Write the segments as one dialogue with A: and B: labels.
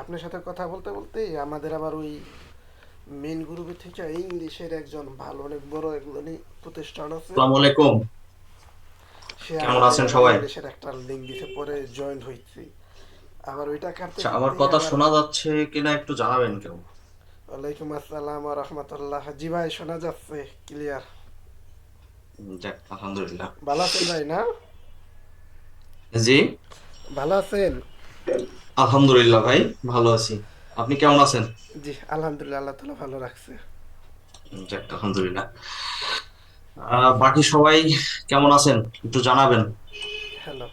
A: আপনার সাথে কথা বলতে বলতেই আমাদের আবার ওই মেন গ্রুপে থেকে ইংলিশের একজন ভালো অনেক বড় একজন প্রতিষ্ঠান আছে।
B: আসসালামু আলাইকুম।
A: সে
B: কেমন
A: আমাদের
B: আছেন
A: আবার
B: সবাই?
A: ইংলিশের একটা লিঙ্ক দিতে পরে জয়েন হয়েছি। আবার ওইটা কাটতে
B: আচ্ছা, আমার
A: কাটতেই
B: কথা
A: আবার
B: শোনা যাচ্ছে কিনা একটু জানাবেন কেউ।
A: ওয়ালাইকুম আসসালাম রহমতুল্লাহ। জি ভাই, শোনা যাচ্ছে ক্লিয়ার।
B: যাক, আলহামদুলিল্লাহ।
A: ভালো আছেন ভাই না?
B: জি।
A: ভালো আছেন?
B: আলহামদুলিল্লাহ ভাই, ভালো আছি। আপনি কেমন আছেন?
A: জি আলহামদুলিল্লাহ, আল্লাহ তালা ভালো রাখছে।
B: যাক, আলহামদুলিল্লাহ। বাকি সবাই কেমন আছেন একটু জানাবেন।
A: হ্যালো।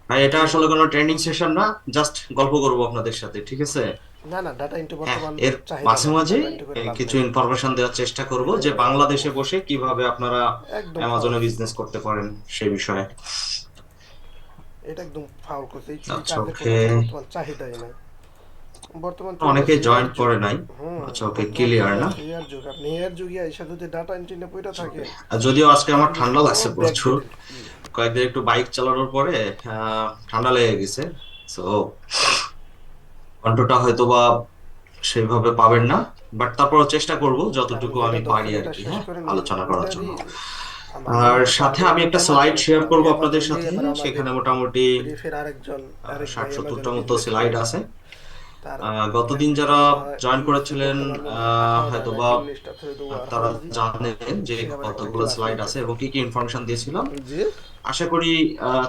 B: ভাই, এটা
A: জি।
B: আসলে কোনো ট্রেনিং সেশন না, জাস্ট গল্প করবো আপনাদের সাথে, ঠিক আছে?
A: না না, ডাটা ইন্টু
B: হ্যাঁ,
A: বর্তমান
B: এর
A: চাহিদা
B: মাঝে
A: নাই,
B: মাঝে
A: ডাটা ইন্টু করে লাভ
B: কিছু
A: নাই।
B: ইনফরমেশন দেওয়ার চেষ্টা করব
A: এটা
B: যে
A: হলো ফাউল
B: বাংলাদেশে
A: কোর্স,
B: বসে কিভাবে আপনারা
A: একদম ফাউল।
B: অ্যামাজনে বিজনেস করতে পারেন সেই বিষয়ে।
A: এটা একদম ফাউল করছে, এই
B: আচ্ছা,
A: কাজের কোনো
B: ওকে।
A: এখন বর্তমান চাহিদাই নাই। বর্তমান
B: অনেকে
A: চলতেছে এআই
B: জয়েন
A: যুগ।
B: করে নাই।
A: হুম।
B: আচ্ছা, ওকে,
A: বর্তমান
B: ক্লিয়ার না?
A: চলতেছে এআর যুগ, আপনি এআর যুগে এসে যদি ডাটা এন্ট্রি নিয়ে পড়ে
B: ওকে।
A: থাকেন,
B: আর যদিও আজকে আমার
A: আপনি
B: ঠান্ডা লাগছে
A: সব ব্যাগ
B: প্রচুর।
A: দিয়ে
B: কয়েকদিন একটু বাইক চালানোর পরে ঠান্ডা লেগে গেছে। তো কণ্ঠটা হয়তো বা সেইভাবে পাবেন না, বাট তারপরও চেষ্টা করব
A: আপনি
B: যতটুকু
A: যেটা
B: আমি পারি
A: দরকার
B: আর
A: এটা
B: কি,
A: শেষ
B: হ্যাঁ,
A: করে নিন,
B: আলোচনা করার জন্য।
A: ওইটারই আমার মনে
B: আর
A: হতে পারে
B: সাথে
A: যে
B: আমি একটা স্লাইড
A: অ্যামাজনে
B: শেয়ার
A: করা, ওই
B: করব আপনাদের
A: অ্যামাজন
B: সাথে।
A: দিয়ে এবার আমাদের
B: সেখানে মোটামুটি
A: ব্রিফের আরেকজন, আরেক ভাই
B: 60-70টার
A: অ্যামাজনে
B: মতো
A: বিজনেস করে।
B: স্লাইড আছে।
A: তার
B: গতদিন যারা
A: ক্যান্ডিডেট
B: জয়েন
A: ইউএসএ
B: করেছিলেন
A: বর্তমান মনে হয় 18টা না
B: হয়তোবা
A: 19টা থ্রেড ওয়ার
B: তারা
A: হাউস।
B: জানেন যে
A: সে আবার একটা
B: কতগুলো
A: ক্লাস
B: স্লাইড আছে
A: নিতেছে।
B: এবং কি কি ইনফরমেশন দিয়েছিলাম।
A: জি।
B: আশা করি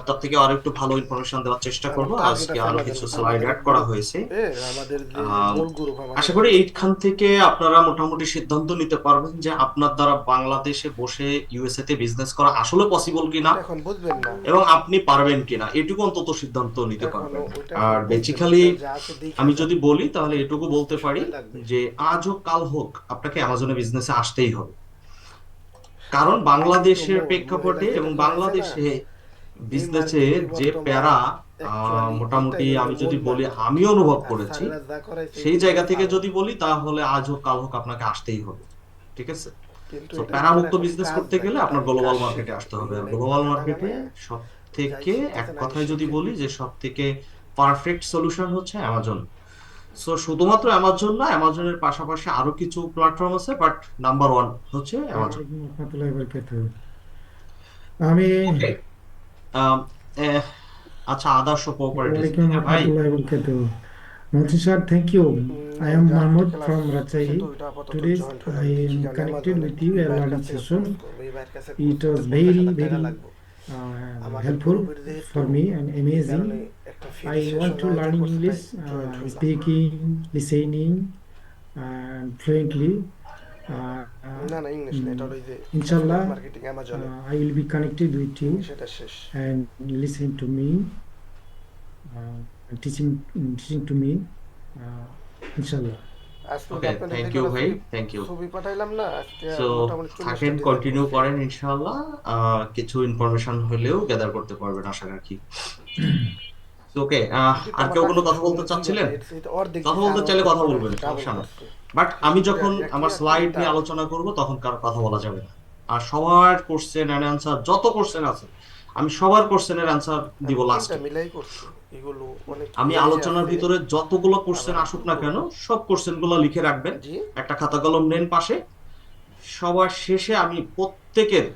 B: তার থেকে আরো একটু ভালো ইনফরমেশন দেওয়ার চেষ্টা
A: আমার
B: করব।
A: টার্গেট
B: আজকে
A: আছে
B: আরো
A: অ্যামাজন,
B: কিছু স্লাইড
A: আমাদের
B: অ্যাড করা
A: গ্রুপ
B: হয়েছে।
A: এ, আমাদের যে
B: আম,
A: মূল গ্রুপ আমাদের
B: আশা করি এইখান থেকে আপনারা মোটামুটি সিদ্ধান্ত নিতে পারবেন যে আপনার দ্বারা বাংলাদেশে বসে ইউএসএ তে বিজনেস করা আসলে পসিবল কিনা
A: ওটা এখন বুঝবেন না।
B: এবং আপনি পারবেন কিনা, এটুকু অন্তত সিদ্ধান্ত
A: ওইটা
B: নিতে
A: এখনো
B: পারবেন।
A: ওইটা
B: আর
A: এখনো বুঝবেন না,
B: বেসিক্যালি
A: ওটা যা আছে দেখে
B: আমি
A: যান।
B: যদি বলি তাহলে এটুকু বলতে
A: বুঝতে
B: পারি
A: সময় লাগবে।
B: যে আজ হোক কাল হোক আপনাকে অ্যামাজনে বিজনেসে আসতেই হবে। কারণ
A: একটু
B: বাংলাদেশের
A: মহিলা
B: প্রেক্ষাপটে
A: যেটা
B: এবং
A: করাইছে না,
B: বাংলাদেশে
A: এই
B: বিজনেসে
A: মার্কেটে
B: যে
A: বর্তমান
B: প্যারা
A: অ্যাকচুয়ালি
B: মোটামুটি
A: এটাই হলো
B: আমি
A: মূল
B: যদি বলি
A: মার্কেট।
B: আমি অনুভব
A: আর
B: করেছি,
A: স্যারেরা যা করাইছে
B: সেই
A: এটা হলো
B: জায়গা থেকে
A: ফাউল।
B: যদি বলি তাহলে আজ হোক কাল হোক আপনাকে আসতেই হবে, ঠিক আছে?
A: কিন্তু
B: তো
A: এটার ভিতরে
B: প্যারামুক্ত
A: এখন
B: বিজনেস
A: কাজ
B: করতে
A: নাই,
B: গেলে আপনার
A: টোটালি কাজ
B: গ্লোবাল
A: শেষ।
B: মার্কেটে আসতে
A: ওই
B: হবে। আর
A: অনেক
B: গ্লোবাল
A: মাথা
B: মার্কেটে
A: লাগানো,
B: সব
A: যাই
B: থেকে এক
A: শিখতেছেন আগে
B: কথায় যদি
A: শিখেন।
B: বলি যে সব থেকে পারফেক্ট সলিউশন হচ্ছে অ্যামাজন। সো শুধুমাত্র অ্যামাজন না, অ্যামাজনের পাশাপাশি আরো কিছু প্ল্যাটফর্ম আছে, বাট নাম্বার ওয়ান হচ্ছে অ্যামাজন।
C: ওয়ালাইকুম রহমতুল্লাহি ওয়া বারাকাতুহু। আমি
B: ওকে। আচ্ছা, আদার্স কোঅপারেটিভস
C: ওয়ালাইকুম
B: ভাই।
C: রহমতুল্লাহি ওয়া বারাকাতুহু. Murthy sir, thank you.
A: না,
C: I
A: ওই
C: am
A: যে আরেকটা
C: Mahmoud
A: ক্লাস
C: from
A: দিছে
C: Rajshahi.
A: তো ওইটা আপাতত
C: Today
A: জয়েন্ট হইলাম
C: I
A: দেখি,
C: am
A: কারণ
C: connected
A: অ্যামাজনে
C: with you
A: এই
C: a
A: ভাইয়ের
C: learning
A: কাছে
C: session.
A: কোর্স করবো, এই ভাইয়ের কাছে কোর্স
C: It
A: করতে
C: was
A: 50,000 টাকা
C: very
A: লাগবে। আমাদের
C: helpful
A: গ্রুপের যেহেতু,
C: for me and
A: এই কারণে
C: amazing.
A: একটা free
C: I want
A: session
C: to
A: আয়োজন
C: learn
A: করছে, তাই
C: English,
A: জয়েন্ট হইলাম।
C: speaking, listening, and fluently. Uh, uh,
A: না না, ইংলিশ না, এটা হলো এই যে অ্যাফিলিয়েট
C: Inshallah,
A: মার্কেটিং অ্যামাজনে।
C: I will be connected with you
A: English এটা শেষ।
C: and listen to me, teaching to me, uh, inshallah.
A: আজকে ওই যে
B: ওকে,
A: আপনাদের
B: থ্যাংক
A: দেখে
B: ইউ
A: না
B: ভাই,
A: ছবি
B: থ্যাংক ইউ।
A: ছবি পাঠাইলাম না আজকে,
B: সো
A: মোটামুটি 40টা
B: থাকেন,
A: ডিজাইন
B: কন্টিনিউ
A: করছি।
B: করেন ইনশাআল্লাহ। কিছু ইনফরমেশন হলেও গ্যাদার করতে পারবেন আশা রাখি। ওকে।
A: কিন্তু
B: আর
A: আমার
B: কেউ কোনো
A: টাকা
B: কথা বলতে
A: শুনুন ঠিক আছে,
B: চাচ্ছিলেন?
A: এটা অর্ধেক
B: কথা
A: দিছে,
B: বলতে
A: আরো
B: চাইলে
A: অর্ধেক
B: কথা
A: করা
B: বলবেন,
A: হয়েছে, ডাবল
B: সমস্যা না।
A: করছে।
B: বাট আমি
A: হিসাব করে
B: যখন
A: একই
B: আমার
A: আছে
B: স্লাইড
A: এটা।
B: নিয়ে আলোচনা করব তখন কারো কথা বলা যাবে না। আর সবার কোশ্চেন এন্ড অ্যান্সার, যত কোশ্চেন আছে আমি সবার কোশ্চেনের অ্যান্সার দিব
A: আমি তিনটা
B: লাস্টে।
A: মিলাই করছি, এগুলো অনেক
B: আমি
A: এআই
B: আলোচনার
A: আছে।
B: ভিতরে যতগুলো কোশ্চেন
A: আবার
B: আসুক না
A: দুটো।
B: কেন সব কোশ্চেন গুলো লিখে রাখবেন।
A: জি।
B: একটা খাতা কলম নেন পাশে। সবার শেষে আমি প্রত্যেকের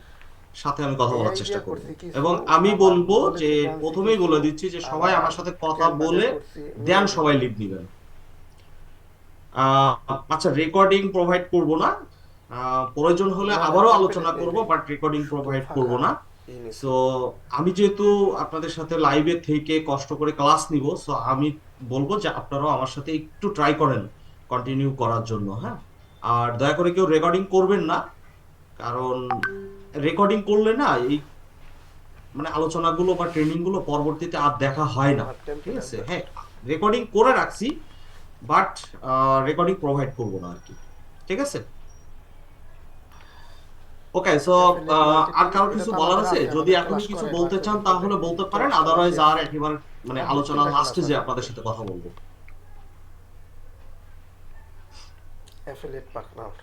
B: সাথে আমি কথা বলার
A: এআই
B: চেষ্টা
A: দিয়ে
B: করব।
A: করছি কিছু,
B: এবং আমি
A: আবার
B: বলবো
A: গুগলে
B: যে
A: থেকে আনছি
B: প্রথমেই
A: কিছু,
B: বলে দিচ্ছি যে সবাই
A: আবার
B: আমার সাথে কথা
A: ক্যানভা দিয়ে
B: বলে
A: করছি,
B: দেন
A: মিলাই
B: সবাই
A: মিলাই।
B: লিড দিবেন। আচ্ছা, রেকর্ডিং প্রোভাইড করব না। প্রয়োজন হলে
A: না না,
B: আবারও
A: টেম্পলেট
B: আলোচনা
A: নেই
B: করব,
A: ভাই,
B: বাট রেকর্ডিং
A: শুধু
B: প্রোভাইড করব
A: ফাঁকা
B: না।
A: ই নিছি।
B: সো আমি যেহেতু আপনাদের সাথে লাইভে থেকে কষ্ট করে ক্লাস নিব, সো আমি বলবো যে আপনারাও আমার সাথে একটু ট্রাই করেন কন্টিনিউ করার জন্য, হ্যাঁ। আর দয়া করে কেউ রেকর্ডিং করবেন না, কারণ রেকর্ডিং করলে না এই মানে আলোচনাগুলো বা ট্রেনিং গুলো পরবর্তীতে আর দেখা হয় না,
A: আমার
B: ঠিক
A: টেম্পলেট
B: আছে?
A: আসবে।
B: হ্যাঁ, রেকর্ডিং করে রাখছি, বাট রেকর্ডিং প্রোভাইড করব না আর কি, ঠিক আছে? ওকে। সো
A: অ্যাফিলিয়েট
B: আর
A: মার্কেটিং
B: কারোর
A: এটা
B: কিছু
A: তো
B: বলার
A: আমাদের
B: আছে?
A: আছে,
B: যদি
A: আমাদের
B: এখনই
A: ক্লাস
B: কিছু
A: করায়
B: বলতে চান
A: কয়েকজন
B: তাহলে
A: দেখি,
B: বলতে পারেন,
A: ক্লাস করা
B: আদারওয়াইজ
A: শেষ।
B: আর একেবারে মানে
A: আর দুই
B: আলোচনার
A: তিনটা ক্লাস
B: লাস্টে যে
A: আছে
B: আপনাদের
A: আমাদের
B: সাথে কথা বলবো।
A: Affiliate partner.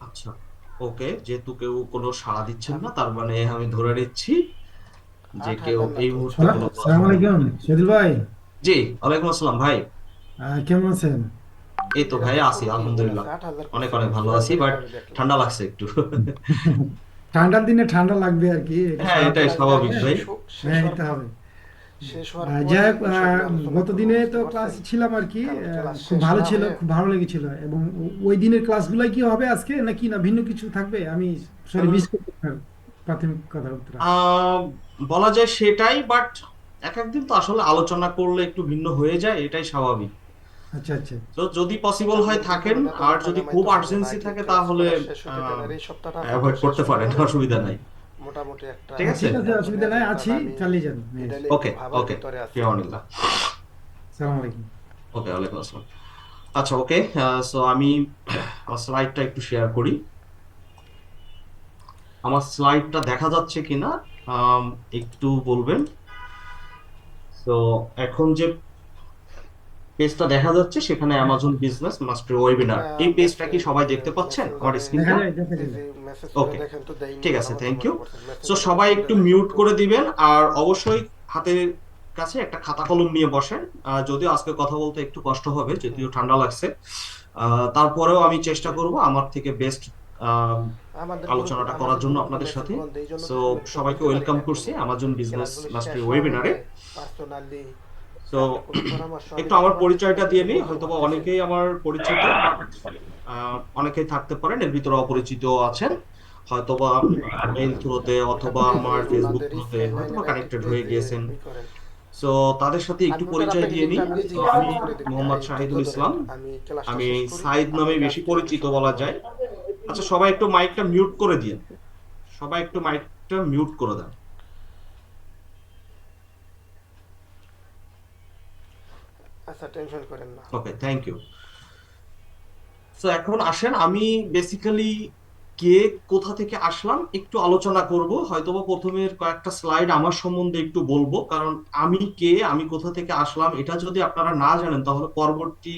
B: আচ্ছা, ওকে। যেহেতু কেউ কোনো সাড়া দিচ্ছেন না, তার মানে আমি ধরে নিচ্ছি যে
A: আট
B: কেউ
A: হাজার না
B: এই
A: তো
B: মুহূর্তে
A: ছয়
B: কোনো
A: হাজার
B: কথা
C: Assalamu
B: বলবে
C: alaikum,
B: না।
C: Shadil bhai.
B: জি, ওয়ালাইকুম আসসালাম ভাই।
C: কেমন আছেন?
B: এই তো
A: এটা
B: ভাই
A: তো
B: আছি
A: শুরুতেই ভুল
B: আলহামদুলিল্লাহ।
A: আছে, 8,000
B: অনেক
A: করছে
B: অনেক
A: ভাই,
B: ভালো আছি,
A: সরাসরি
B: বাট
A: ভাবে দেখলাম।
B: ঠান্ডা লাগছে একটু।
C: ঠান্ডার দিনে ঠান্ডা লাগবে আর কি, এটা
B: হ্যাঁ,
A: ঠান্ডা
B: এটাই
C: স্বাভাবিক।
A: লাগবে
B: স্বাভাবিক
A: আগে
B: ভাই।
A: শেষ
C: হ্যাঁ,
A: হওয়ার
C: এটা হবে।
A: শেষ হওয়ার
C: যাই
A: পরে
C: হোক,
A: বিষয় নিয়ে আলোচনা
C: গত
A: করবো,
C: দিনে
A: বুঝতে
C: তো
A: পারছেন?
C: ক্লাসে ছিলাম আর কি,
A: কারণ ক্লাস
C: খুব
A: শেষ
C: ভালো
A: না
C: ছিল,
A: হয়ে
C: খুব ভালো লেগেছিল। এবং ওই দিনের ক্লাসগুলাই কি হবে আজকে, নাকি না ভিন্ন কিছু থাকবে? আমি সরি
B: উম,
C: মিস করতে আপনার প্রাথমিক কথার উত্তর।
B: আহ, বলা যায় সেটাই, বাট এক একদিন তো আসলে আলোচনা করলে একটু ভিন্ন হয়ে যায়, এটাই স্বাভাবিক।
C: আচ্ছা, আচ্ছা।
B: তো যদি পসিবল হয়
A: কিন্তু
B: থাকেন,
A: মানে এত
B: আর
A: টাকা
B: যদি খুব
A: কামাইতে পারবেন
B: আর্জেন্সি
A: আগে,
B: থাকে তাহলে
A: ক্লাসগুলো শেষ হতে দেন, আর এই সপ্তাহটা আপাতত
B: অ্যাভয়েড
A: শেষ
B: করতে
A: হতে
B: পারেন,
A: হলে
B: অসুবিধা নাই।
A: মোটামুটি একটা
B: ঠিক আছে,
C: ঠিক আছে,
A: সিদ্ধান্ত
C: অসুবিধা
A: নেওয়া
C: নাই,
A: যাবে।
C: আছি,
A: কারণ আমি
C: চালিয়ে যান।
A: এটা
C: হ্যাঁ।
A: নিয়ে একটু
B: ওকে
A: ভাবার
B: ওকে,
A: ভিতরে আছি।
B: ফিয়ামানিল্লাহ।
C: সালাম আলাইকুম।
B: ওকে, ওয়ালাইকুম আসসালাম। আচ্ছা, ওকে। সো আমি আমার স্লাইডটা একটু শেয়ার করি। আমার স্লাইডটা দেখা যাচ্ছে কিনা একটু বলবেন। তো এখন যে পেজটা দেখা যাচ্ছে সেখানে অ্যামাজন বিজনেস মাস্টার ওয়েবিনার, এই পেজটা কি সবাই দেখতে পাচ্ছেন আমার
A: মেসেঞ্জারে
C: দেখা
B: স্ক্রিনটা?
C: যায়, দেখা যায়।
A: মেসেজ করে
B: ওকে,
A: দেখেন তো, দেয়নি
B: ঠিক আছে,
A: ভালো কথা
B: থ্যাংক ইউ।
A: মনে করছেন,
B: সো
A: মেসেঞ্জারে
B: সবাই
A: মেসেজ
B: একটু
A: দিয়ে দেখেন
B: মিউট
A: তো।
B: করে দিবেন, আর অবশ্যই হাতের কাছে একটা খাতা কলম নিয়ে বসেন। যদিও আজকে কথা বলতে একটু কষ্ট হবে,
A: হুম,
B: যদিও ঠান্ডা লাগছে, তারপরেও আমি চেষ্টা
A: জি।
B: করব আমার থেকে বেস্ট
A: আমাদের গ্রুপে
B: আলোচনাটা করার জন্য
A: গ্রুপে তো
B: আপনাদের
A: মেসেজ
B: সাথে।
A: বন্ধ, এই জন্য
B: সো
A: তো সবাই তো
B: সবাইকে
A: বলতে পারি না
B: ওয়েলকাম
A: এখনো
B: করছি
A: পর্যন্ত।
B: আমাজন বিজনেস
A: ক্লাসগুলো
B: মাস্টারি
A: শেষ না
B: ওয়েবিনারে।
A: হইলে পার্সোনালি
B: তো
A: আপনি কোনো পরামর্শ আমি
B: একটু আমার
A: দিতে পারতেছি না,
B: পরিচয়টা দিয়ে
A: কিছু
B: নিই,
A: বলতেও
B: হয়তোবা
A: পারতেছি না।
B: অনেকেই আমার পরিচিত, বাট অনেকেই থাকতে পারেন এর ভিতরে অপরিচিত আছেন, হয়তোবা মেইল থ্রুতে অথবা
A: এখন এই যে
B: আমার ফেসবুক
A: ওনাদের
B: থ্রুতে
A: ফ্রেন্ড
B: হয়তোবা
A: লাইনের আইডি
B: কানেক্টেড
A: পেজ
B: হয়ে গিয়েছেন।
A: ই করেন।
B: সো তাদের সাথে একটু
A: আনমিউটের
B: পরিচয়
A: আপনাকে
B: দিয়ে
A: লিঙ্কটা
B: নিই।
A: আমি
B: তো
A: নিজেই
B: আমি
A: মেসেজ করে দিই,
B: মোহাম্মদ
A: ধৈর্য
B: শাহিদুল
A: ধরেন,
B: ইসলাম।
A: আমি ক্লাসটা
B: আমি
A: শেষ করি,
B: সাইদ নামে
A: আপনাকে
B: বেশি
A: আসতে যদি
B: পরিচিত
A: সময়
B: বলা
A: হয়।
B: যায়। আচ্ছা, সবাই একটু মাইকটা মিউট করে দিন। সবাই একটু মাইকটা মিউট করে দেন।
A: আচ্ছা, টেনশন করেন না।
B: ওকে, থ্যাংক ইউ। তো এখন আসেন, আমি বেসিক্যালি কে, কোথা থেকে আসলাম একটু আলোচনা করব। হয়তোবা প্রথমের কয়েকটা স্লাইড আমার সম্বন্ধে একটু বলবো, কারণ আমি কে, আমি কোথা থেকে আসলাম, এটা যদি আপনারা না জানেন তাহলে পরবর্তী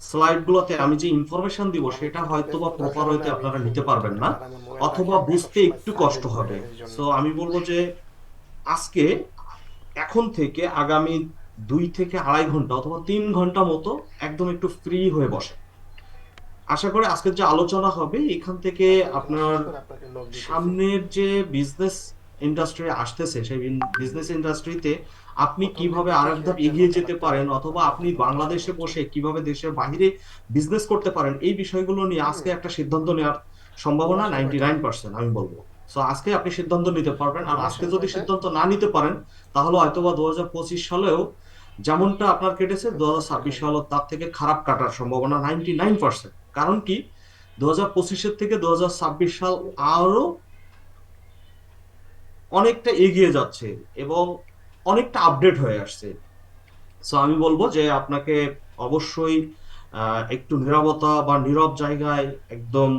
B: স্লাইড গুলোতে আমি যে ইনফরমেশন দিব
A: আমি
B: সেটা
A: একটু
B: হয়তোবা
A: ব্যস্ততার
B: প্রপার
A: কারণে
B: হয়তো
A: আমি
B: আপনারা নিতে
A: ফোনটা
B: পারবেন
A: ধরতে
B: না,
A: পারি না, মোবাইল রাখি
B: অথবা বুঝতে
A: সবসময়
B: একটু কষ্ট
A: সাইলেন্ট করে,
B: হবে।
A: এই জন্য।
B: সো আমি বলবো যে আজকে, এখন থেকে আগামী 2 থেকে আড়াই ঘন্টা অথবা 3 ঘন্টা মতো একদম একটু ফ্রি হয়ে বসে। আশা করি আজকের যে আলোচনা হবে এখান থেকে
A: আচ্ছা, আলোচনা
B: আপনার
A: শেষ করে আপনাকে নক দিতেছি।
B: সামনের যে বিজনেস ইন্ডাস্ট্রি আসতেছে সেই বিজনেস ইন্ডাস্ট্রিতে আপনি
A: প্রথম
B: কিভাবে
A: দিকে
B: আর এক
A: দেখি
B: ধাপ
A: একজন
B: এগিয়ে যেতে
A: কথাবার্তা
B: পারেন, অথবা আপনি
A: বলতে শুরু
B: বাংলাদেশে
A: করছে।
B: বসে কিভাবে দেশের বাইরে বিজনেস করতে পারেন, এই বিষয়গুলো নিয়ে
A: হুম,
B: আজকে একটা সিদ্ধান্ত নেওয়ার সম্ভাবনা
A: মাসে
B: নাইনটি
A: কয়টা?
B: নাইন পার্সেন্ট আমি বলবো। সো আজকে আপনি সিদ্ধান্ত নিতে পারবেন,
A: দুই
B: আর আজকে
A: মাসে
B: যদি
A: কয়টা?
B: সিদ্ধান্ত না নিতে পারেন তাহলে হয়তোবা 2025 সালেও যেমনটা আপনার কেটেছে দু
A: আচ্ছা,
B: হাজার ছাব্বিশ
A: দেখেন।
B: সাল তার থেকে খারাপ কাটার সম্ভাবনা 99%। কারণ কি, 2025-এর থেকে 2026 সাল আরো অনেকটা এগিয়ে যাচ্ছে এবং অনেকটা আপডেট হয়ে আসছে। সো আমি বলবো যে আপনাকে অবশ্যই একটু নীরবতা বা নীরব জায়গায়, একদম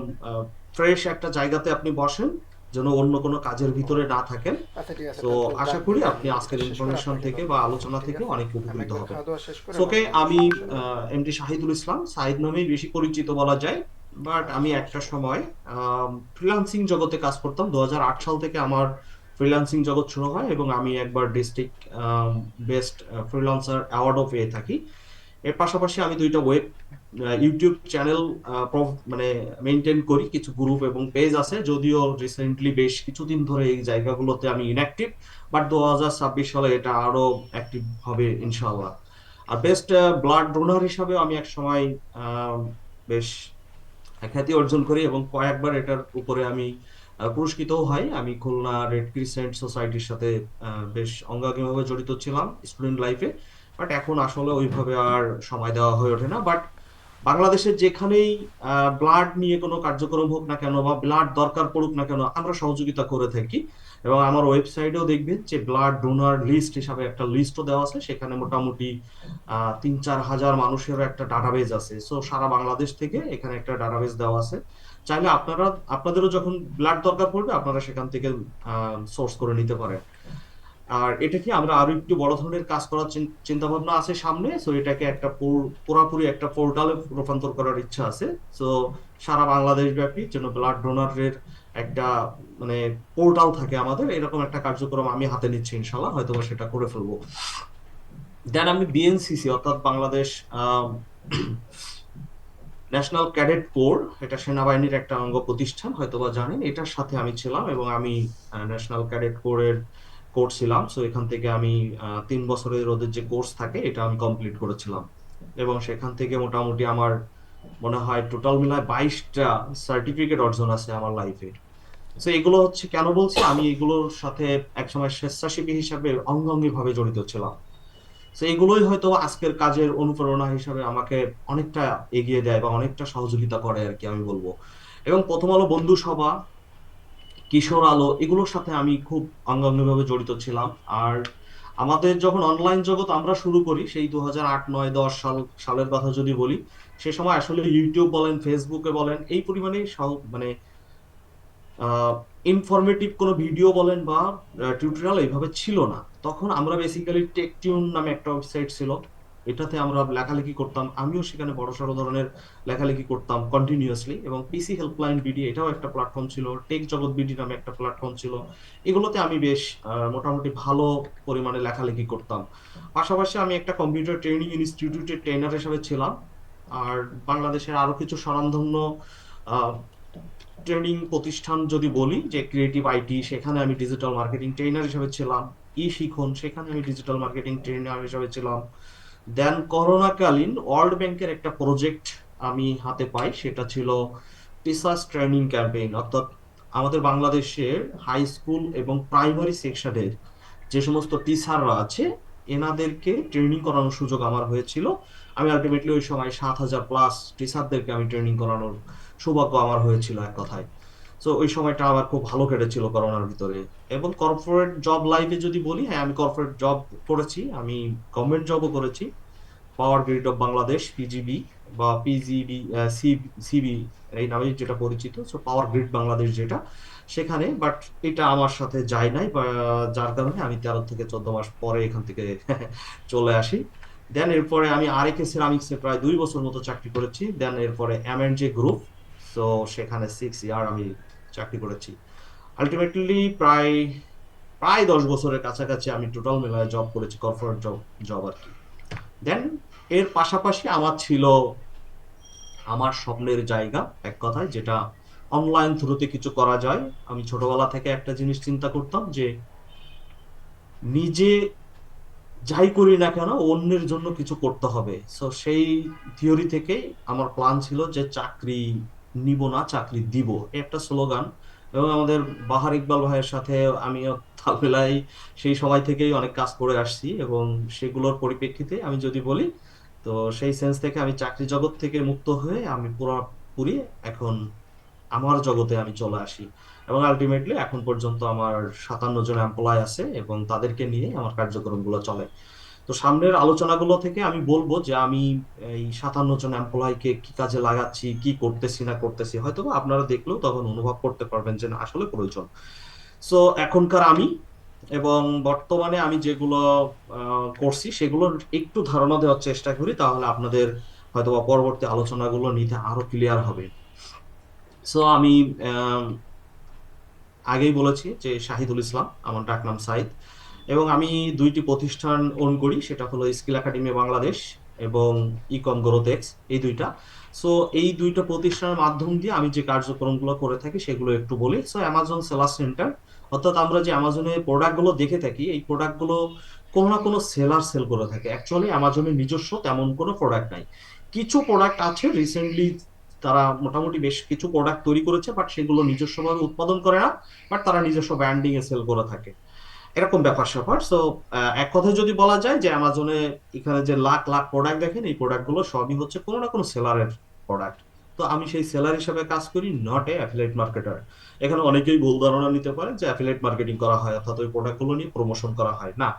B: ফ্রেশ একটা জায়গাতে আপনি বসেন, যেন অন্য কোনো কাজের ভিতরে না থাকেন।
A: আচ্ছা, ঠিক আছে,
B: তো
A: তাহলে তো
B: আশা করি
A: ডাকবেন, আমি
B: আপনি আজকের
A: এটা শেষ করে
B: ইনফরমেশন
A: আপনাকে
B: থেকে
A: নক
B: বা
A: দিতেছি,
B: আলোচনা
A: ঠিক
B: থেকে
A: আছে?
B: অনেক
A: আমি
B: উপকৃত
A: একবার
B: হবেন।
A: খাওয়া দাওয়া শেষ করে
B: ওকে,
A: নক
B: আমি
A: দিতেছি, সমস্যা নেই।
B: এমডি শাহিদুল ইসলাম, সাইদ নামেই বেশি পরিচিত বলা যায়। বাট
A: আচ্ছা,
B: আমি একটা
A: সমস্যা নেই।
B: সময় ফ্রিল্যান্সিং জগতে কাজ করতাম। 2008 সাল থেকে আমার ফ্রিল্যান্সিং জগৎ শুরু হয় এবং আমি একবার ডিস্ট্রিক্ট বেস্ট ফ্রিল্যান্সার অ্যাওয়ার্ডও পেয়ে থাকি। এর পাশাপাশি আমি দুইটা ইউটিউব চ্যানেল মানে মেনটেন করি, কিছু গ্রুপ এবং পেজ আছে, যদিও রিসেন্টলি বেশ কিছুদিন ধরে এই জায়গাগুলোতে আমি ইনঅ্যাক্টিভ, বাট 2026 সালে এটা আরো অ্যাক্টিভ হবে ইনশাআল্লাহ। আর বেস্ট ব্লাড ডোনার হিসাবেও আমি এক সময় বেশ খ্যাতি অর্জন করি এবং কয়েকবার এটার উপরে আমি পুরস্কৃতও হয়। আমি খুলনা রেড ক্রিসেন্ট সোসাইটির সাথে বেশ অঙ্গাঙ্গিভাবে জড়িত ছিলাম স্টুডেন্ট লাইফে, বাট এখন আসলে ওইভাবে আর সময় দেওয়া হয়ে ওঠে না। বাট বাংলাদেশের যেখানেই ব্লাড নিয়ে কোনো কার্যক্রম হোক না কেন বা ব্লাড দরকার পড়ুক না কেন, আমরা সহযোগিতা করে থাকি। এবং আমার ওয়েবসাইটেও দেখবেন যে ব্লাড ডোনার লিস্ট হিসাবে একটা লিস্টও দেওয়া আছে, সেখানে মোটামুটি 3-4 হাজার মানুষের একটা ডাটাবেজ আছে। সো সারা বাংলাদেশ থেকে এখানে একটা ডাটাবেজ দেওয়া আছে। চাইলে আপনারা, আপনাদেরও যখন ব্লাড দরকার পড়বে আপনারা সেখান থেকে সোর্স করে নিতে পারেন। আর এটা কি আমরা আরো একটু বড় ধরনের কাজ করার চিন্তা ভাবনা আছে সামনে। সো এটাকে একটা পুরাপুরি একটা পোর্টালে রূপান্তর করার ইচ্ছা আছে। সো সারা বাংলাদেশ ব্যাপী যেন ব্লাড ডোনারের একটা মানে পোর্টাল থাকে আমাদের, এরকম একটা কার্যক্রম আমি হাতে নিচ্ছি, ইনশাল্লাহ হয়তো সেটা করে ফেলবো। দেন আমি বিএনসিসি অর্থাৎ বাংলাদেশ ন্যাশনাল ক্যাডেট কোর, এটা সেনাবাহিনীর একটা অঙ্গ প্রতিষ্ঠান, হয়তোবা জানেন, এটার সাথে আমি ছিলাম এবং আমি ন্যাশনাল ক্যাডেট কোরের কোর্স ছিলাম। সো এখান থেকে আমি 3 বছরের ওদের যে কোর্স থাকে এটা আমি কমপ্লিট করেছিলাম এবং সেখান থেকে মোটামুটি আমার মনে হয় টোটাল মিলায় 22টা সার্টিফিকেট অর্জন আছে আমার লাইফে। তো এগুলো হচ্ছে কেন বলছি, আমি এগুলোর সাথে একসময় স্বেচ্ছাসেবী হিসাবে অঙ্গাঙ্গি ভাবে জড়িত ছিলাম। তো এগুলোই হয়তো আজকের কাজের অনুপ্রেরণা হিসাবে আমাকে অনেকটা এগিয়ে দেয় বা অনেকটা সহযোগিতা করে আর কি আমি বলবো। এবং প্রথম আলো বন্ধু সভা, কিশোর আলো, এগুলোর সাথে আমি খুব অঙ্গাঙ্গিভাবে জড়িত ছিলাম। আর আমাদের যখন অনলাইন জগৎ আমরা শুরু করি সেই 2008, 2009, 2010 সালের কথা যদি বলি, সে সময় আসলে ইউটিউব বলেন, ফেসবুকে বলেন, এই পরিমাণে মানে ইনফরমেটিভ কোনো ভিডিও বলেন বা টিউটোরিয়াল এইভাবে ছিল না। তখন আমরা বেসিক্যালি টেকটিউন নামে একটা ওয়েবসাইট ছিল, এটাতে আমরা লেখালেখি করতাম, আমিও সেখানে বড়সড় ধরনের লেখালেখি করতাম কন্টিনিউয়াসলি। এবং পিসি হেল্পলাইন বিডি এটাও একটা প্ল্যাটফর্ম ছিল, টেক জগৎ বিডি নামে একটা প্ল্যাটফর্ম ছিল, এগুলোতে আমি বেশ মোটামুটি ভালো পরিমাণে লেখালেখি করতাম। পাশাপাশি আমি একটা কম্পিউটার ট্রেনিং ইনস্টিটিউটের ট্রেনার হিসেবে ছিলাম। আর বাংলাদেশের আরো কিছু স্বনামধন্য ট্রেনিং প্রতিষ্ঠান যদি বলি, যে ক্রিয়েটিভ আইটি, সেখানে আমি ডিজিটাল মার্কেটিং ট্রেনার হিসেবে ছিলাম। ই শিখন, সেখানে আমি ডিজিটাল মার্কেটিং ট্রেনার হিসেবে ছিলাম। দেন করোনাকালীন ওয়ার্ল্ড ব্যাংকের একটা প্রজেক্ট আমি হাতে পাই, সেটা ছিল টিচার্স ট্রেনিং ক্যাম্পেইন, অর্থাৎ আমাদের বাংলাদেশের হাই স্কুল এবং প্রাইমারি সেকশনের যে সমস্ত টিচাররা আছে এনাদেরকে ট্রেনিং করানোর সুযোগ আমার হয়েছিল। আমি আলটিমেটলি ওই সময় 7,000+ টিচারদেরকে আমি ট্রেনিং করানোর সৌভাগ্য আমার হয়েছিল এক কথায়। তো ওই সময়টা আমার খুব ভালো কেটেছিল করোনার ভিতরে। এবং কর্পোরেট জব লাইফে যদি বলি, হ্যাঁ আমি কর্পোরেট জব করেছি, আমি গভর্নমেন্ট জবও করেছি। পাওয়ার গ্রিড অফ বাংলাদেশ, পিজিবি বা পিজিবি, সিবি এই নামে যেটা পরিচিত, সো পাওয়ার গ্রিড বাংলাদেশ যেটা, সেখানে। বাট এটা আমার সাথে যায় নাই, বা যার কারণে আমি 13 থেকে 14 মাস পরে এখান থেকে চলে আসি। দেন এরপরে আমি আরেকে সিরামিক্সে প্রায় 2 বছর মতো চাকরি করেছি। দেন এরপরে M&J গ্রুপ, সো সেখানে 6 ইয়ার আমি চাকরি করেছি। আলটিমেটলি প্রায় প্রায় 10 বছরের কাছাকাছি আমি টোটাল মিলায় জব করেছি, কর্পোরেট জব জব আর কি। দেন এর পাশাপাশি আমার ছিল আমার স্বপ্নের জায়গা, এক কথায় যেটা অনলাইন থ্রুতে কিছু করা যায়। আমি ছোটবেলা থেকে একটা জিনিস চিন্তা করতাম যে নিজে যাই করি না কেন অন্যের জন্য কিছু করতে হবে। সো সেই থিওরি থেকে আমার প্ল্যান ছিল যে চাকরি নিব না, চাকরি দিব, এই একটা স্লোগান। এবং আমাদের বাহার ইকবাল ভাইয়ের সাথে আমিও তাল মেলাই সেই সময় থেকেই অনেক কাজ করে আসছি। এবং সেগুলোর পরিপ্রেক্ষিতে আমি যদি বলি, তো সেই সেন্স থেকে আমি চাকরি জগৎ থেকে মুক্ত হয়ে আমি পুরোপুরি এখন আমার জগতে আমি চলে আসি। এবং আলটিমেটলি এখন পর্যন্ত আমার 57 জন এমপ্লয় আছে এবং তাদেরকে নিয়ে আমার কার্যক্রমগুলো চলে। তো সামনের আলোচনাগুলো থেকে আমি বলবো যে আমি এই 57 জন এমপ্লয়কে কি কাজে লাগাচ্ছি, কি করতেছি না করতেছি, হয়তো বা আপনারা দেখলেও তখন অনুভব করতে পারবেন যে না আসলে প্রয়োজন। সো এখনকার আমি এবং বর্তমানে আমি যেগুলো করছি সেগুলোর একটু ধারণা দেওয়ার চেষ্টা করি, তাহলে আপনাদের হয়তো বা পরবর্তী আলোচনাগুলো নিতে আরো ক্লিয়ার হবে। সো আমি আম, আগেই বলেছি যে শাহিদুল ইসলাম, আমার ডাকনাম সাইদ। এবং আমি 2টি প্রতিষ্ঠান ওন করি, সেটা হলো স্কিল একাডেমি বাংলাদেশ এবং ইকম গ্রোথেক্স, এই দুইটা। সো এই দুইটা প্রতিষ্ঠানের মাধ্যম দিয়ে আমি যে কার্যক্রমগুলো করে থাকি সেগুলো একটু বলি। সো অ্যামাজন সেলার সেন্টার, অর্থাৎ আমরা যে অ্যামাজনে প্রোডাক্টগুলো দেখে থাকি, এই প্রোডাক্টগুলো কোনো না কোনো সেলার সেল করে থাকে। অ্যাকচুয়ালি অ্যামাজনের নিজস্ব তেমন কোনো প্রোডাক্ট নাই। কিছু প্রোডাক্ট আছে, রিসেন্টলি তারা মোটামুটি বেশ কিছু প্রোডাক্ট তৈরি করেছে, বাট সেগুলো নিজস্বভাবে উৎপাদন করে না, বাট তারা নিজস্ব ব্র্যান্ডিং এ সেল করে থাকে, এরকম ব্যাপার স্যাপার। সো এক কথায় যদি বলা যায় যে অ্যামাজনে এখানে যে লাখ লাখ প্রোডাক্ট দেখেন, এই প্রোডাক্টগুলো সবই হচ্ছে কোনো না কোনো সেলারের প্রোডাক্ট। তো আমি সেই সেলার হিসেবে কাজ করি, নট এ অ্যাফিলিয়েট মার্কেটার। এখানে অনেকেই ভুল ধারণা নিতে পারে যে অ্যাফিলিয়েট মার্কেটিং করা হয় অর্থাৎ ওই প্রোডাক্টগুলো নিয়ে প্রমোশন করা হয়, না।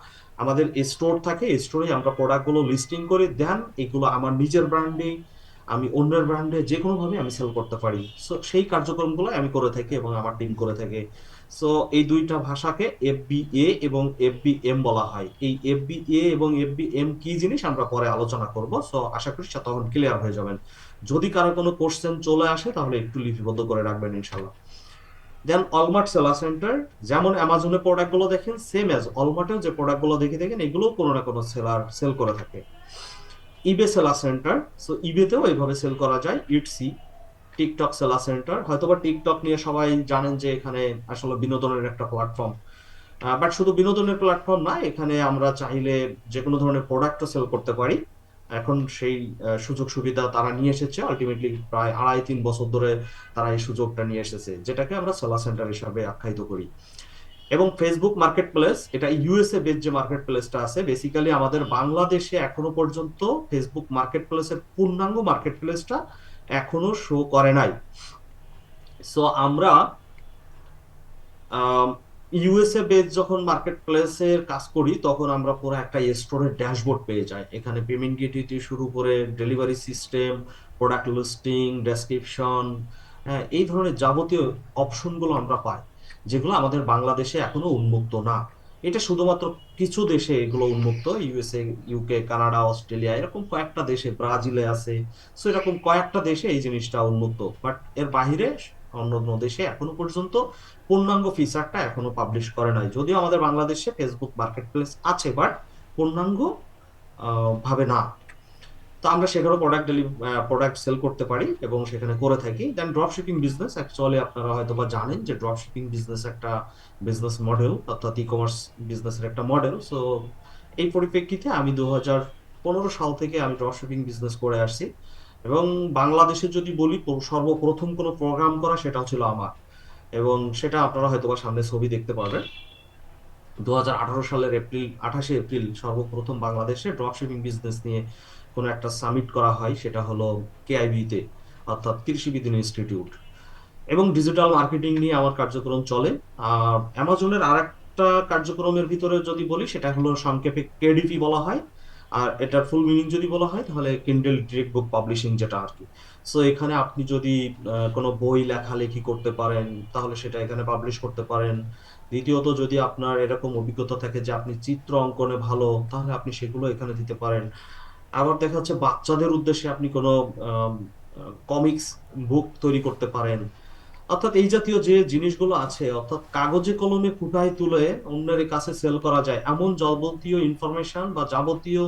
B: আমাদের স্টোর থাকে, স্টোরে আমরা প্রোডাক্টগুলো লিস্টিং করে দেন, এগুলো আমার নিজের ব্র্যান্ডে, আমি অন্যের ব্র্যান্ডে যে কোনো ভাবে আমি সেল করতে পারি। সো সেই কার্যক্রমগুলো আমি করে থাকি এবং আমার টিম করে থাকে। সো এই দুইটা ভাষাকে FBA এবং FBM বলা হয়। এই FBA এবং FBM কি জিনিস আমরা পরে আলোচনা করব। সো আশা করি তখন ক্লিয়ার হয়ে যাবেন। যদি কারো কোনো কোশ্চেন চলে আসে তাহলে একটু লিপিবদ্ধ করে রাখবেন ইনশাল্লাহ। দেন অলমার্ট সেলার সেন্টার, যেমন অ্যামাজনে প্রোডাক্টগুলো দেখেন সেম অ্যাজ অলমার্টেও যে প্রোডাক্টগুলো দেখে দেখেন এগুলো কোনো না কোনো সেলার সেল করে থাকে। ইবে সেলার সেন্টার, সো ইবেতেও এইভাবে সেল করা যায়। ইটসি, টিকটক সেলার সেন্টার, হয়তোবা টিকটক নিয়ে সবাই জানেন যে এখানে আসলে বিনোদনের একটা প্ল্যাটফর্ম, বাট শুধু বিনোদনের প্ল্যাটফর্ম না, এখানে আমরা চাইলে যে কোনো ধরনের প্রোডাক্টও সেল করতে পারি। এখন সেই সুযোগ সুবিধা তারা নিয়ে এসেছে, আলটিমেটলি প্রায় 2.5-3 বছর ধরে তারা এই সুযোগটা নিয়ে এসেছে, যেটাকে আমরা সেলার সেন্টার হিসাবে আখ্যায়িত করি। এবং ফেসবুক মার্কেট প্লেস, এটা ইউএসএ বেস যে মার্কেট প্লেসটা আছে, বেসিক্যালি আমাদের বাংলাদেশে এখনো পর্যন্ত ফেসবুক মার্কেট প্লেসের পূর্ণাঙ্গ মার্কেট প্লেসটা এখনো শো করে নাই। সো আমরা ইউএসএ বেস যখন মার্কেট প্লেসের কাজ করি তখন আমরা পুরো একটা স্টোরের ড্যাশবোর্ড পেয়ে যাই। এখানে পেমেন্ট গেটওয়ে শুরু করে delivery system, product listing, description, হ্যাঁ, এই ধরনের যাবতীয় অপশনগুলো আমরা পাই, যেগুলো আমাদের বাংলাদেশে এখনো উন্মুক্ত না। এটা শুধুমাত্র কিছু দেশে এগুলো উন্মুক্ত, ইউএসএ, ইউকে, কানাডা, অস্ট্রেলিয়া, এরকম কয়েকটা দেশে, ব্রাজিলে আছে। সো এরকম কয়েকটা দেশে এই জিনিসটা উন্মুক্ত, বাট এর বাইরে অন্য অন্য দেশে এখনো পর্যন্ত পূর্ণাঙ্গ ফিচারটা এখনো পাবলিশ করে নাই। যদিও আমাদের বাংলাদেশে ফেসবুক মার্কেট প্লেস আছে, বাট পূর্ণাঙ্গ ভাবে না। তো আমরা সেখানেও প্রোডাক্ট সেল করতে পারি এবং সেখানে করে থাকি। দেন ড্রপ শিপিং বিজনেস, অ্যাকচুয়ালি আপনারা হয়তো বা জানেন যে ড্রপ শিপিং বিজনেস একটা বিজনেস মডেল, অর্থাৎ ই কমার্স বিজনেসের একটা মডেল। সো এই পরিপ্রেক্ষিতে আমি 2015 সাল থেকে আমি ড্রপ শিপিং বিজনেস করে আসছি। এবং বাংলাদেশে যদি বলি, সর্বপ্রথম কোনো প্রোগ্রাম করা সেটা ছিল আমার, এবং সেটা আপনারা হয়তো বা সামনে ছবি দেখতে পারবেন। 2018 সালের 28শে এপ্রিল সর্বপ্রথম বাংলাদেশে ড্রপশিপিং বিজনেস নিয়ে কোনো একটা সামিট করা হয়, সেটা হলো কেআইবি তে, অর্থাৎ কৃষি বিজ্ঞান ইনস্টিটিউট। এবং ডিজিটাল মার্কেটিং নিয়ে আমার কার্যক্রম চলে। অ্যামাজনের আর একটা কার্যক্রমের ভিতরে যদি বলি, সেটা হলো সংক্ষেপে কেডিপি বলা হয়, আর এটার ফুল মিনিং যদি বলা হয় তাহলে কিন্ডেল ডিরেক্ট বুক পাবলিশিং, যেটা আর কি। সো এখানে আপনি যদি কোনো বই লেখালেখি করতে পারেন তাহলে সেটা এখানে পাবলিশ করতে পারেন। দ্বিতীয়ত, যদি আপনার এরকম অভিজ্ঞতা থাকে যে আপনি চিত্র অঙ্কনে ভালো, তাহলে আপনি সেগুলো এখানে দিতে পারেন। আবার দেখা যাচ্ছে বাচ্চাদের উদ্দেশ্যে আপনি কোনো কমিক্স বুক তৈরি করতে পারেন। অর্থাৎ এই জাতীয় যে জিনিসগুলো আছে, অর্থাৎ কাগজে কলমে ফুটায় তুলে অন্যের কাছে সেল করা যায় এমন যাবতীয় ইনফরমেশন বা যাবতীয়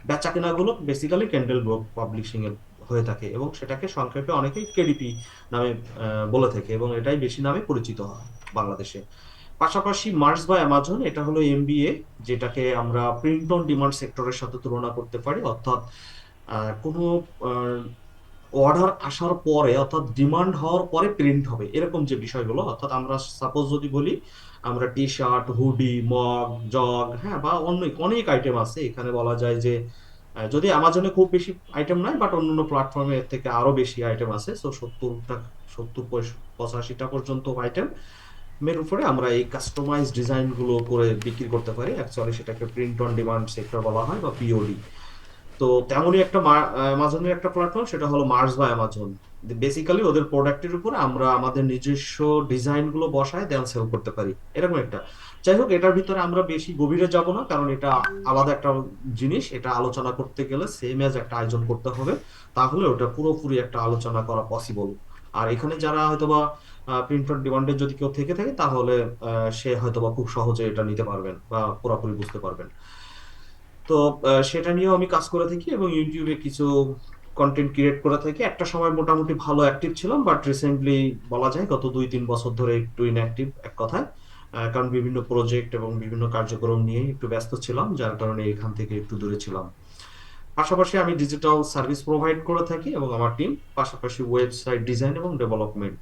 B: বেচাকেনাগুলো বেসিক্যালি ক্যান্ডেল বুক পাবলিশিং এর হয়ে থাকে, এবং সেটাকে সংক্ষেপে অনেকেই কেডিপি নামে বলে থাকে, এবং এটাই বেশি নামে পরিচিত হয় বাংলাদেশে। পাশাপাশি মার্স বা অ্যামাজন, এটা হলো এমবিএ, যেটাকে আমরা প্রিন্ট অন ডিমান্ড সেক্টরের সাথে তুলনা করতে পারি। অর্থাৎ কোনো অর্ডার আসার পরে, অর্থাৎ ডিমান্ড হওয়ার পরে প্রিন্ট হবে, এরকম যে বিষয়গুলো। অর্থাৎ আমরা সাপোজ যদি বলি, আমরা T shirt, hoodie, mug, jug, হ্যাঁ, বা অনেক অনেক আইটেম আছে। এখানে বলা যায় যে যদি অ্যামাজনে খুব বেশি আইটেম নাই, বাট অন্যান্য প্ল্যাটফর্মে এর থেকে আরো বেশি আইটেম আছে। সো 70-85টা পর্যন্ত আইটেম এর উপরে আমরা এই কাস্টমাইজ ডিজাইন গুলো করে বিক্রি করতে পারি। অ্যাকচুয়ালি সেটাকে প্রিন্ট অন ডিমান্ড সেক্টর বলা হয়, বা পিওডি। তো তেমনই একটা অ্যামাজনের একটা প্ল্যাটফর্ম, সেটা হলো মার্স বা অ্যামাজন। বেসিক্যালি ওদের প্রোডাক্টের উপর আমরা আমাদের নিজস্ব ডিজাইন গুলো বসায় দেন সেল করতে পারি, এরকম একটা। যাই হোক, এটার ভিতরে আমরা বেশি গভীরে যাব না, কারণ এটা আলাদা একটা জিনিস। এটা আলোচনা করতে গেলে সেম এজ একটা আয়োজন করতে হবে, তাহলে ওটা পুরোপুরি একটা আলোচনা করা পসিবল। আর এখানে যারা হয়তোবা প্রিন্ট অন ডিমান্ডে যদি কেউ থেকে থাকে, তাহলে সে হয়তোবা খুব সহজে এটা নিতে পারবেন বা পুরোপুরি বুঝতে পারবেন। তো সেটা নিয়েও আমি কাজ করে থাকি, এবং ইউটিউবে কিছু কন্টেন্ট ক্রিয়েট করে থাকি। একটা সময় মোটামুটি ভালো অ্যাক্টিভ ছিলাম, বাট রিসেন্টলি বলা যায় গত 2-3 বছর ধরে একটু ইনঅ্যাক্টিভ, এক কথায়। কারণ বিভিন্ন প্রজেক্ট এবং বিভিন্ন কার্যক্রম নিয়ে একটু ব্যস্ত ছিলাম, যার কারণে এখান থেকে একটু দূরে ছিলাম। পাশাপাশি আমি ডিজিটাল সার্ভিস প্রোভাইড করে থাকি এবং আমার টিম, পাশাপাশি ওয়েবসাইট ডিজাইন এবং ডেভেলপমেন্ট।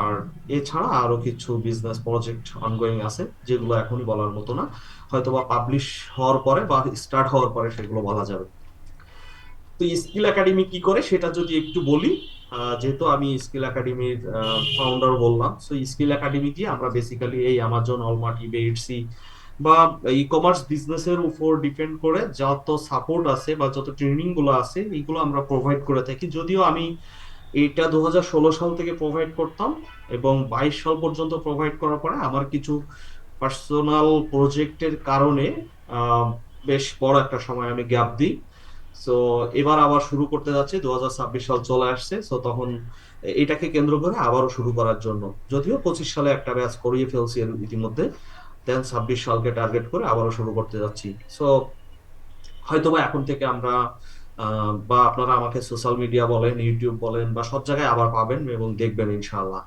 B: আর এছাড়া আরো কিছু বিজনেস প্রজেক্ট অনগোয়িং আছে, যেগুলো এখনই বলার মতো না, হয়তোবা পাবলিশ হওয়ার পরে বা স্টার্ট হওয়ার পরে সেগুলো বলা যাবে। তো স্কিল একাডেমি কি করে সেটা যদি একটু বলি, যেহেতু আমি স্কিল একাডেমির ফাউন্ডার বললাম, সো স্কিল একাডেমি দিয়ে আমরা বেসিক্যালি এই অ্যামাজন, অলমার্ট, ইবে, ইটসি বা ই কমার্স বিজনেসের উপর ডিপেন্ড করে যত সাপোর্ট আছে বা যত ট্রেনিং গুলো আছে, এইগুলো আমরা প্রোভাইড করে থাকি। যদিও আমি এটা 2016 সাল থেকে প্রোভাইড করতাম, এবং 22 সাল পর্যন্ত প্রোভাইড করার পরে আমার কিছু পার্সোনাল প্রজেক্টের কারণে আহ, বেশ বড় একটা সময় আমি গ্যাপ দিই। সো এবার আবার শুরু করতে যাচ্ছি, 2026 সাল চলে আসছে। সো তখন এটাকে কেন্দ্র করে আবারও শুরু করার জন্য। যদিও 25 সালে একটা ব্যাচ করিয়ে ফেলছি এর ইতিমধ্যে, দেন 26 সালকে টার্গেট করে আবারও শুরু করতে যাচ্ছি। সো হয়তোবা এখন থেকে আমরা বা আপনারা আমাকে সোশ্যাল মিডিয়া বলেন, ইউটিউব বলেন, বা সব জায়গায় আবার পাবেন এবং দেখবেন ইনশাআল্লাহ।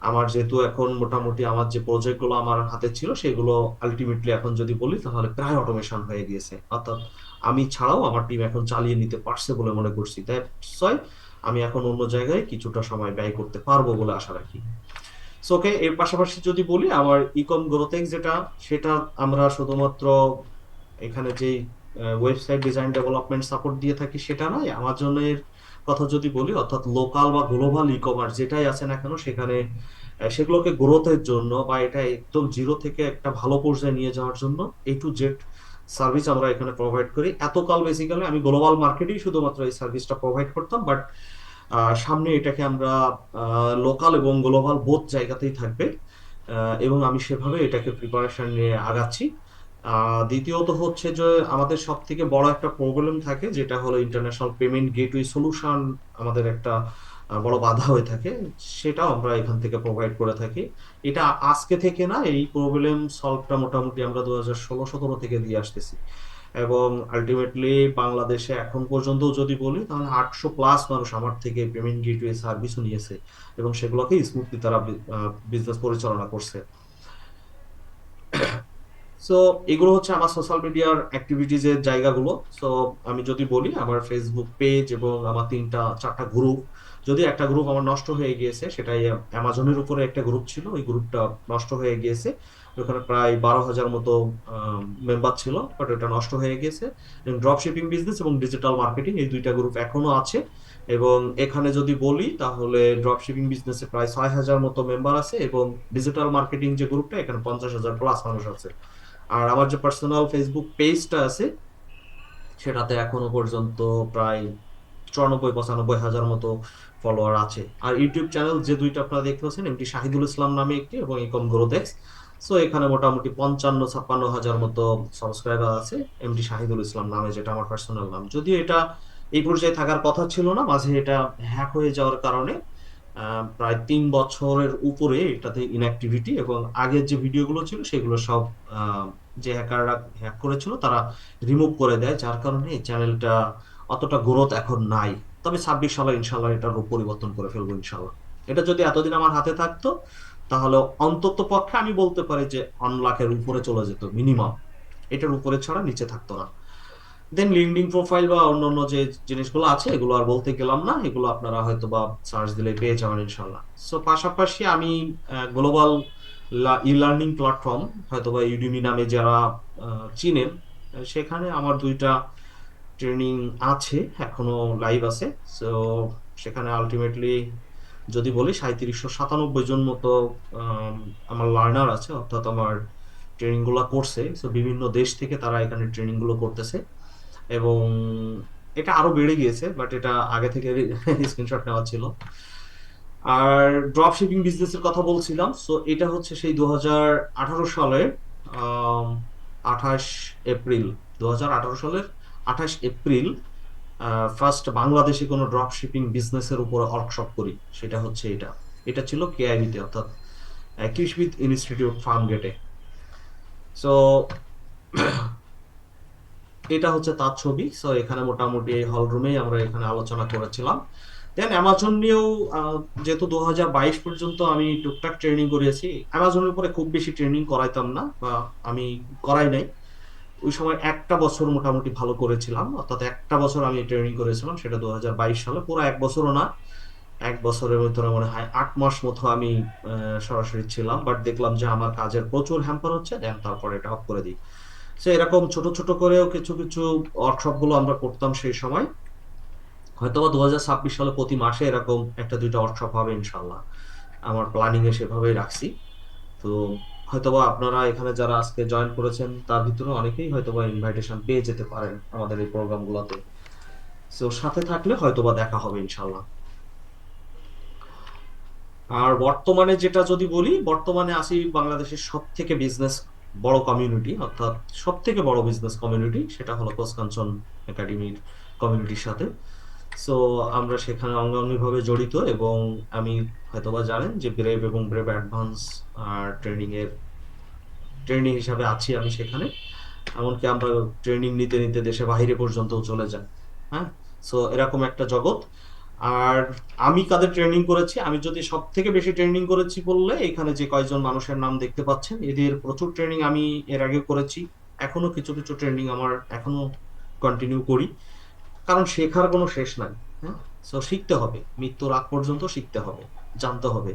B: আমার যেহেতু এখন মোটামুটি আমার যে প্রজেক্টগুলো আমার হাতে ছিল সেগুলো আলটিমেটলি এখন যদি বলি তাহলে প্রায় অটোমেশন হয়ে গিয়েছে, অর্থাৎ আমি ছাড়াও আমার টিম এখন চালিয়ে নিতে পারছে বলে মনে করছি। দ্যাটস ওয়াই আমি এখন অন্য জায়গায় কিছুটা সময় ব্যয় করতে পারবো বলে আশা রাখি। সো ওকে, এর পাশাপাশি যদি বলি আমার ইকম গ্রোথেক্স যেটা, সেটা আমরা শুধুমাত্র এখানে যেই ওয়েবসাইট ডিজাইন ডেভেলপমেন্ট সাপোর্ট দিয়ে থাকি সেটা নয়, আমাজনের কথা যদি বলি, অর্থাৎ লোকাল বা গ্লোবাল ই কমার্স যেটাই আছে না কেন সেখানে সেগুলোকে গ্রোথের জন্য বা এটা একদম জিরো থেকে একটা ভালো পর্যায়ে নিয়ে যাওয়ার জন্য A to Z সার্ভিস আমরা এখানে প্রোভাইড করি। এতকাল বেসিক্যালি আমি গ্লোবাল মার্কেটেই শুধুমাত্র এই সার্ভিসটা প্রোভাইড করতাম, বাট সামনে এটাকে আমরা লোকাল এবং গ্লোবাল বোথ জায়গাতেই থাকবে, এবং আমি সেভাবে এটাকে প্রিপারেশন নিয়ে আগাচ্ছি। দ্বিতীয়ত হচ্ছে যে আমাদের সব থেকে বড় একটা প্রবলেম থাকে, যেটা হলো ইন্টারন্যাশনাল পেমেন্ট গেটওয়ে সলিউশন আমাদের একটা বড় বাধা হয়ে থাকে, সেটাও আমরা এখান থেকে প্রোভাইড করে থাকি। এটা আজকে থেকে না, এই প্রবলেম সলভটা মোটামুটি আমরা 2016-17 থেকে দিয়ে আসতেছি, এবং আলটিমেটলি বাংলাদেশে এখন পর্যন্ত যদি বলি তাহলে 800+ মানুষ আমার থেকে পেমেন্ট গেটওয়ে সার্ভিসও নিয়েছে এবং সেগুলোকে স্মুথলি তারা বিজনেস পরিচালনা করছে। সো এগুলো হচ্ছে আমার সোশ্যাল মিডিয়ার অ্যাক্টিভিটিজ এর জায়গাগুলো। সো আমি যদি বলি আমার ফেসবুক পেজ এবং আমার 3-4টা গ্রুপ, যদি একটা গ্রুপ আমার নষ্ট হয়ে গিয়েছে, সেটাই অ্যামাজনের উপরে একটা গ্রুপ ছিল, ওই গ্রুপটা নষ্ট হয়ে গিয়েছে। ওখানে প্রায় 12,000 মতো মেম্বার ছিল, বাট ওটা নষ্ট হয়ে গিয়েছে। ড্রপ শিপিং বিজনেস এবং ডিজিটাল মার্কেটিং এই দুইটা গ্রুপ এখনো আছে, এবং এখানে যদি বলি তাহলে ড্রপ শিপিং বিজনেসে প্রায় 6,000 মতো মেম্বার আছে, এবং ডিজিটাল মার্কেটিং যে গ্রুপটা এখানে 50,000+ মানুষ আছে। আর আমার যে পার্সোনাল ফেসবুক পেজটা আছে সেটাতে এখনো পর্যন্ত প্রায় 94-95 হাজার মতো ফলোয়ার আছে। আর ইউটিউব চ্যানেল যে দুইটা আপনারা দেখতে পাচ্ছেন, এমটি শাহিদুল ইসলাম নামে একটি এবং ইকম গ্রোথেক্স। সো এখানে মোটামুটি 55-56 হাজার মতো সাবস্ক্রাইবার আছে এমটি শাহিদুল ইসলাম নামে, যেটা আমার পার্সোনাল নাম। যদিও এটা এই পর্যায়ে থাকার কথা ছিল না, মাঝে এটা হ্যাক হয়ে যাওয়ার কারণে প্রায় 3 বছরের উপরে এটাতে ইনঅ্যাক্টিভিটি, এবং আগের যে ভিডিওগুলো ছিল সেগুলো সব যে হ্যাকাররা হ্যাক করেছিল তারা রিমুভ করে দেয়, যার কারণে এই চ্যানেলটা অতটা গ্রোথ এখন নাই। তবে 26 সালে ইনশাল্লাহ এটার রূপ পরিবর্তন করে ফেলবো ইনশাল্লাহ। এটা যদি এতদিন আমার হাতে থাকতো তাহলে অন্তত পক্ষে আমি বলতে পারি যে 1 লাখের উপরে চলে যেত মিনিমাম, এটার উপরে ছাড়া নিচে থাকতো না। দেন লিঙ্কডিন প্রোফাইল বা অন্যান্য যে জিনিসগুলো আছে এগুলো আর বলতে গেলাম না, এগুলো আপনারা হয়তো বা সার্চ দিলে পেয়ে যাবেন ইনশাল্লাহ। সো পাশাপাশি আমি গ্লোবাল ই লার্নিং প্ল্যাটফর্ম হয়তো বা ইউডিমি নামে যারা চিনেন, সেখানে আমার 2টা ট্রেনিং আছে, এখনো লাইভ আছে। সো সেখানে আলটিমেটলি যদি বলি 3797 জন মতো আমার লার্নার আছে, অর্থাৎ আমার ট্রেনিং গুলো করছে। সো বিভিন্ন দেশ থেকে তারা এখানে ট্রেনিং গুলো করতেছে, এবং এটা আরো বেড়ে গিয়েছে, বাট এটা আগে থেকে স্ক্রিনশট নেওয়া ছিল। আর ড্রপ শিপিং বিজনেসের কথা বলছিলাম, সো এটা হচ্ছে সেই 2018 সালের 28 এপ্রিল, 2018 সালের 28 এপ্রিল ফার্স্ট বাংলাদেশে কোনো ড্রপ শিপিং বিজনেসের উপর ওয়ার্কশপ করি, সেটা হচ্ছে এটা। এটা ছিল কেআইবিতে, অর্থাৎ কৃষিবিদ ইনস্টিটিউট ফার্ম গেটে। সো এটা হচ্ছে তার ছবি। সো এখানে মোটামুটি এই হল রুমেই আমরা এখানে আলোচনা করেছিলাম। দেন অ্যামাজন নিয়েও যেহেতু 2022 পর্যন্ত আমি টুকটাক ট্রেনিং করেছি, অ্যামাজনের উপরে খুব বেশি ট্রেনিং করাইতাম না, বা আমি করাই নাই। ওই সময় একটা বছর মোটামুটি ভালো করেছিলাম, অর্থাৎ একটা বছর আমি ট্রেনিং করেছিলাম, সেটা 2022 সালে। পুরো 1 বছরও না, 1 বছরের ভিতরে মনে হয় 8 মাস মতো আমি সরাসরি ছিলাম, বাট দেখলাম যে আমার কাজের প্রচুর হ্যাম্পার হচ্ছে, দেন তারপরে এটা অফ করে দিই। সো এরকম ছোট ছোট করেও কিছু কিছু ওয়ার্কশপ গুলো আমরা করতাম সেই সময়। হয়তোবা 2026 সালে প্রতি মাসে এরকম 1-2টা ওয়ার্কশপ হবে ইনশাল্লাহ, আমার প্ল্যানিং এ সেভাবেই রাখছি। তো হয়তোবা আপনারা এখানে যারা আজকে জয়েন করেছেন তার ভিতরে অনেকেই হয়তোবা ইনভাইটেশন পেয়ে যেতে পারেন আমাদের এই প্রোগ্রামগুলোতে। সো সাথে থাকলে হয়তোবা দেখা হবে ইনশাল্লাহ। আর বর্তমানে যেটা যদি বলি, বর্তমানে আসি বাংলাদেশের সব থেকে বিজনেস বড় কমিউনিটি, অর্থাৎ সব থেকে বড় বিজনেস কমিউনিটি, সেটা হলো কোচ কাঞ্চন একাডেমির কমিউনিটির সাথে। সো আমরা সেখানে অঙ্গাঙ্গিভাবে জড়িত, এবং আমি হয়তোবা জানেন যে ব্রেভ এবং ব্রেভ অ্যাডভান্স ট্রেনিং হিসাবে আছি আমি সেখানে। এমনকি আমরা ট্রেনিং নিতে নিতে দেশের বাইরে পর্যন্ত চলে যাই। হ্যাঁ, সো এরকম একটা জগৎ। আর আমি কাদের ট্রেনিং করেছি, আমি যদি সব থেকে বেশি ট্রেনিং করেছি বললে এখানে যে কয়জন মানুষের নাম দেখতে পাচ্ছেন, এদের প্রচুর ট্রেনিং আমি এর আগে করেছি। এখনো কিছু কিছু ট্রেনিং আমার এখনো কন্টিনিউ করি, কারণ শেখার কোনো শেষ নাই। হ্যাঁ, সো শিখতে হবে, মৃত্যুর আগ পর্যন্ত শিখতে হবে, জানতে হবে।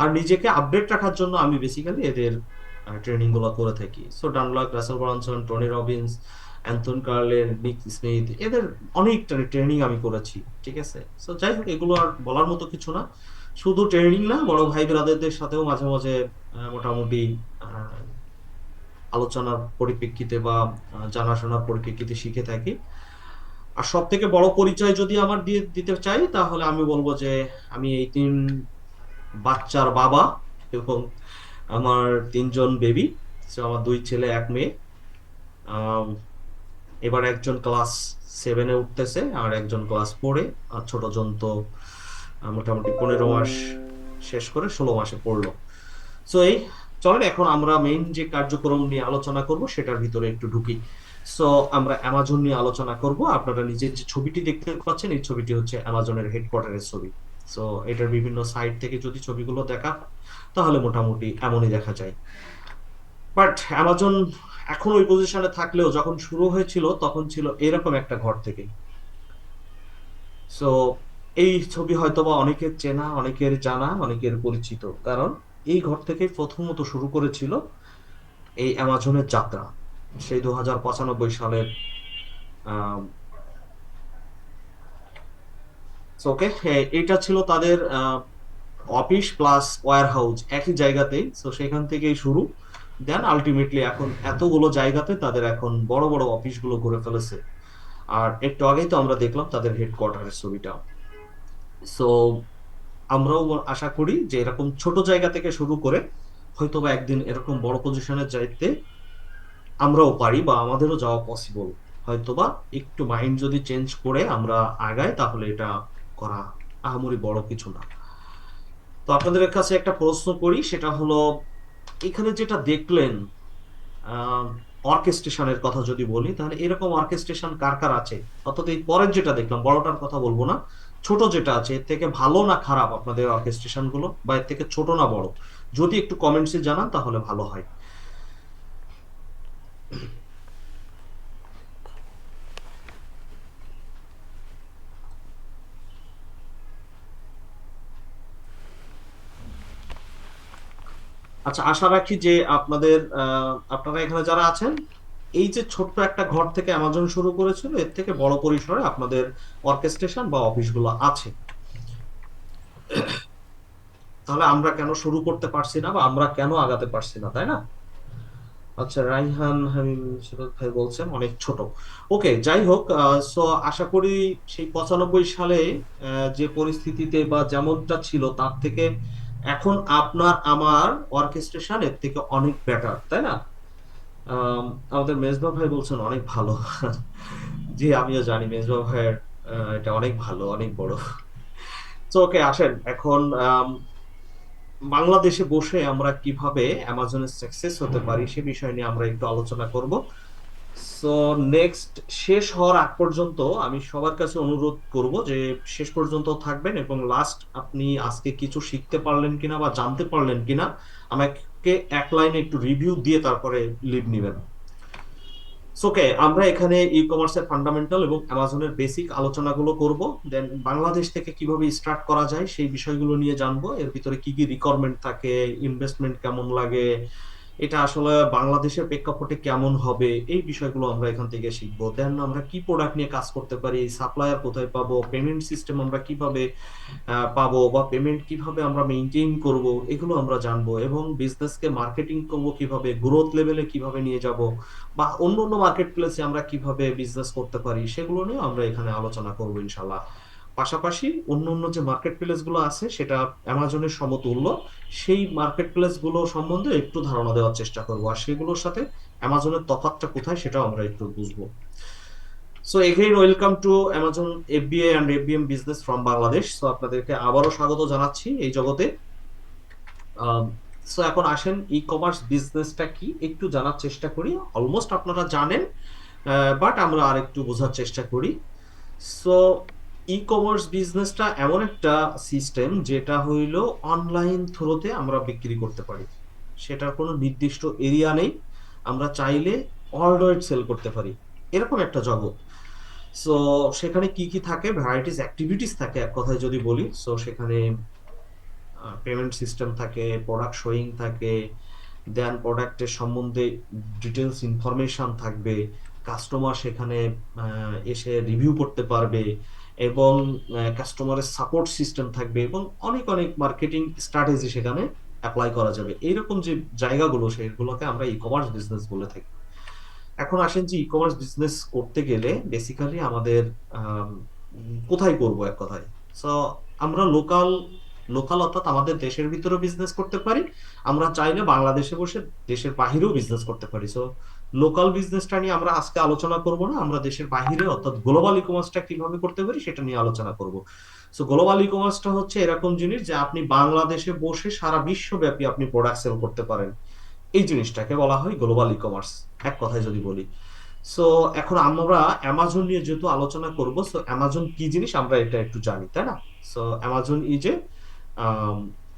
B: আর নিজেকে আপডেট রাখার জন্য আমি বেসিক্যালি এদের ট্রেনিং গুলো করে থাকি। So Dan Lok, Russell Brunson, Tony Robbins, Anton Kreil, Nick Smith, এদের অনেক ট্রেনিং আমি করেছি। ঠিক আছে, সো যাই হোক, এগুলো আর বলার মতো কিছু না। শুধু ট্রেনিং না, বড় ভাই ব্রাদারদের সাথেও মাঝে মাঝে মোটামুটি আহ, আলোচনার পরিপ্রেক্ষিতে বা জানাশোনার পরিপ্রেক্ষিতে শিখে থাকি। আর সব থেকে বড় পরিচয় যদি আমার দিয়ে দিতে চাই, তাহলে আমি বলবো যে আমি এই 3 বাচ্চার বাবা, এবং আমার 3জন বেবি। আমার 2 ছেলে 1 মেয়ে। আম, এবার একজন ক্লাস 7-এ উঠতেছে, আর একজন ক্লাস 4-এ। আর ছোটজন তো মোটামুটি 15 মাস শেষ করে 16 মাসে পড়লো। সো এই, চলেন এখন আমরা মেইন যে কার্যক্রম নিয়ে আলোচনা করব সেটার ভিতরে একটু ঢুকি। সো আমরা অ্যামাজন নিয়ে আলোচনা করব। আপনারা নিজের যে ছবিটি দেখতে পাচ্ছেন, এই ছবিটি হচ্ছে অ্যামাজনের হেডকোয়ার্টারের ছবি। সো এটার বিভিন্ন সাইট থেকে যদি ছবিগুলো দেখা, তাহলে মোটামুটি এমনই দেখা যায়। বাট অ্যামাজন এখন ওই পজিশনে থাকলেও যখন শুরু হয়েছিল তখন ছিল এরকম একটা ঘর থেকে। সো এই ছবি হয়তোবা অনেকের চেনা, অনেকের জানা, অনেকের পরিচিত, কারণ এই ঘর থেকে প্রথমত শুরু করেছিল এই অ্যামাজনের যাত্রা, সেই 2095 সালের। ওকে, এটা ছিল তাদের অফিস প্লাস ওয়্যার হাউস একই জায়গাতেই। তো সেখান থেকেই শুরু। দেন আলটিমেটলি এখন এতগুলো জায়গাতে তাদের এখন বড় বড় অফিসগুলো করে ফেলেছে। আর একটু আগেই তো আমরা দেখলাম তাদের হেডকোয়ার্টারের ছবিটা। সো আমরাও আশা করি যে এরকম ছোট জায়গা থেকে শুরু করে হয়তোবা একদিন এরকম বড় পজিশনে যাইতে আমরাও পারি, বা আমাদেরও যাওয়া পসিবল। হয়তোবা একটু মাইন্ড যদি চেঞ্জ করে আমরা আগাই, তাহলে এটা করা আহামরি বড় কিছু না। তো আপনাদের কাছে একটা প্রশ্ন করি, সেটা হলো এখানে যেটা দেখলেন অর্কেস্ট্রেশনের কথা যদি বলি, তাহলে এরকম অর্কেস্ট্রেশন কার কার আছে? অর্থাৎ এই পরের যেটা দেখলাম, বড়টার কথা বলবো না, ছোট যেটা আছে, এর থেকে ভালো না খারাপ আপনাদের অর্কেস্ট্রেশন গুলো, বা এর থেকে ছোট না বড়? যদি একটু কমেন্টসে জানান তাহলে ভালো হয়। আচ্ছা, আশা রাখি যে আপনারা এখানে যারা আছেন, এই যে ছোট্ট একটা ঘর থেকে অ্যামাজন শুরু করেছিল, এর থেকে বড় পরিসরে আপনাদের অর্কেস্ট্রেশন বা অফিসগুলো আছে। তাহলে আমরা কেন শুরু করতে পারছি না, বা আমরা কেন আগাতে পারছি না, তাই না? আচ্ছা, রাইহান হামিম সিরাজ ভাই বলছেন অনেক ছোট। ওকে, যাই হোক, সো আশা করি সেই 95 সালে যে পরিস্থিতিতে বা যেমনটা ছিল তার থেকে এখন আপনার আমার অর্কেস্ট্রেশন এর থেকে অনেক বেটার, তাই না? আম, আমাদের মেজবা ভাই বলছেন অনেক ভালো। জি, আমিও জানি মেজবা ভাইয়ের এটা অনেক ভালো, অনেক বড়। তো ওকে, আসেন এখন বাংলাদেশে বসে আমরা কিভাবে অ্যামাজনের সাকসেস হতে পারি সে বিষয় নিয়ে আমরা একটু আলোচনা করব। সো নেক্সট শেষ হওয়ার আগ পর্যন্ত আমি সবার কাছে অনুরোধ করব যে শেষ পর্যন্ত থাকবেন, এবং লাস্ট আপনি আজকে কিছু শিখতে পারলেন কিনা বা জানতে পারলেন কিনা আমাকে এক লাইনে একটু রিভিউ দিয়ে তারপরে লিভ নেবেন। ওকে, আমরা এখানে ই কমার্সের ফান্ডামেন্টাল এবং অ্যামাজনের বেসিক আলোচনাগুলো করব। দেন বাংলাদেশ থেকে কিভাবে স্টার্ট করা যায় সেই বিষয়গুলো নিয়ে জানবো। এর ভিতরে কি কি রিকোয়ারমেন্ট থাকে, ইনভেস্টমেন্ট কেমন লাগে, এটা আসলে বাংলাদেশের প্রেক্ষাপটে কেমন হবে, এই বিষয়গুলো আমরা এখান থেকে শিখবো। দেন আমরা কি প্রোডাক্ট নিয়ে কাজ করতে পারি, সাপ্লায়ার কোথায় পাবো, পেমেন্ট সিস্টেম আমরা কিভাবে পাবো, বা পেমেন্ট কিভাবে আমরা মেনটেন করব, এগুলো আমরা জানবো। এবং বিজনেসকে মার্কেটিং করব কিভাবে, গ্রোথ লেভেলে কিভাবে নিয়ে যাব, বা অন্য অন্য মার্কেট প্লেসে আমরা কিভাবে বিজনেস করতে পারি, সেগুলো নিয়ে আমরা এখানে আলোচনা করবো ইনশাল্লাহ। পাশাপাশি অন্য অন্য যে মার্কেট প্লেস গুলো আছে সেটা অ্যামাজনের সমতুল্য, সেই মার্কেট প্লেস গুলো সম্বন্ধে একটু ধারণা দেওয়ার চেষ্টা করবো, আর সেগুলোর সাথে অ্যামাজনের তফাৎটা কোথায় সেটাও আমরা একটু বুঝবো। So again welcome to Amazon FBA and FBM business from Bangladesh. So আপনাদেরকে আবারও স্বাগত জানাচ্ছি এই জগতে। সো এখন আসেন ই কমার্স বিজনেসটা কি একটু জানার চেষ্টা করি। অলমোস্ট আপনারা জানেন, বাট আমরা আরেকটু বোঝার চেষ্টা করি। সো ই কমার্স বিজনেসটা এমন একটা সিস্টেম যেটা হইলো অনলাইন থ্রুতে আমরা বিক্রি করতে পারি। সেটার কোনো নির্দিষ্ট এরিয়া নেই, আমরা চাইলে ওয়ার্ল্ড ওয়াইড সেল করতে পারি, এরকম একটা জগৎ। সো সেখানে কি কি থাকে, ভ্যারাইটিস অ্যাক্টিভিটিস থাকে এক কথায় যদি বলি। সো সেখানে পেমেন্ট সিস্টেম থাকে, প্রোডাক্ট শোয়িং থাকে, দেন প্রোডাক্টের সম্বন্ধে ডিটেলস ইনফরমেশন থাকবে, কাস্টমার সেখানে এসে রিভিউ করতে পারবে, এবং কাস্টমারের সাপোর্ট সিস্টেম থাকবে, এবং অনেক অনেক মার্কেটিং স্ট্র্যাটেজি সেখানে অ্যাপ্লাই করা যাবে। এইরকম যে জায়গাগুলো সেগুলোকে আমরা ই কমার্স বিজনেস বলে থাকি। এখন আসেন যে ই কমার্স বিজনেস করতে গেলে বেসিক্যালি আমাদের আম, কোথায় করব এক কথায়। সো আমরা লোকাল লোকাল অর্থাৎ আমাদের দেশের ভিতরেও বিজনেস করতে পারি, আমরা চাইলে বাংলাদেশে বসে দেশের বাহিরেও বিজনেস করতে পারি। সো লোকাল বিজনেসটা নিয়ে আমরা আজকে আলোচনা করব না, আমরা দেশের বাহিরে অর্থাৎ গ্লোবাল ই কমার্সটা কিভাবে করতে পারি সেটা নিয়ে আলোচনা করব। সো গ্লোবাল ই কমার্সটা হচ্ছে এরকম জিনিস যে আপনি বাংলাদেশে বসে সারা বিশ্বব্যাপী আপনি প্রোডাক্ট সেল করতে পারেন। এই জিনিসটাকে বলা হয় গ্লোবাল ই কমার্স এক কথায় যদি বলি। সো এখন আমরা অ্যামাজন নিয়ে যেহেতু আলোচনা করব, সো অ্যামাজন কি জিনিস আমরা এটা একটু জানি, তাই না? So Amazon is a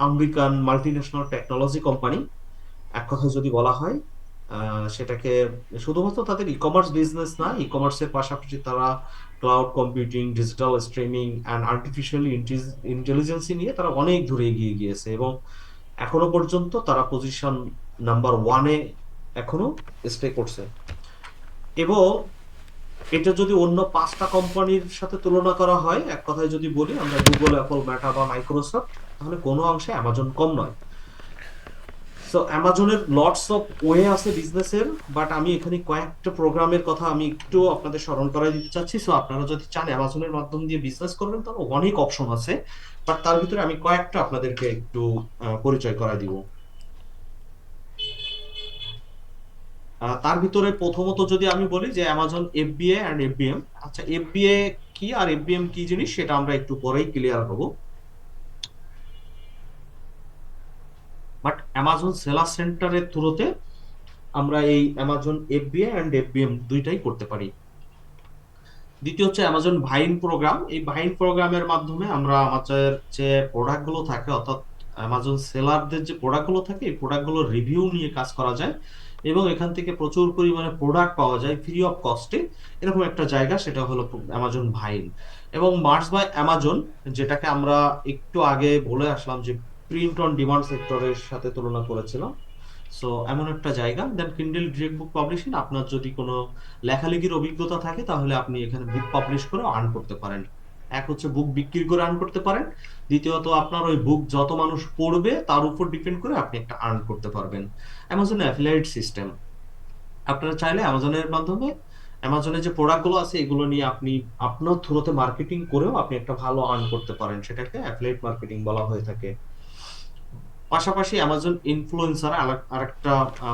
B: American multinational technology company এক কথায় যদি বলা হয়। সেটাকে শুধুমাত্র তাদের ই কমার্স বিজনেস না, ই কমার্সের পাশাপাশি তারা cloud computing, digital streaming and artificial ইন্টেলিজেন্সি নিয়ে তারা অনেক দূরে এগিয়ে গিয়েছে, এবং এখনো পর্যন্ত তারা পজিশন নাম্বার ওয়ানে এখনো স্টে করছে। এবং এটা যদি অন্য 5টা কোম্পানির সাথে তুলনা করা হয়, এক কথায় যদি বলি আমরা গুগল, অ্যাপল, মেটা বা মাইক্রোসফট, তাহলে কোনো অংশে অ্যামাজন কম নয়। সো অ্যামাজনের লটস অফ ওয়ে আছে বিজনেসের, বাট আমি এখানে কয়েকটা প্রোগ্রামের কথা আমি একটু আপনাদের স্মরণ করাই দিতে চাচ্ছি। সো আপনারা যদি চান অ্যামাজনের মাধ্যম দিয়ে বিজনেস করবেন তাহলে অনেক অপশন আছে, বাট তার ভিতরে আমি কয়েকটা আপনাদেরকে একটু পরিচয় করাই দিব। তার ভিতরে প্রথমত যদি আমি বলি যে অ্যামাজন এফবিএ অ্যান্ড এফবিএম। আচ্ছা, এফবিএ কি আর এফবিএম কি জিনিস সেটা আমরা একটু পরেই ক্লিয়ার হব। বাট অ্যামাজন সেলার সেন্টারের থ্রুতে আমরা এই অ্যামাজন এফবিএ অ্যান্ড এফবিএম দুইটাই করতে পারি। দ্বিতীয় হচ্ছে অ্যামাজন ভাইন প্রোগ্রাম। এই ভাইন প্রোগ্রামের মাধ্যমে আমরা আমাদের যে প্রোডাক্টগুলো থাকে অর্থাৎ অ্যামাজন সেলারদের যে প্রোডাক্টগুলো থাকে এই প্রোডাক্টগুলো রিভিউ নিয়ে কাজ করা যায়, এবং এখান থেকে প্রচুর পরিমাণে প্রোডাক্ট পাওয়া যায় ফ্রি অফ কস্টে। এরকম একটা জায়গা সেটা হলো অ্যামাজন ভাইন। এবং মার্স বাই অ্যামাজন, যেটাকে আমরা একটু আগে বলে আসলাম যে প্রিন্ট অন ডিমান্ড সেক্টরের সাথে তুলনা করেছিলাম। সো এমন একটা জায়গা। দেন কিন্ডেল ডিরেক্ট বুক পাবলিশিং, আপনার যদি কোনো লেখালেখির অভিজ্ঞতা থাকে তাহলে আপনি এখানে বুক পাবলিশ করে আর্ন করতে পারেন। এক হচ্ছে বুক বিক্রি করে আর্ন করতে পারেন, দ্বিতীয়ত আপনার ওই বুক যত মানুষ পড়বে তার উপর ডিপেন্ড করে আপনি একটা আর্ন করতে পারবেন। অ্যামাজন অ্যাফিলিয়েট সিস্টেম, আপনারা চাইলে অ্যামাজনের মাধ্যমে অ্যামাজনের যে প্রোডাক্টগুলো আছে এগুলো নিয়ে আপনি আপনার থ্রুতে মার্কেটিং করেও আপনি একটা ভালো আর্ন করতে পারেন, সেটাকে অ্যাফিলিয়েট মার্কেটিং বলা হয়ে থাকে। পাশাপাশি অ্যামাজন ইনফ্লুয়েন্সার আরেকটা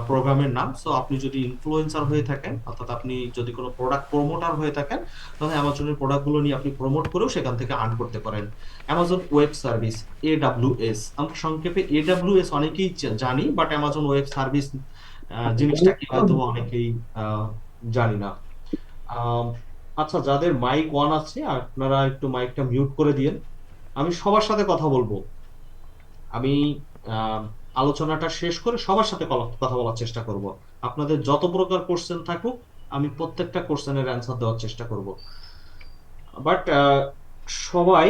B: প্রোগ্রামের নাম। সো আপনি যদি ইনফ্লুয়েন্সার হয়ে থাকেন অর্থাৎ আপনি যদি কোনো প্রোডাক্ট প্রমোটার হয়ে থাকেন তাহলে অ্যামাজনের প্রোডাক্টগুলো নিয়ে আপনি প্রমোট করেও সেখান থেকে আর্ন করতে পারেন। অ্যামাজন ওয়েব সার্ভিস, এডাব্লিউএস, আমরা সংক্ষেপে এডাব্লিউএস অনেকেই জানি, বাট অ্যামাজন ওয়েব সার্ভিস জিনিসটা কি হয়তো অনেকেই আহ, জানি না। আম, আচ্ছা, যাদের মাইক অন আছে আপনারা একটু মাইকটা মিউট করে দিয়েন, আমি সবার সাথে কথা বলবো। আমি আহ, আলোচনাটা শেষ করে সবার সাথে কথা বলার চেষ্টা করব। আপনাদের যত প্রকার কোশ্চেন থাকুক আমি প্রত্যেকটা কোশ্চেনের অ্যান্সার দেওয়ার চেষ্টা করব। বাট সবাই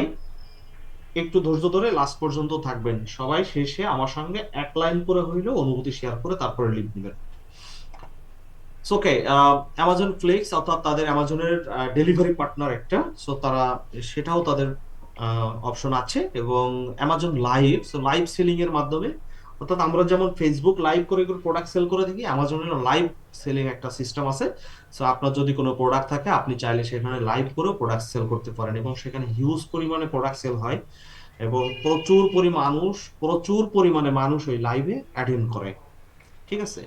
B: একটু ধৈর্য ধরে লাস্ট পর্যন্ত থাকবেন। সবাই শেষে আমার সঙ্গে এক লাইন করে হইলেও অনুভূতি শেয়ার করে তারপরে লিভ দিবেন। ওকে, অ্যামাজন ফ্লেক্স অর্থাৎ তাদের অ্যামাজনের ডেলিভারি পার্টনার একটা, সো তারা সেটাও তাদের অপশন আছে। এবং Amazon live, so live selling এর মাধ্যমে অর্থাৎ আমরা যেমন ফেসবুক লাইভ করে প্রোডাক্ট সেল করে থাকি, অ্যামাজনের লাইভ সেলিং একটা সিস্টেম আছে। সো আপনার যদি কোনো প্রোডাক্ট থাকে আপনি চাইলে সেখানে লাইভ করেও প্রোডাক্ট সেল করতে পারেন, এবং সেখানে হিউজ পরিমাণে প্রোডাক্ট সেল হয়, এবং প্রচুর পরিমাণে মানুষ ওই লাইভে অ্যাটেন্ড করে। ঠিক আছে।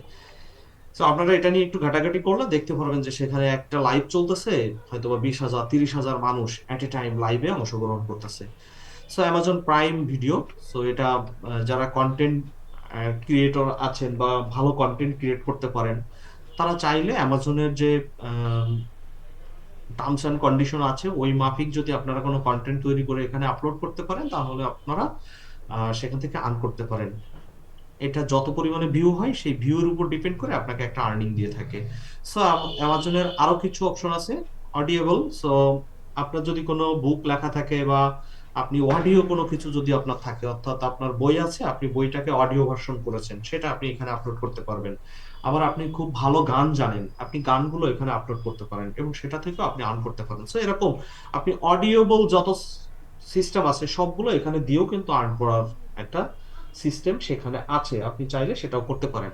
B: তো আপনারা এটা নিয়ে একটু ঘাটাঘাটি করলে দেখতে পারবেন যে সেখানে একটা লাইভ চলতেছে, হয়তো বা 20,000 30,000 মানুষ এট এ টাইম লাইভে অংশগ্রহণ করতেছে। So Amazon prime video, so এটা যারা কন্টেন্ট ক্রিয়েটর আছেন বা ভালো কন্টেন্ট ক্রিয়েট করতে পারেন, তারা চাইলে অ্যামাজনের যে টার্মস অ্যান্ড কন্ডিশন আছে ওই মাফিক যদি আপনারা কোনো কন্টেন্ট তৈরি করে এখানে আপলোড করতে পারেন, তাহলে আপনারা সেখান থেকে আর্ন করতে পারেন। এটা যত পরিমাণে ভিউ হয় সেই ভিউর উপর ডিপেন্ড করে আপনাকে একটা আর্নিং দিয়ে থাকে। সো অ্যামাজনের আরো কিছু অপশন আছে অডিয়েবল। সো আপনার যদি কোনো বুক লেখা থাকে বা আপনি অডিও কোনো কিছু যদি আপনার থাকে, অর্থাৎ আপনার বই আছে, আপনি বইটাকে অডিও ভার্সন করেছেন, সেটা আপনি এখানে আপলোড করতে পারবেন। আবার আপনি খুব ভালো গান জানেন, আপনি গানগুলো এখানে আপলোড করতে পারেন এবং সেটা থেকেও আপনি আর্ন করতে পারেন। সো এরকম আপনি অডিওবল যত সিস্টেম আছে সবগুলো এখানে দিয়েও কিন্তু আর্ন করার একটা সিস্টেম সেখানে আছে, আপনি চাইলে সেটাও করতে পারেন।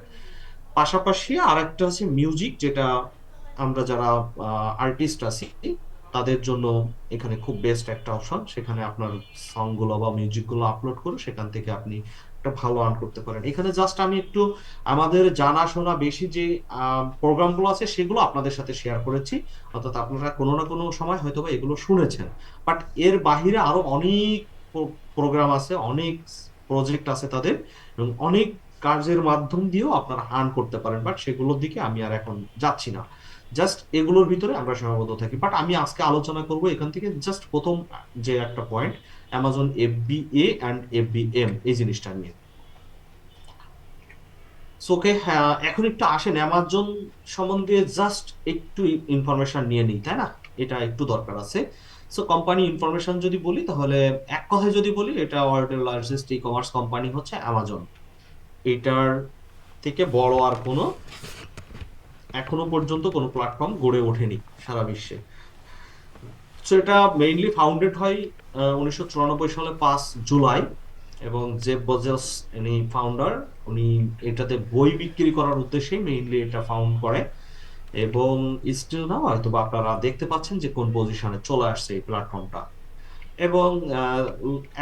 B: পাশাপাশি আরেকটা আছে মিউজিক, যেটা আমরা যারা আর্টিস্ট আছি তাদের জন্য এখানে খুব বেস্ট একটা অপশন। সেখানে আপনার সং গুলো বা মিউজিক গুলো আপলোড করে সেখান থেকে আপনি একটা ভালো আর্ন করতে পারেন। এখানে জাস্ট আমি একটু আমাদের জানাশোনা বেশি যে প্রোগ্রামগুলো আছে সেগুলো আপনাদের সাথে শেয়ার করেছি, অর্থাৎ আপনারা কোনো না কোনো সময় হয়তোবা এগুলো শুনেছেন। বাট এর বাহিরে আরো অনেক প্রোগ্রাম আছে, অনেক প্রজেক্ট আছে তাদের, এবং অনেক কাজের মাধ্যম দিয়েও আপনারা আর্ন করতে পারেন, বাট সেগুলোর দিকে আমি আর এখন যাচ্ছি না। জাস্ট এগুলোর ভিতরে আমরা সীমাবদ্ধ থাকি। বাট আমি আজকে আলোচনা করব এখান থেকে জাস্ট প্রথম যে একটা point, Amazon FBA and FBM, এই জিনিসটা নিয়ে। ওকে, হ্যাঁ, এখন একটু আসেন অ্যামাজন সম্বন্ধে জাস্ট একটু ইনফরমেশন নিয়ে নিই, তাই না? এটা একটু দরকার আছে। সো কোম্পানি ইনফরমেশন যদি বলি, তাহলে এক কথায় যদি বলি, এটা ওয়ার্ল্ডের লার্জেস্ট ই কমার্স কোম্পানি হচ্ছে অ্যামাজন। এটার থেকে বড় আর কোনো এখনো পর্যন্ত কোনো প্ল্যাটফর্ম গড়ে ওঠেনি সারা বিশ্বে। সো এটা মেইনলি ফাউন্ডেড হয় 1994 সালে 5 জুলাই, এবং জেফ বেজোস ইনি ফাউন্ডার। উনি এটাতে বই বিক্রি করার উদ্দেশ্যেই মেইনলি এটা ফাউন্ড করে, এবং স্টিল নাও হয়তো বা আপনারা দেখতে পাচ্ছেন যে কোন পজিশনে চলে আসছে এই প্ল্যাটফর্মটা। এবং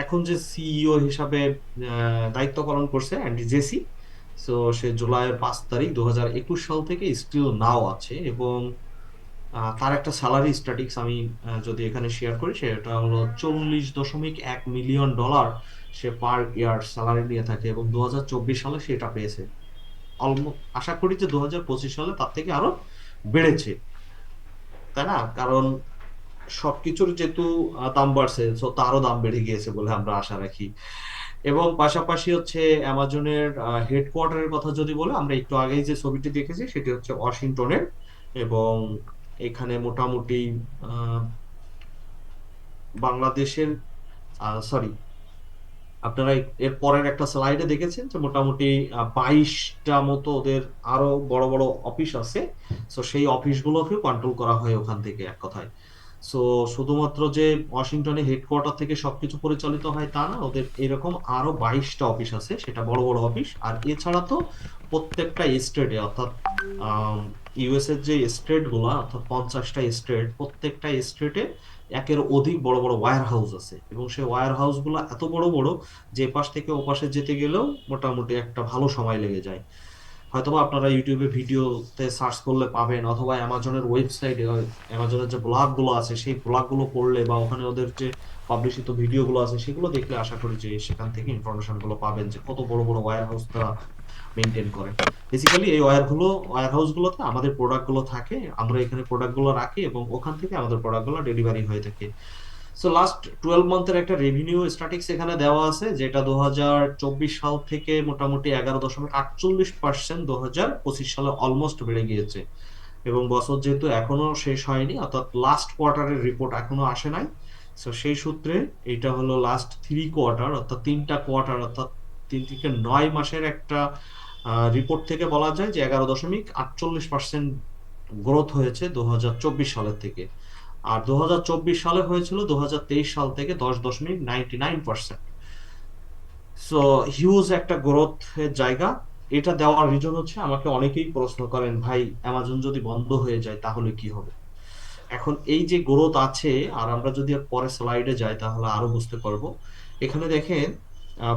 B: এখন যে সিইও হিসাবে দায়িত্ব পালন করছে অ্যান্ডি জেসি, সো সে জুলাইয়ের 5 তারিখ 2021 সাল থেকে স্টিল নাও আছে। এবং তার একটা স্যালারি স্ট্যাটিক্স আমি যদি এখানে শেয়ার করি, সেটা হলো $40.1 মিলিয়ন সে পার ইয়ার স্যালারি নিয়ে থাকে, এবং 2024 সালে সেটা পেয়েছে। আশা করি যে 2025 সালে তার থেকে আরো বেড়েছে, তাই না? কারণ সবকিছুর যেহেতু দাম বাড়ছে, তো তারও দাম বেড়ে গিয়েছে বলে আমরা আশা রাখি। এবং পাশাপাশি হচ্ছে অ্যামাজনের হেডকোয়ার্টারের কথা যদি বলে, আমরা একটু আগেই যে ছবিটি দেখেছি সেটি হচ্ছে ওয়াশিংটনের। এবং এখানে মোটামুটি আহ, বাংলাদেশের, সরি, আপনারা এর পরের একটা স্লাইডে দেখেছেন যে মোটামুটি 22টা মতো ওদের আরো বড় বড় অফিস আছে। সো সেই অফিসগুলোকে কন্ট্রোল করা হয় ওখান থেকে, এক কথায়। সো শুধুমাত্র যে ওয়াশিংটনে হেডকোয়ার্টার থেকে সবকিছু পরিচালিত হয় তা না, ওদের এরকম আরো 22টা অফিস আছে, সেটা বড় বড় অফিস। আর এছাড়া তো প্রত্যেকটা স্টেটে, অর্থাৎ ইউএস এর যে স্টেট গুলা, অর্থাৎ 50টা স্টেট, প্রত্যেকটা স্টেটে একের অধিক বড় বড় ওয়্যার হাউস আছে, এবং সেই ওয়্যার হাউস গুলো এত বড় বড় যে পাশ থেকে ও পাশে যেতে গেলেও মোটামুটি একটা ভালো সময় লেগে যায়। হয়তোবা আপনারা ইউটিউবে ভিডিওতে সার্চ করলে পাবেন, অথবা অ্যামাজনের ওয়েবসাইটে, অ্যামাজনের যে ব্লগ গুলো আছে সেই ব্লগ গুলো পড়লে বা ওখানে ওদের যে পাবলিশিত ভিডিও গুলো আছে সেগুলো দেখলে আশা করি যে সেখান থেকে ইনফরমেশন গুলো পাবেন যে কত বড় বড় ওয়্যার হাউস তারা মেনটেন করে। বেসিক্যালি এই ওয়্যার হাউস গুলোতে আমাদের প্রোডাক্ট গুলো থাকে, আমরা এখানে প্রোডাক্ট গুলো রাখি এবং ওখান থেকে আমাদের প্রোডাক্ট গুলো ডেলিভারি হয়ে থাকে। সো লাস্ট 12 মান্থের একটা রেভিনিউ স্ট্যাটিক্স এখানে দেওয়া আছে, যেটা 2024 সাল থেকে মোটামুটি 11.48% 2025 সালে অলমোস্ট বেড়ে গিয়েছে। এবং বছর যেহেতু এখনো শেষ হয়নি, অর্থাৎ লাস্ট কোয়ার্টারের রিপোর্ট এখনো আসে নাই, সো সেই সূত্রে এটা হলো লাস্ট 3 কোয়ার্টার, অর্থাৎ 3টা কোয়ার্টার, অর্থাৎ 3 থেকে 9 মাসের একটা রিপোর্ট থেকে বলা যায় যে 11.48% গ্রোথ হয়েছে 2024 সালের থেকে। আর 2024 সালে হয়েছিল 2023 সাল থেকে 10.99%। সো হিউজ একটা গ্রোথের জায়গা। এটা দেওয়ার রিজন হচ্ছে, আমাকে অনেকেই প্রশ্ন করেন, ভাই অ্যামাজন যদি বন্ধ হয়ে যায় তাহলে কি হবে? এখন এই যে গ্রোথ আছে, আর আমরা যদি আর পরে স্লাইডে যাই তাহলে আরো বুঝতে পারবো। এখানে দেখেন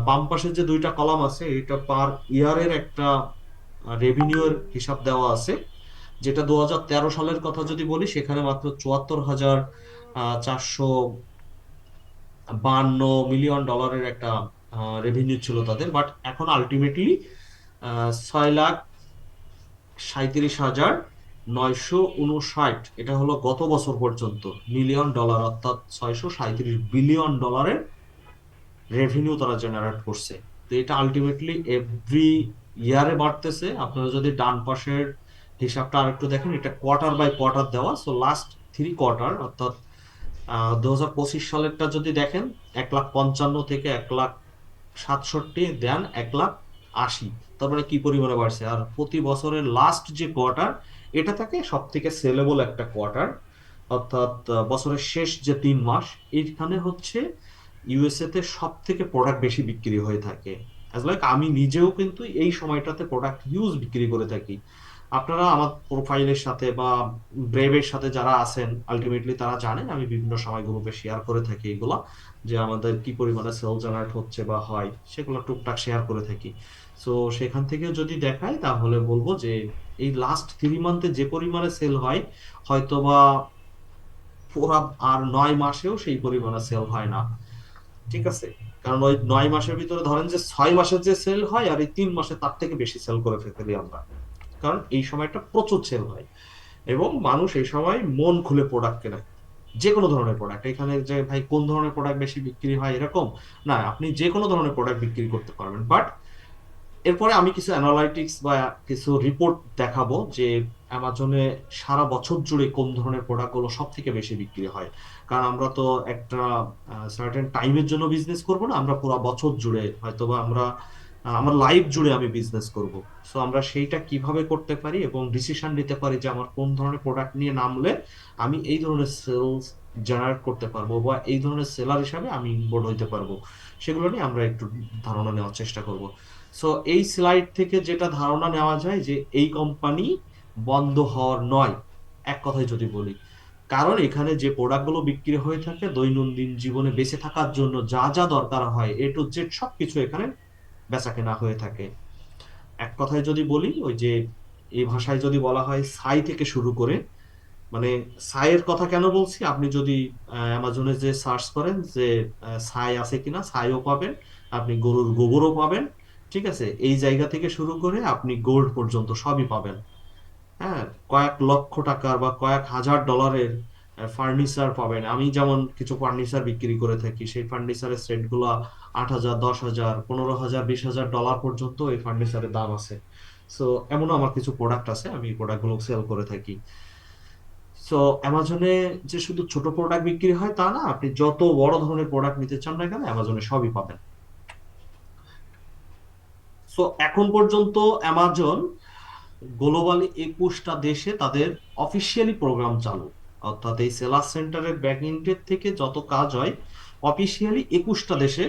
B: বাম পাশের যে দুইটা কলাম আছে, এটা পার ইয়ারের একটা রেভিনিউর হিসাব দেওয়া আছে, যেটা 2013 সালের কথা যদি বলি সেখানে মাত্র 74,452 মিলিয়ন ডলারের একটা রেভিনিউ ছিল তাদের। বাট এখন আলটিমেটলি 6,37,959, এটা হলো গত বছর পর্যন্ত মিলিয়ন ডলার, অর্থাৎ 637 বিলিয়ন ডলারের রেভিনিউ তারা জেনারেট করছে। তো এটা আলটিমেটলি এভরি ইয়ারে বাড়তেছে। আপনারা যদি ডান পাশের হিসাবটা আরেকটু দেখেন, এটা কোয়ার্টার বাই কোয়ার্টার দেওয়া। সো লাস্ট 3 কোয়ার্টার, অর্থাৎ 2025 সালেরটা যদি দেখেন, 1,55,000 থেকে 1,67,000, দেন 1,80,000, তারপরে কি পরিমাণে বাড়ছে। আর প্রতি বছরের লাস্ট যে কোয়ার্টার, এটা থাকে সব থেকে সেলেবল একটা কোয়ার্টার, অর্থাৎ বছরের শেষ যে 3 মাস, এইখানে হচ্ছে ইউএসএ তে সব থেকে প্রোডাক্ট বেশি বিক্রি হয়ে থাকে। অ্যাজ লাইক আমি নিজেও কিন্তু এই সময়টাতে প্রোডাক্ট ইউজ বিক্রি করে থাকি। আপনারা আমার প্রোফাইলের সাথে বা ব্রেভের সাথে যারা আছেন, আলটিমেটলি তারা জানেন আমি বিভিন্ন সময় গ্রুপে শেয়ার করে থাকি এগুলা, যে আমাদের কি পরিমাণে সেল জেনারেট হচ্ছে বা হয়, সেগুলো টুকটাক শেয়ার করে থাকি। সো সেখান থেকে যদি দেখাই তাহলে বলবো যে এই লাস্ট 3 মান্থে যে পরিমাণে সেল হয়, হয়তোবা পুরা আর 9 মাসেও সেই পরিমাণে সেল হয় না। ঠিক আছে, কারণ ওই 9 মাসের ভিতরে ধরেন যে 6 মাসের যে সেল হয়, আর এই 3 মাসে তার থেকে বেশি সেল করে ফেলি আমরা, কারণ এই সময়টা প্রচুর সেল হয় এবং মানুষ এই সময় মন খুলে প্রোডাক্ট কেনে, যে কোনো ধরনের প্রোডাক্ট। এখানে যে ভাই কোন ধরনের প্রোডাক্ট বেশি বিক্রি হয় এরকম না, আপনি যে কোনো ধরনের প্রোডাক্ট বিক্রি করতে পারবেন। বাট এরপরে আমি কিছু অ্যানালাইটিক্স বা কিছু রিপোর্ট দেখাবো যে অ্যামাজনে সারা বছর জুড়ে কোন ধরনের প্রোডাক্টগুলো সব থেকে বেশি বিক্রি হয়। কারণ আমরা তো একটা সার্টেন টাইমের জন্য বিজনেস করব না, আমরা পুরো বছর জুড়ে হয়তোবা আমরা আমার লাইফ জুড়ে আমি বিজনেস করব। সো আমরা সেইটা কিভাবে করতে পারি এবং ডিসিশন নিতে পারি যে আমার কোন ধরনের প্রোডাক্ট নিয়ে নামলে আমি এই ধরনের সেলস জেনারেট করতে পারবো বা এই ধরনের সেলার হিসাবে আমি ইনভলভ হইতে পারবো, সেগুলো নিয়ে আমরা একটু ধারণা নেওয়ার চেষ্টা করব। সো এই স্লাইড থেকে যেটা ধারণা নেওয়া যায় যে এই কোম্পানি বন্ধ হওয়ার নয়, এক কথায় যদি বলি। কারণ এখানে যে প্রোডাক্টগুলো বিক্রি হয়ে থাকে দৈনন্দিন জীবনে বেঁচে থাকার জন্য যা যা দরকার হয়, এ টু জেড সবকিছু এখানে বেচা কেনা হয়ে থাকে। এক কথায় যদি বলি, ওই যে এই ভাষায় যদি বলা হয় ছাই থেকে শুরু করে, মানে ছাইয়ের কথা কেন বলছি, আপনি যদি অ্যামাজনে যে সার্চ করেন যে ছাই আছে কিনা, ছাইও পাবেন, আপনি গরুর গোবরও পাবেন। ঠিক আছে, এই জায়গা থেকে শুরু করে আপনি গোল্ড পর্যন্ত সবই পাবেন। হ্যাঁ, কয়েক লক্ষ টাকার বা কয়েক হাজার ডলারের ফার্নিচার পাবেন। আমি যেমন কিছু ফার্নিচার বিক্রি করে থাকি, সেই ফার্নিচারের সেট গুলা 8,000, 10,000, 15,000, 20,000 ডলার পর্যন্ত এই ফার্নিচারের দাম আছে। সো এমনও আমার কিছু প্রোডাক্ট আছে, আমি প্রোডাক্ট গুলো সেল করে থাকি। সো অ্যামাজনে যে শুধু ছোট প্রোডাক্ট বিক্রি হয় তা না, আপনি যত বড় ধরনের প্রোডাক্ট নিতে চান না কেন অ্যামাজনে সবই পাবেন। সো এখন পর্যন্ত অ্যামাজন গ্লোবালি 21টা দেশে তাদের অফিসিয়ালি প্রোগ্রাম চালু, অর্থাৎ এই সেলার সেন্টারের ব্যাক এন্ডের থেকে যত কাজ হয় অফিসিয়ালি 21টা দেশে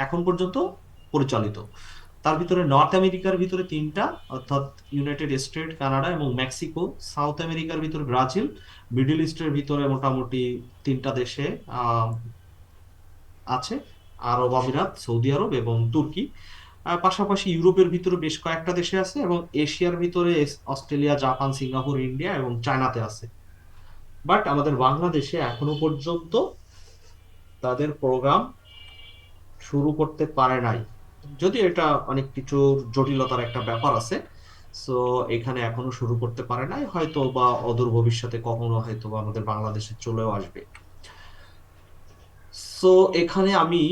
B: এখন পর্যন্ত পরিচালিত। তার ভিতরে নর্থ আমেরিকার ভিতরে 3টা, অর্থাৎ ইউনাইটেড স্টেট, কানাডা এবং মেক্সিকো। সাউথ আমেরিকার ভিতরে ব্রাজিল। মিডল ইস্টের ভিতরে মোটামুটি 3টা দেশে আছে, আরব আমিরাত, সৌদি আরব এবং তুর্কি। পাশাপাশি ইউরোপের ভিতরে বেশ কয়েকটা দেশে আছে এবং এশিয়ার ভিতরে অস্ট্রেলিয়া, জাপান, সিঙ্গাপুর, ইন্ডিয়া এবং চায়নাতে আছে। বাট আমাদের বাংলাদেশে এখনো পর্যন্ত তাদের প্রোগ্রাম শুরু করতে পারে নাই, যদি এটা অনেক কিছু জটিলতার একটা ব্যাপার আছে। সো এখানে এখনো শুরু করতে পারে নাই, হয়তো বা অদূর ভবিষ্যতে কখনো হয়তো বা আমাদের বাংলাদেশে চলেও আসবে। সো এখানে আমি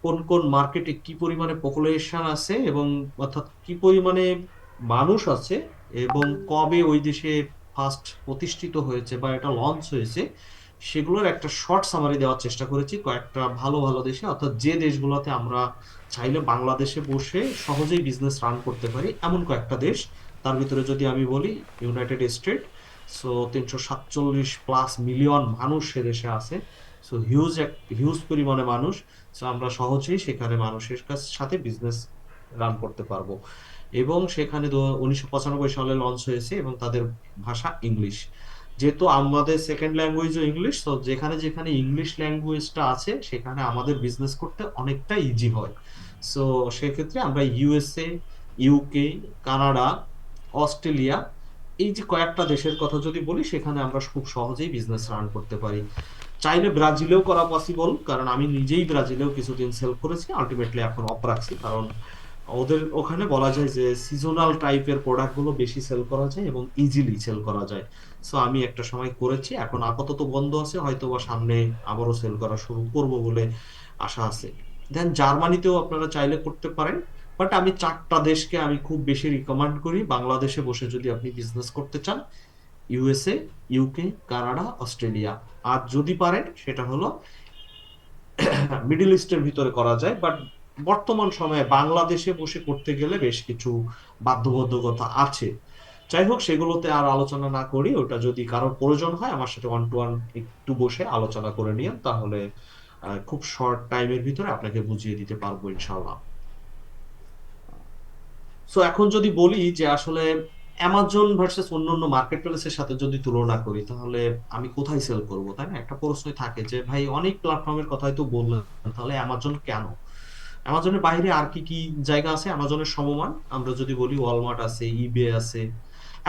B: কোন কোন মার্কেটে কি পরিমাণে পপুলেশন আছে এবং অর্থাৎ কি পরিমাণে মানুষ আছে এবং কবে ওই দেশে ফার্স্ট প্রতিষ্ঠিত হয়েছে বা এটা লঞ্চ হয়েছে, সেগুলোর একটা শর্ট সামারি দেওয়ার চেষ্টা করেছি কয়েকটা ভালো ভালো দেশে, অর্থাৎ যে দেশগুলোতে আমরা চাইলে বাংলাদেশে বসে সহজেই বিজনেস রান করতে পারি, এমন কয়েকটা দেশ। তার ভিতরে যদি আমি বলি ইউনাইটেড স্টেট, সো 347+ মিলিয়ন মানুষ সে দেশে আছে। সো হিউজ পরিমাণে মানুষ। সো আমরা সহজেই সেখানে মানুষের সাথে বিজনেস রান করতে পারবো। এবং সেখানে 1995 সালে লঞ্চ হয়েছে এবং তাদের ভাষা ইংলিশ। যেহেতু আমাদের সেকেন্ড ল্যাঙ্গুয়েজও ইংলিশ, তো যেখানে যেখানে ইংলিশ ল্যাঙ্গুয়েজটা আছে সেখানে আমাদের বিজনেস করতে অনেকটা ইজি হয়। সো সেক্ষেত্রে আমরা ইউএসএ, ইউকে, কানাডা অস্ট্রেলিয়া, এই যে কয়েকটা দেশের কথা যদি বলি, সেখানে আমরা খুব সহজেই বিজনেস রান করতে পারি। চাইলে ব্রাজিলেও করা পসিবল, কারণ আমি নিজেই ব্রাজিলেও কিছুদিন সেল করেছি, আলটিমেটলি এখন অফ রাখছি, কারণ ওদের ওখানে বলা যায় যে সিজনাল টাইপের প্রোডাক্ট গুলো বেশি সেল করা যায় এবং ইজিলি সেল করা যায়। সো আমি একটা সময় করেছি, এখন আপাতত বন্ধ আছে, হয়তো বা সামনে আবারও সেল করা শুরু করব বলে আশা আছে। দেন জার্মানিতেও আপনারা চাইলে করতে পারেন, বাট আমি 4টা দেশকে আমি খুব বেশি রিকমেন্ড করি বাংলাদেশে বসে যদি আপনি বিজনেস করতে চান: ইউএসএ, ইউকে, কানাডা, অস্ট্রেলিয়া। আর যদি পারেন সেটা হলো মিডল ইস্টের ভিতরে করা যায়, বাট বর্তমান সময়ে বাংলাদেশে বসে করতে গেলে বেশ কিছু বাধ্যবাধকতা আছে। যাই হোক, সেগুলোতে আর আলোচনা না করি, ওটা যদি কারোর প্রয়োজন হয় আমার সাথে ওয়ান টু ওয়ান একটু বসে আলোচনা করে নিন, তাহলে খুব শর্ট টাইমের ভিতরে আপনাকে বুঝিয়ে দিতে পারবো ইনশাল্লাহ। সো এখন যদি বলি যে আসলে অ্যামাজন ভার্সেস অন্যান্য মার্কেট প্লেসের সাথে যদি তুলনা করি, তাহলে আমি কোথায় সেল করব, তাই না? একটা প্রশ্নই থাকে যে ভাই অনেক প্ল্যাটফর্মের কথাই তো বললেন, তাহলে অ্যামাজন কেন? অ্যামাজনের বাইরে আর কি কি জায়গা আছে অ্যামাজনের সমমান? আমরা যদি বলি ওয়ালমার্ট আছে, ইবে আছে,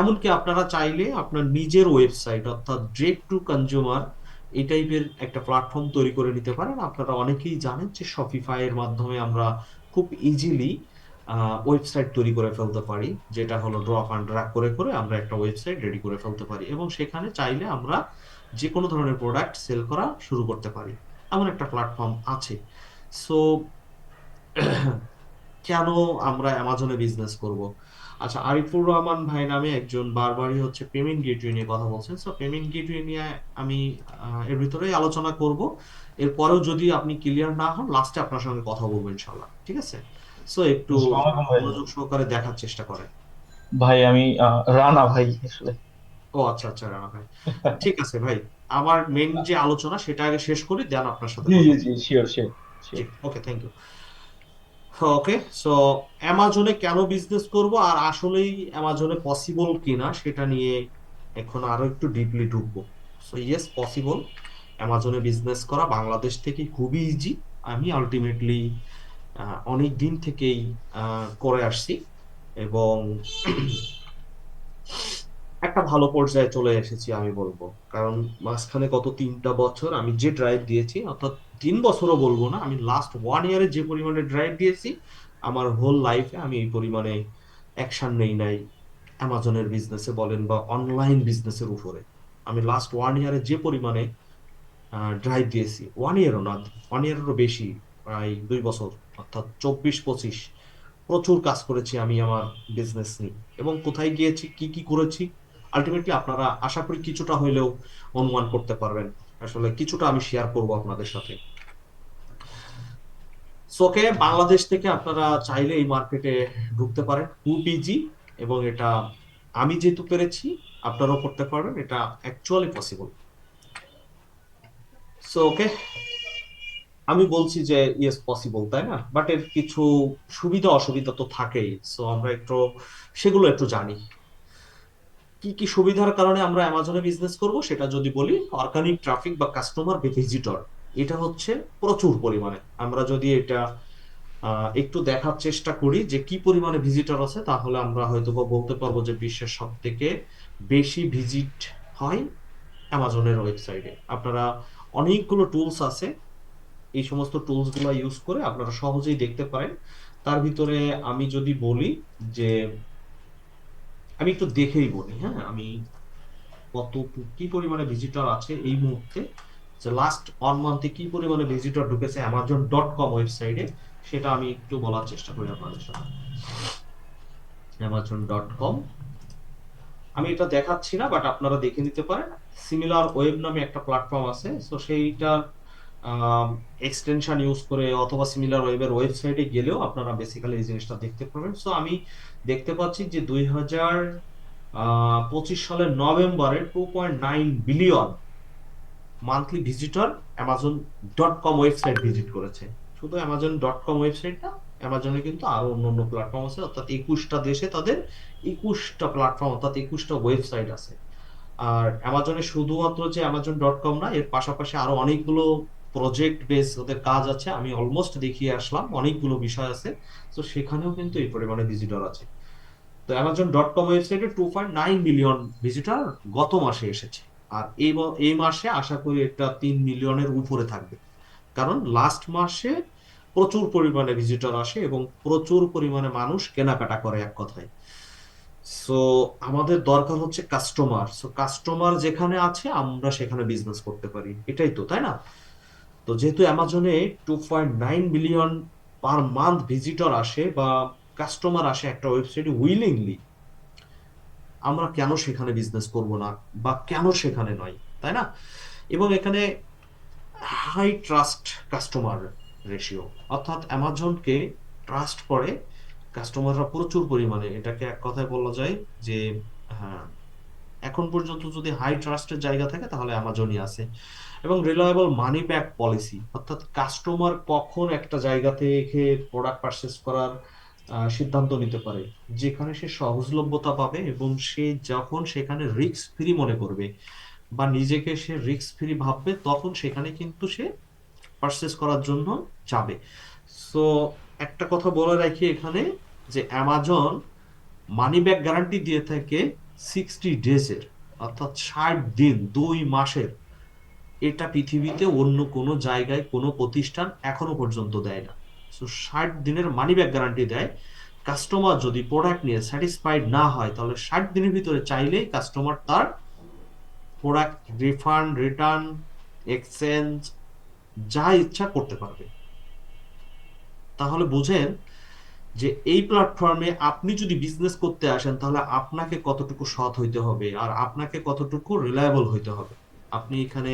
B: এমনকি আপনারা চাইলে আপনার নিজের ওয়েবসাইট, অর্থাৎ ডিরেক্ট টু কনজিউমার, এই টাইপের একটা প্ল্যাটফর্ম তৈরি করে নিতে পারেন। আপনারা অনেকেই জানেন যে শপিফাই এর মাধ্যমে আমরা খুব ইজিলি ওয়েবসাইট তৈরি করে ফেলতে পারি, যেটা হলো ড্রপ অ্যান্ড ড্র্যাগ করে করে আমরা একটা ওয়েবসাইট রেডি করে ফেলতে পারি, এবং সেখানে চাইলে আমরা যে কোনো ধরনের প্রোডাক্ট সেল করা শুরু করতে পারি। এমন একটা প্ল্যাটফর্ম আছে। সো কেন আমরা অ্যামাজনে বিজনেস করব? আচ্ছা, আরিফুর রহমান ভাই নামে একজন বারবারই হচ্ছে পেমেন্ট গেটওয়ে নিয়ে কথা বলছেন। সো পেমেন্ট গেটওয়ে নিয়ে আমি এর ভিতরেই আলোচনা করব। এরপরেও যদি আপনি ক্লিয়ার না হন, লাস্টে আপনার সঙ্গে কথা বলবো ইনশাল্লাহ, ঠিক আছে? সো একটু
D: আসসালামু আলাইকুম ভাই।
B: মনোযোগ সহকারে দেখার চেষ্টা করেন।
D: ভাই আমি রানা ভাই আসলে।
B: ও আচ্ছা আচ্ছা, রানা ভাই, ঠিক আছে ভাই। আমার মেইন যে আলোচনা সেটা আগে শেষ করি, দেন আপনার সাথে
D: জি
B: কথা
D: জি
B: বলবো।
D: জি, শিওর শিওর
B: জি,
D: sure.
B: Okay, thank you. Okay, so অ্যামাজনে কেন বিজনেস করব আর আসলেই অ্যামাজনে পসিবল কিনা সেটা নিয়ে এখন আরো একটু ডিপলি ঢুকবো। So yes, possible. অ্যামাজনে বিজনেস করা বাংলাদেশ থেকে খুবই ইজি। আমি আলটিমেটলি অনেক দিন থেকেই করে আসছি, এবং একটা ভালো পর্যায়ে চলে এসেছি আমি বলবো। কারণ মাঝখানে গত 3টা বছর আমি যে ড্রাইভ দিয়েছি, অর্থাৎ 3 বছরও বলবো না, আমি লাস্ট 1 ইয়ারে যে পরিমাণে ড্রাইভ দিয়েছি, আমার হোল লাইফে আমি এই পরিমাণে অ্যাকশন নেই নাই অ্যামাজনের বিজনেসে বলেন বা অনলাইন বিজনেসের উপরে। আমি লাস্ট 1 ইয়ারে যে পরিমাণে ড্রাইভ দিয়েছি, 1 ইয়ারও না, 1 ইয়ারেরও বেশি, প্রায় 2 বছর, অর্থাৎ 24-25, প্রচুর কাজ করেছি আমি আমার বিজনেস নিয়ে, এবং কোথায় গিয়েছি, কি কি করেছি, আলটিমেটলি আপনারা আশা করি কিছুটা হইলেও অনুমান করতে পারবেন। আসলে কিছুটা আমি শেয়ার করব আপনাদের সাথে। সোকে, বাংলাদেশ থেকে আপনারা চাইলে এই মার্কেটে ঢুকতে পারেন 2PG, এবং এটা আমি যেহেতু পেরেছি, আপনারাও করতে পারবেন, এটা অ্যাকচুয়ালি পসিবল। সো ওকে, আমি বলছি যে ইয়েস পসিবল, তাই না? বাট এর কিছু সুবিধা অসুবিধা তো থাকেই। সো আমরা একটু সেগুলো একটু জানি। কি কি সুবিধার কারণে আমরা অ্যামাজনে বিজনেস করব সেটা যদি বলি, অর্গানিক ট্রাফিক বা কাস্টমার বা ভিজিটর, এটা হচ্ছে প্রচুর পরিমাণে। আমরা যদি এটা একটু দেখার চেষ্টা করি যে কি পরিমাণে ভিজিটর আছে, তাহলে আমরা হয়তো বা বলতে পারবো যে বিশ্বের সব থেকে বেশি ভিজিট হয় অ্যামাজনের ওয়েবসাইটে। আপনারা অনেকগুলো টুলস আছে, এই সমস্ত টুলস গুলো ইউজ করে আপনারা সহজেই দেখতে পারেন। তার ভিতরে আমি যদি বলি যে, আমি একটু দেখেই বলি, হ্যাঁ, আমি কত কি পরিমাণে ভিজিটর আছে এই মুহূর্তে, যে লাস্ট 1 মান্থে কি পরিমাণে ভিজিটর ঢুকেছে amazon.com ওয়েবসাইটে, সেটা আমি একটু বলার চেষ্টা করি আপনাদের সাথে। amazon.com, আমি এটা দেখাচ্ছি না, বাট আপনারা দেখে নিতে পারেন। সিমিলার ওয়েব নামে একটা প্ল্যাটফর্ম আছে, তো সেইটা এক্সটেনশন ইউজ করে অথবা সিমিলার ওয়েবের ওয়েবসাইটে গেলেও আপনারা বেসিক্যালি এই জিনিসটা দেখতে পাবেন। সো আমি দেখতে পাচ্ছি যে 2025 সালের নভেম্বরে 2.9 billion monthly visitor amazon.com website visit করেছে। শুধু amazon.com ওয়েবসাইট না, অ্যামাজনে কিন্তু আরো অন্য প্ল্যাটফর্ম আছে, অর্থাৎ 21টা দেশে তাদের 21টা প্ল্যাটফর্ম, অর্থাৎ 21টা ওয়েবসাইট আছে। আর অ্যামাজনে শুধুমাত্র যে amazon.com না, এর পাশাপাশি আরো অনেকগুলো প্রজেক্ট বেস ওদের কাজ আছে, আমি অলমোস্ট দেখিয়ে আসলাম, অনেকগুলো বিষয় আছে। তো সেখানেও কিন্তু এই পরিমাণে ভিজিটর আছে। তো Amazon.com ওয়েবসাইটে 2.9 মিলিয়ন ভিজিটর গত মাসে এসেছে। আর এই মাসে আশা করি এটা 3 মিলিয়নের উপরে থাকবে, কারণ লাস্ট মাসে প্রচুর পরিমাণে ভিজিটর আসে এবং প্রচুর পরিমাণে মানুষ কেনাকাটা করে এক কথায়। সো আমাদের দরকার হচ্ছে কাস্টমার। সো কাস্টমার যেখানে আছে আমরা সেখানে বিজনেস করতে পারি, এটাই তো, তাই না? তো যেহেতু অ্যামাজনে 2.9 মিলিয়ন পার মান্থ ভিজিটর আসে বা কাস্টমার আসে একটা ওয়েবসাইটে উইলিংলি, আমরা কেন সেখানে বিজনেস করব না, বা কেন সেখানে নয়, তাই না? এবং এখানে হাই ট্রাস্ট কাস্টমার রেশিও, অর্থাৎ অ্যামাজনকে ট্রাস্ট করে কাস্টমাররা প্রচুর পরিমাণে। এটাকে এক কথায় বলা যায় যে, হ্যাঁ, এখন পর্যন্ত যদি হাই ট্রাস্টের জায়গা থাকে তাহলে অ্যামাজনই আছে। এবং রিলায়েবল মানি ব্যাক পলিসি, অর্থাৎ কাস্টমার কখন একটা জায়গা থেকে প্রোডাক্ট পারচেস করার সিদ্ধান্ত নিতে পারে যেখানে সে সহজলভ্যতা পাবে এবং সে যখন সেখানে রিস্ক ফ্রি মনে করবে বা নিজেকে সে রিস্ক ফ্রি ভাববে, তখন সেখানে কিন্তু সে পারচেস করার জন্য যাবে। সো একটা কথা বলে রাখি এখানে, যে অ্যামাজন মানি ব্যাক গ্যারান্টি দিয়ে থাকে 60 ডেজের, অর্থাৎ 60 দিন, 2 মাসের। এটা পৃথিবীতে অন্য কোনো জায়গায় কোনো প্রতিষ্ঠান এখনো পর্যন্ত দেয় না। সো 60 দিনের মানি ব্যাক গ্যারান্টি দেয়। কাস্টমার যদি প্রোডাক্ট নিয়ে স্যাটিসফাইড না হয় তাহলে 60 দিনের ভিতরে চাইলেই কাস্টমার তার প্রোডাক্ট রিফান্ড, রিটার্ন, এক্সচেঞ্জ যা ইচ্ছা করতে পারবে। তাহলে বুঝেন যে এই প্ল্যাটফর্মে আপনি যদি বিজনেস করতে আসেন তাহলে আপনাকে কতটুকু সৎ হইতে হবে আর আপনাকে কতটুকু রিলায়েবল হইতে হবে। আপনি এখানে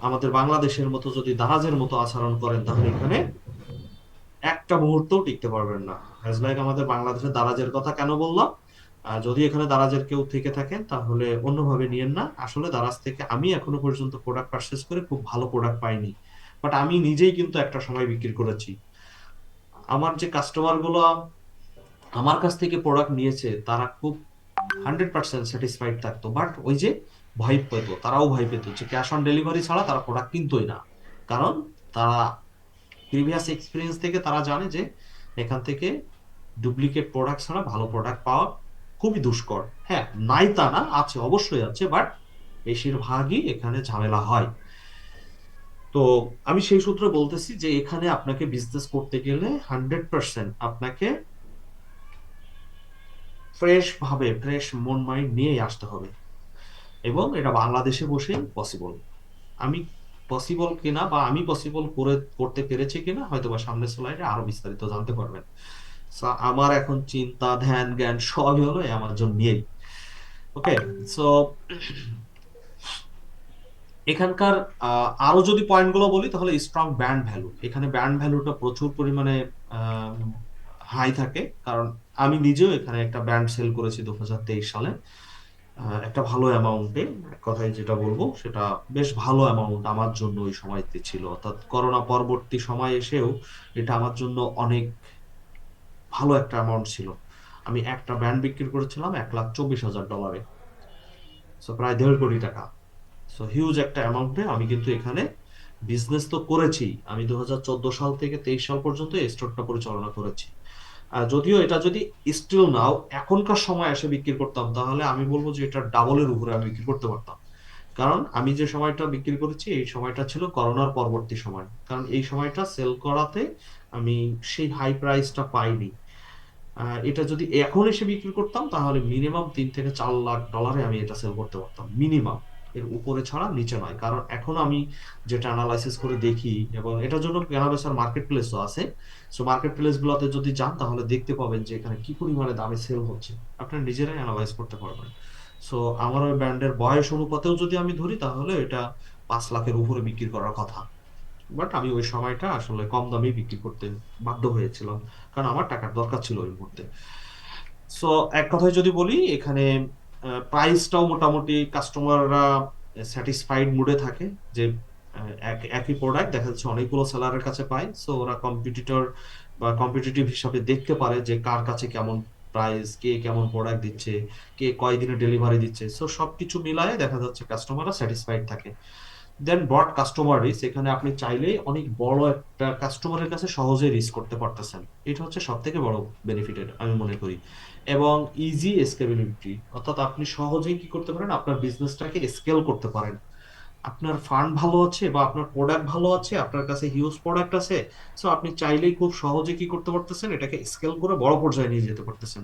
B: আমাদের বাংলাদেশের মতো যদি দারাজের মতো আচরণ করেন তাহলে এখানে একটা মুহূর্তও টিকতে পারবেন না। অ্যাজ লাইক আমাদের বাংলাদেশের দারাজের কথা কেন বললাম, যদি এখানে দারাজের কেউ থেকে থাকেন তাহলে অন্যভাবে নিয়েন না। আসলে দারাজ থেকে আমি এখনো পর্যন্ত প্রোডাক্ট পারচেস করে খুব ভালো প্রোডাক্ট পাইনি, বাট আমি নিজেই কিন্তু একটা সময় বিক্রি করেছি। আমার যে কাস্টমার গুলো আমার কাছ থেকে প্রোডাক্ট নিয়েছে তারা খুব 100% স্যাটিসফাইড থাকতো, বাট ওই যে ভয় পেত, তারাও ভয় পেত যে ক্যাশ অন ডেলিভারি ছাড়া তারা প্রোডাক্ট কিনতোই না। কারণ তারা প্রিভিয়াস এক্সপিরিয়েন্স থেকে তারা জানে যে এখান থেকে ডুপ্লিকেট প্রোডাক্ট ছাড়া ভালো প্রোডাক্ট পাওয়া খুবই দুষ্কর। হ্যাঁ, নাই তা না, আছে, অবশ্যই আছে, বাট বেশিরভাগই এখানে ঝামেলা হয়। তো আমি সেই সূত্রে বলতেছি যে এখানে আপনাকে বিজনেস করতে গেলে 100% আপনাকে ফ্রেশ মন মাইন্ড নিয়েই আসতে হবে, এবং এটা বাংলাদেশে বসে পসিবল। আমি পসিবল কিনা বা আমি পসিবল করতে পেরেছি কিনা হয়তো বা সামনের স্লাইডে আরো বিস্তারিত জানতে পারবেন। So, আমার এখন চিন্তা, ধ্যান, জ্ঞান সবই হলো আমার জন্য নিয়েই। ওকে, সো এখানকার আরো যদি পয়েন্ট গুলো বলি তাহলে স্ট্রং ব্র্যান্ড ভ্যালু, এখানে ব্র্যান্ড ভ্যালুটা প্রচুর পরিমাণে হাই থাকে। কারণ আমি নিজেও এখানে একটা ব্র্যান্ড সেল করেছি 2023 সালে, একটা ভালো অ্যামাউন্টে। কথায় যেটা বলবো সেটা বেশ ভালো অ্যামাউন্ট আমার জন্য ওই সময়তে ছিল, অর্থাৎ করোনা পরবর্তী সময় এসেও এটা আমার জন্য অনেক ভালো একটা অ্যামাউন্ট ছিল। আমি একটা ব্র্যান্ড বিক্রি করেছিলাম $1,24,000, সো প্রায় 1.5 কোটি টাকা। সো হিউজ একটা অ্যামাউন্টে আমি কিন্তু এখানে বিজনেস তো করেছি। আমি 2014 সাল থেকে 23 সাল পর্যন্ত এই স্টোরটা পরিচালনা করেছি। যদিও এটা যদি স্টিল নাও এখনকার সময় এসে বিক্রি করতাম তাহলে আমি বলবো যে এটা ডাবলের উপরে আমি বিক্রি করতে পারতাম। কারণ আমি যে সময়টা বিক্রি করেছি এই সময়টা ছিল করোনার পরবর্তী সময়, কারণ এই সময়টা সেল করাতে আমি সেই হাই প্রাইসটা পাইনি। এটা যদি এখন এসে বিক্রি করতাম তাহলে মিনিমাম $3 থেকে $4 লাখ আমি এটা সেল করতে পারতাম, মিনিমাম। এর উপরে ছাড়া নিচে নয়। কারণ এখন আমি যেটা অ্যানালাইসিস করে দেখি, এবং এটার জন্য কেনাবেচার মার্কেট প্লেসও আছে। সো মার্কেট প্লেস গুলোতে যদি যান তাহলে দেখতে পাবেন যে এখানে কি পরিমাণে দামে সেল হচ্ছে, আপনারা নিজেরাই অ্যানালাইজ করতে পারবেন। সো আমার ওই ব্র্যান্ডের বয়স অনুপাতেও যদি আমি ধরি তাহলে এটা 5 লাখের উপরে বিক্রি করার কথা, বাট আমি ওই সময়টা আসলে কম দামে বিক্রি করতে বাধ্য হয়েছিলাম, কারণ আমার টাকার দরকার ছিল ওই মুহূর্তে। সো এক কথায় যদি বলি এখানে প্রাইসটাও মোটামুটি কাস্টমাররা স্যাটিসফাইড মুডে থাকে, যে একই প্রোডাক্ট দেখা যাচ্ছে অনেকগুলো সেলারের কাছে পায়। সো ওরা কম্পিটিটর বা কম্পিটিটিভ হিসাবে দেখতে পারে যে কার কাছে কেমন প্রাইস, কে কেমন প্রোডাক্ট দিচ্ছে, কে কয়দিনে ডেলিভারি দিচ্ছে। সো সবকিছু মিলায়ে দেখা যাচ্ছে কাস্টমাররা স্যাটিসফাইড থাকে। দেন ব্রড কাস্টমার রিচ, এখানে আপনি চাইলেই অনেক বড় একটা কাস্টমারের কাছে সহজে রিচ করতে পারতেছেন। এটা হচ্ছে সব থেকে বড় বেনিফিটেড আমি মনে করি। এবং ইজি স্কেলেবিলিটি, অর্থাৎ আপনি সহজেই কি করতে পারেন, আপনার বিজনেসটাকে স্কেল করতে পারেন। আপনার ফান্ড ভালো আছে বা আপনার প্রোডাক্ট ভালো আছে, আপনার কাছে হিউজ প্রোডাক্ট আছে, সো আপনি চাইলেই খুব সহজে কি করতে পারতেছেন, এটাকে স্কেল করে বড় পর্যায়ে নিয়ে যেতে পারতেছেন।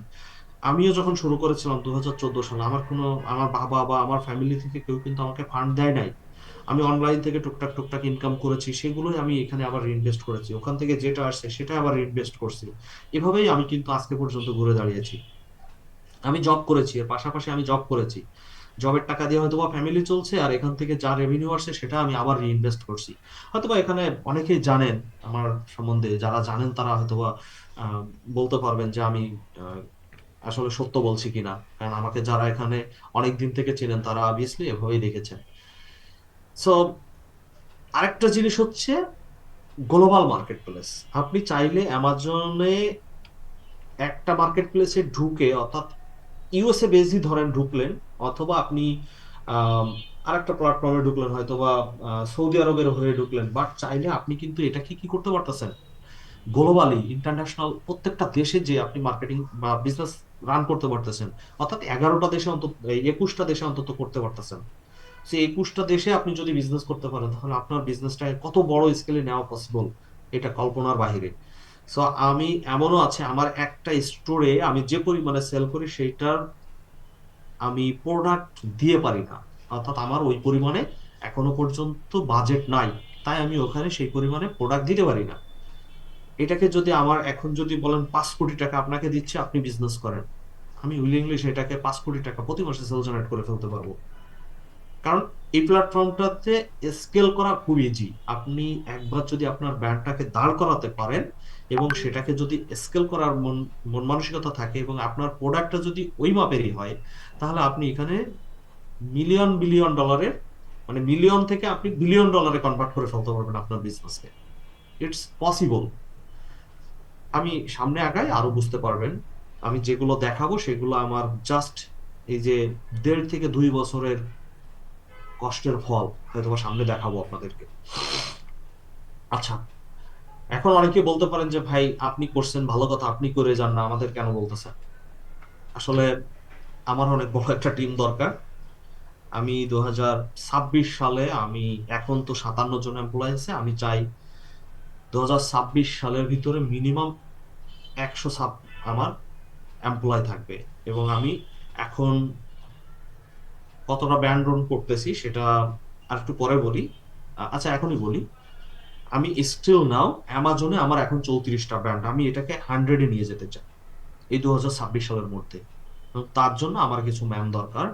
B: আমিও যখন শুরু করেছিলাম 2014 সালে, আমার বাবা বা আমার ফ্যামিলি থেকে কেউ কিন্তু আমাকে ফান্ড দেয় নাই। আমি অনলাইন থেকে টুকটাক টুকটাক ইনকাম করেছি, সেগুলোই আমি এখানে আবার রিইনভেস্ট করেছি, ওখান থেকে যেটা আসছে সেটা আবার রিইনভেস্ট করছি। এভাবেই আমি কিন্তু আজকে পর্যন্ত ঘুরে দাঁড়িয়েছি। আমি জব করেছি, এর পাশাপাশি আমি জব করেছি, জবের টাকা দিয়ে হয়তো বা ফ্যামিলি চলছে, আর এখান থেকে যা রেভিনিউ আসছে সেটা আমি আবার রিইনভেস্ট করছি। হয়তোবা এখানে অনেকেই জানেন আমার সম্বন্ধে, যারা জানেন তারা হয়তোবা আহ, বলতে পারবেন যে আমি আহ, আসলে সত্য বলছি কিনা, কারণ আমাকে যারা এখানে অনেক দিন থেকে চেনেন তারা অবভিয়াসলি এভাবেই দেখেছেন। সো আরেকটা জিনিস হচ্ছে গ্লোবাল মার্কেট প্লেস। আপনি চাইলে অ্যামাজনে একটা মার্কেট প্লেসে ঢুকে, অর্থাৎ ইউএসএ বেসই ধরেন ঢুকলেন, অথবা আপনি আম, আরেকটা প্ল্যাটফর্মে ঢুকলেন, হয়তো বা সৌদি আরবের হয়ে ঢুকলেন, বাট চাইলে আপনি কিন্তু এটাকে কি করতে পারতেছেন, গ্লোবালি ইন্টারন্যাশনাল প্রত্যেকটা দেশে যে আপনি মার্কেটিং বা বিজনেস রান করতে পারতেছেন। অর্থাৎ 11টা দেশে অন্তত 21টা দেশে অন্তত করতে পারতেছেন। সে 21টা দেশে আপনি যদি বিজনেস করতে পারেন, তাহলে আপনার বিজনেসটাকে কত বড় স্কেলে নেওয়া পসিবল, এটা কল্পনার বাহিরে। সো আমি এমনও আছে, আমার একটা স্টোরে আমি যে পরিমাণে সেল করি সেইটার আমি প্রোডাক্ট দিয়ে পারি না, অর্থাৎ আমার ওই পরিমাণে এখনো পর্যন্ত বাজেট নাই, তাই আমি ওখানে সেই পরিমাণে প্রোডাক্ট দিতে পারি না। এটাকে যদি আমার এখন যদি বলেন 5 কোটি টাকা আপনাকে দিচ্ছে, আপনি বিজনেস করেন, আমি উইলিংলি সেটাকে 5 কোটি টাকা প্রতি মাসে সেল জেনারেট করে ফেলতে পারবো। কারণ এই প্ল্যাটফর্মটাতে স্কেল করা খুব ইজি। আপনি একবার যদি আপনার ব্র্যান্ডটাকে দাঁড় করাতে পারেন এবং সেটাকে যদি স্কেল করার মন মন মানসিকতা থাকে এবং আপনার প্রোডাক্টটা যদি ওই মাপেরই হয়, তাহলে আপনি এখানে মিলিয়ন বিলিয়ন ডলারের, মানে মিলিয়ন থেকে আপনি বিলিয়ন ডলারে কনভার্ট করে ফেলতে পারবেন আপনার বিজনেসকে। It's possible. আমি সামনে আগাই আরো বুঝতে পারবেন। আমি যেগুলো দেখাবো সেগুলো আমার জাস্ট এই যে 1.5 থেকে 2 বছরের কষ্টের ফল হয়তো বা সামনে দেখাবো আপনাদেরকে। আচ্ছা, এখন অনেকে বলতে পারেন যে ভাই আপনি করছেন ভালো কথা, আপনি করে যান না, আমাদের কেন বলতেছেন? আসলে আমার অনেক বড় একটা টিম দরকার। আমি 2026 সালে, আমি এখন তো 57 জন এমপ্লয় আছে, আমি চাই 2026 সালের ভিতরে মিনিমাম 100 আমার এমপ্লয় থাকবে। এবং আমি এখন কতটা ব্যান্ড রন করতেছি সেটা আর একটু পরে বলি। আচ্ছা, এখনই বলি, আমি স্টিল নাও অ্যামাজনে আমার এখন 34টা ব্র্যান্ড, আমি এটাকে 100-এ নিয়ে যেতে চাই এই 2026 সালের মধ্যে। এবং তার জন্য আমার কিছু ম্যান দরকার,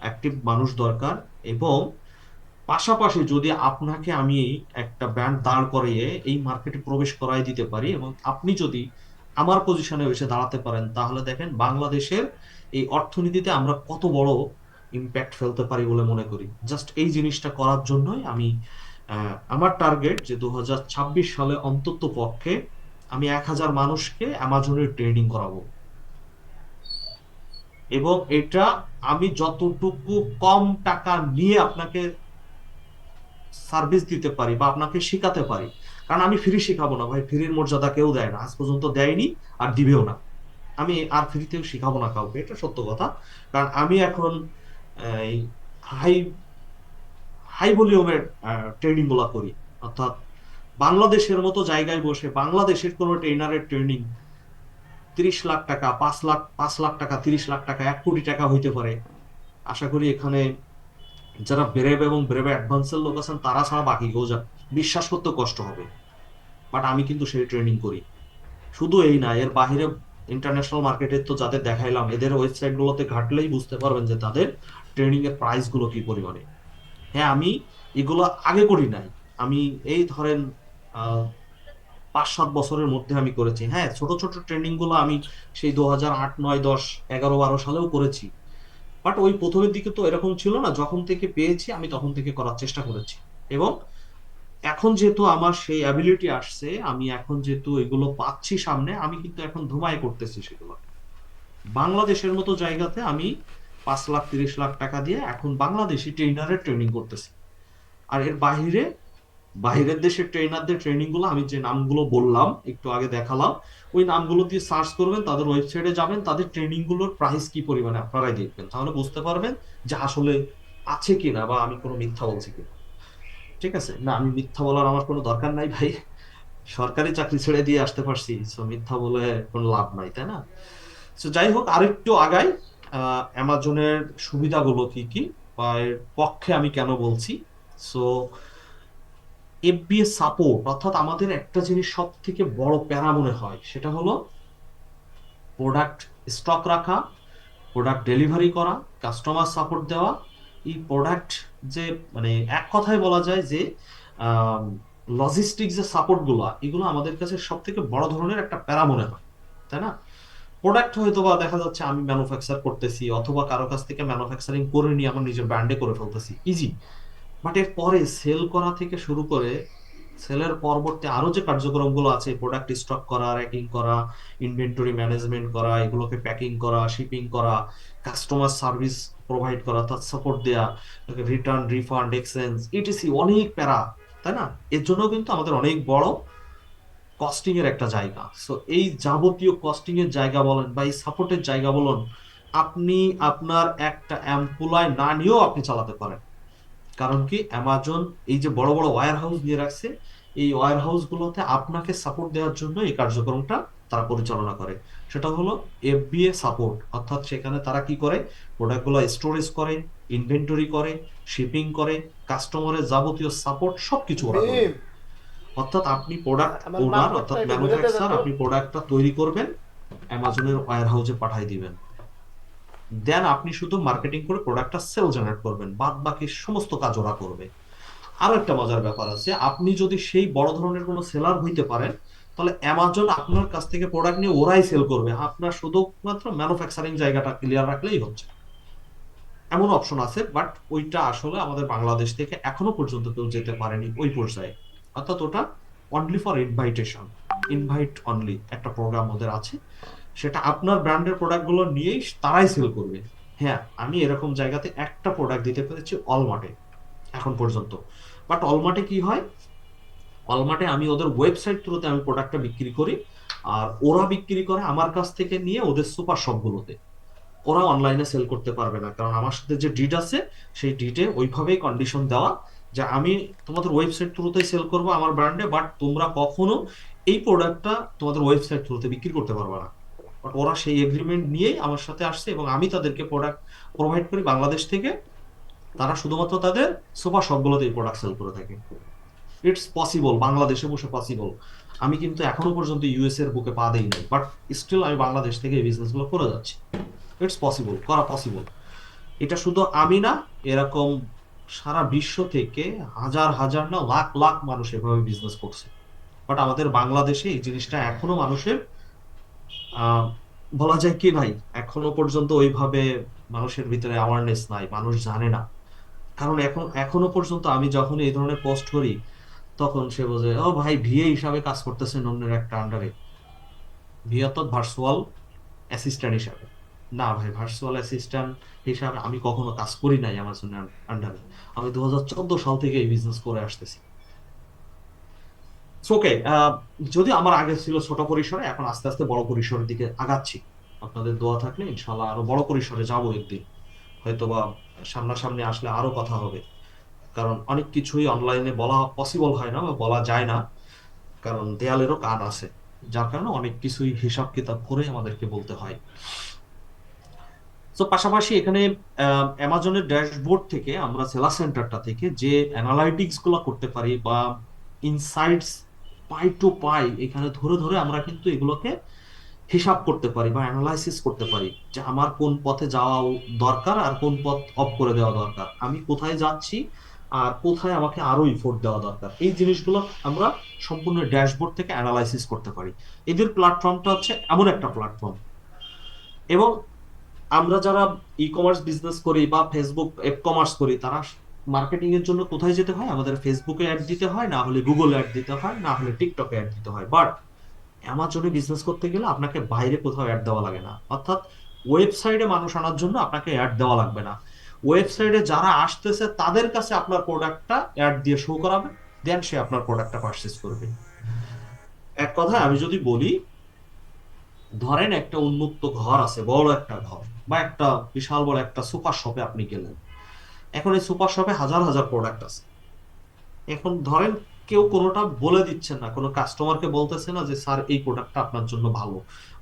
B: অ্যাক্টিভ মানুষ দরকার। এবং পাশাপাশি যদি আপনাকে আমি একটা ব্র্যান্ড দাঁড় করিয়ে এই মার্কেটে প্রবেশ করাই দিতে পারি, এবং আপনি যদি আমার পজিশনে এসে দাঁড়াতে পারেন, তাহলে দেখেন বাংলাদেশের এই অর্থনীতিতে আমরা কত বড় ইম্প্যাক্ট ফেলতে পারি বলে মনে করি। জাস্ট এই জিনিসটা করার জন্যই আমি আমার টার্গেট যে 2026 সালে অন্তত পক্ষে আমি 1000 মানুষকে অ্যামাজনের ট্রেনিং করাবো। এবং এটা আমি যতটুকু কম টাকা নিয়ে আপনাকে সার্ভিস দিতে পারি বা আপনাকে শেখাতে পারি, কারণ আমি ফ্রি শেখাবো না ভাই, ফ্রির মর্যাদা কেউ দেয় না, আজ পর্যন্ত দেয়নি আর দিবেও না। আমি আর ফ্রিতেও শেখাবো না কাউকে, এটা সত্য কথা। কারণ আমি এখন এই হাই হাই ভলিউমের ট্রেনিং গুলা করি, অর্থাৎ বাংলাদেশের মতো জায়গায় বসে বাংলাদেশের কোনো ট্রেনারের ট্রেনিং 30 লাখ টাকা, 5 লাখ, 5 লাখ টাকা, 30 লাখ টাকা, 1 কোটি টাকা হইতে পারে। আশা করি এখানে যারা ব্রেভ এবং ব্রেভ অ্যাডভান্সের লোক আছেন তারা ছাড়া বাকি কেউ বিশ্বাস করতে কষ্ট হবে। বাট আমি কিন্তু সেই ট্রেনিং করি। শুধু এই না, এর বাহিরে ইন্টারন্যাশনাল মার্কেটে তো যাদের দেখাইলাম, এদের ওয়েবসাইট গুলোতে ঘাটলেই বুঝতে পারবেন যে তাদের ট্রেনিং এর প্রাইস গুলো কি পরিমাণে। হ্যাঁ, আমি এগুলো আগে করি নাই, আমি এই ধরেন 5-7 বছরের মধ্যে আমি করেছি। হ্যাঁ, ছোট ছোট ট্রেনিং গুলো আমি সেই 2008, 9, 10, 11, 12 সালেও করেছি। বাট ওই প্রথমের দিকে তো এরকম ছিল না, যখন থেকে পেয়েছি আমি তখন থেকে করার চেষ্টা করেছি। এবং এখন যেহেতু আমার সেই অ্যাবিলিটি আসছে, আমি এখন যেহেতু এগুলো পাচ্ছি সামনে, আমি কিন্তু এখন ধুমায় করতেছি সেগুলো। বাংলাদেশের মতো জায়গাতে আমি 5 লাখ, 30 লাখ টাকা দিয়ে এখন বাংলাদেশি ট্রেনারের ট্রেনিং করতেছি। আর এর বাইরে বাইরের দেশের ট্রেনারদের ট্রেনিং গুলো আমি যে নামগুলো বললাম একটু আগে দেখালাম, ওই নামগুলো দিয়ে সার্চ করবেন, তাদের ওয়েবসাইটে যাবেন, তাদের ট্রেনিং গুলোর প্রাইস কি পরিমাণে আপনারাই দেখবেন, তাহলে বুঝতে পারবেন যে আসলে আছে কিনা বা আমি কোনো মিথ্যা বলছি কিনা। ঠিক আছে, না আমি মিথ্যা বলার আমার কোনো দরকার নাই ভাই, সরকারি চাকরি ছেড়ে দিয়ে আসতে পারছি, সো মিথ্যা বলে কোনো লাভ নাই, তাই না? তো যাই হোক, আরেকটু আগাই, অ্যামাজনের সুবিধাগুলো কি কি বা এর পক্ষে আমি কেন বলছি। সো এফবিএ সাপোর্ট, অর্থাৎ আমাদের একটা জিনিস সব থেকে বড় প্যারা মনে হয়, সেটা হলো প্রোডাক্ট স্টক রাখা, প্রোডাক্ট ডেলিভারি করা, কাস্টমার সাপোর্ট দেওয়া। এই প্রোডাক্ট যে মানে এক কথায় বলা যায় যে লজিস্টিক যে সাপোর্ট গুলা, এগুলো আমাদের কাছে সব থেকে বড় ধরনের একটা প্যারা মনে হয়, তাই না? প্রোডাক্ট হয়তো বা দেখা যাচ্ছে আমি ম্যানুফ্যাকচার করতেছি, অথবা কারো কাছ থেকে ম্যানুফ্যাকচারিং করে নিয়ে আমার নিজের ব্র্যান্ডে করে ফেলতেছি, ইজি। বাট এর পরে সেল করা থেকে শুরু করে সেলের পরবর্তী আরো যে কার্যক্রমগুলো আছে, প্রোডাক্ট স্টক করা, র্যাকিং করা, ইনভেন্টরি ম্যানেজমেন্ট করা, এগুলোকে প্যাকিং করা, শিপিং করা, কাস্টমার সার্ভিস প্রোভাইড করা, তার সাপোর্ট দেয়া, রিটার্ন, রিফান্ড, এক্সচেঞ্জ, ইটিসি, অনেক প্যারা, তাই না? এর জন্য কিন্তু আমাদের অনেক বড় কস্টিং এর একটা জায়গা। সো এই যাবতীয় কস্টিং এর জায়গা বলেন বা এই সাপোর্টের জায়গা বলুন, আপনি আপনার একটা এমপ্লয় না নিয়েও আপনি চালাতে পারেন। কারণ কি, অ্যামাজন এই যে বড় বড় ওয়্যার হাউস দিয়ে রাখছে, এই ওয়্যার হাউস গুলোতে আপনাকে সাপোর্ট দেওয়ার জন্য এই কার্যক্রমটা তারা পরিচালনা করে। সেটা হলো এফবিএ সাপোর্ট, অর্থাৎ সেখানে তারা কি করে, প্রোডাক্টগুলো স্টোরেজ করে, ইনভেন্টরি করে, শিপিং করে, কাস্টমারের যাবতীয় সাপোর্ট সবকিছু ওরা করে।
A: মিম,
B: অর্থাৎ আপনি প্রোডাক্ট
A: আমার
B: ওনার,
A: নাম্বারটা
B: অর্থাৎ
A: একটু বলে দেন
B: ম্যানুফ্যাকচার,
A: তো।
B: আপনি প্রোডাক্টটা তৈরি করবেন, অ্যামাজনের ওয়্যার হাউসে পাঠিয়ে দিবেন, দেন আপনি শুধু মার্কেটিং করে প্রোডাক্টটা সেল জেনারেট করবেন, বাদ বাকি সমস্ত কাজ ওরা করবে। আরো একটা মজার ব্যাপার আছে, আপনি যদি সেই বড় ধরনের কোনো সেলার হইতে পারেন, তাহলে অ্যামাজন আপনার কাছ থেকে প্রোডাক্ট নিয়ে ওরাই সেল করবে, আপনার শুধুমাত্র ম্যানুফ্যাকচারিং জায়গাটা ক্লিয়ার রাখলেই হচ্ছে। এমন অপশন আছে, বাট ওইটা আসলে আমাদের বাংলাদেশ থেকে এখনো পর্যন্ত কেউ যেতে পারেনি ওই পর্যায়ে। অর্থাৎ ওটা only for invitation, invite only একটা প্রোগ্রাম ওদের আছে, সেটা আপনার ব্র্যান্ডের প্রোডাক্টগুলো নিয়েই তারাই সেল করবে। হ্যাঁ, আমি এরকম জায়গাতে একটা প্রোডাক্ট দিতে পেরেছি অলমার্টে এখন পর্যন্ত। বাট অলমার্টে কি হয়, অলমার্টে আমি ওদের ওয়েবসাইট থ্রুতে আমি প্রোডাক্টটা বিক্রি করি, আর ওরা বিক্রি করে আমার কাছ থেকে নিয়ে ওদের সুপার শপগুলোতে। ওরা অনলাইনে সেল করতে পারবে না, কারণ আমার সাথে যে ডিড আছে সেই ডিডে ওইভাবেই কন্ডিশন দেওয়া যে আমি তোমাদের ওয়েবসাইট থ্রুতেই সেল করবো আমার ব্র্যান্ডে, বাট তোমরা কখনো এই প্রোডাক্টটা তোমাদের ওয়েবসাইট থ্রুতে বিক্রি করতে পারবে না। বাট ওরা সেই এগ্রিমেন্ট নিয়েই আমার সাথে আসছে এবং আমি তাদেরকে প্রোডাক্ট প্রোভাইড করি বাংলাদেশ থেকে, তারা শুধুমাত্র তাদের সুপার শপগুলোতে এই প্রোডাক্ট সেল করে থাকে। ইটস পসিবল, বাংলাদেশে বসে পসিবল। আমি কিন্তু এখনো পর্যন্ত ইউএস এর বুকে পা দেই নাই, বাট স্টিল আমি বাংলাদেশ থেকে এই বিজনেস গুলো করে যাচ্ছি। ইটস পসিবল, করা পসিবল। এটা শুধু আমি না, এরকম সারা বিশ্ব থেকে হাজার হাজার না লাখ লাখ মানুষ এভাবে বিজনেস করছে। বাট আমাদের বাংলাদেশে এই জিনিসটা এখনো মানুষের আহ বলা যায় কি নাই, এখনো পর্যন্ত ওইভাবে মানুষের ভিতরে অ্যাওয়ারনেস নাই, মানুষ জানে না। কারণ এখনো পর্যন্ত আমি যখন এই ধরনের পোস্ট করি, তখন সে বোঝে ও ভাই ভিএ হিসাবে কাজ করতেছেন অন্যের একটা আন্ডারে, ভিএ তো ভার্চুয়াল অ্যাসিস্ট্যান্ট হিসাবে। না ভাই, ভার্চুয়াল অ্যাসিস্ট্যান্ট হিসাবে আমি কখনো কাজ করি নাই অ্যামাজনের আন্ডারে। আমি 2014 সাল থেকে এই বিজনেস করে আসতেছি। ওকে, যদি আমার আগে ছিল ছোট পরিসরে, এখন আস্তে আস্তে বড় পরিসরের দিকে আগাচ্ছি। আপনাদের দোয়া থাকলে ইনশাল্লাহ আরো বড় পরিসরে যাবো একদিন, হয়তোবা সামনাসামনি আসলে আরো কথা হবে। কারণ অনেক কিছুই অনলাইনে বলা পসিবল হয় না বা বলা যায় না, কারণ দেয়ালেরও কান আছে, যার কারণে অনেক কিছুই হিসাব কিতাব করে আমাদেরকে বলতে হয়। তো পাশাপাশি এখানে অ্যামাজনের ড্যাশবোর্ড থেকে আমরা সেলার সেন্টারটা থেকে যে অ্যানালাইটিক্স গুলো করতে পারি বা ইনসাইটস পাই টু পাই, এখানে ধরে ধরে আমরা কিন্তু এগুলোকে হিসাব করতে পারি বা অ্যানালাইসিস করতে পারি যে আমার কোন পথে যাওয়া দরকার আর কোন পথ অফ করে দেওয়া দরকার, আমি কোথায় যাচ্ছি আর কোথায় আমাকে আরো ইফোর্ট দেওয়া দরকার। এই জিনিসগুলো আমরা সম্পূর্ণ ড্যাশবোর্ড থেকে অ্যানালাইসিস করতে পারি। এদের প্ল্যাটফর্মটা হচ্ছে এমন একটা প্ল্যাটফর্ম। এবং আমরা যারা ই কমার্স বিজনেস করি বা ফেসবুক অ্যাপ কমার্স করি, তারা মার্কেটিং এর জন্য কোথায় যেতে হয়, আমাদের ফেসবুকে অ্যাড দিতে হয়, না হলে গুগলে অ্যাড দিতে হয়, না হলে টিকটকে অ্যাড দিতে হয়। বাট অ্যামাজনে বিজনেস করতে গেলে আপনাকে বাইরে কোথাও অ্যাড দেওয়া লাগে না, অর্থাৎ ওয়েবসাইটে মানুষ আনার জন্য আপনাকে অ্যাড দেওয়া লাগবে না। ওয়েবসাইটে যারা আসতেছে তাদের কাছে আপনার প্রোডাক্টটা অ্যাড দিয়ে শো করাবে, দেন সে আপনার প্রোডাক্টটা পারচেস করবে। এক কথায় আমি যদি বলি, ধরেন একটা উন্মুক্ত ঘর আছে, বড় একটা ঘর, বা একটা বিশাল বড় একটা সুপার শপে আপনি গেলেন। এখন এই সুপার শপে হাজার হাজার প্রোডাক্ট আছে। এখন ধরেন কেউ কোনোটা বলে দিচ্ছে না, কোনো কাস্টমারকে বলতেছে না যে স্যার এই প্রোডাক্টটা আপনার জন্য ভালো,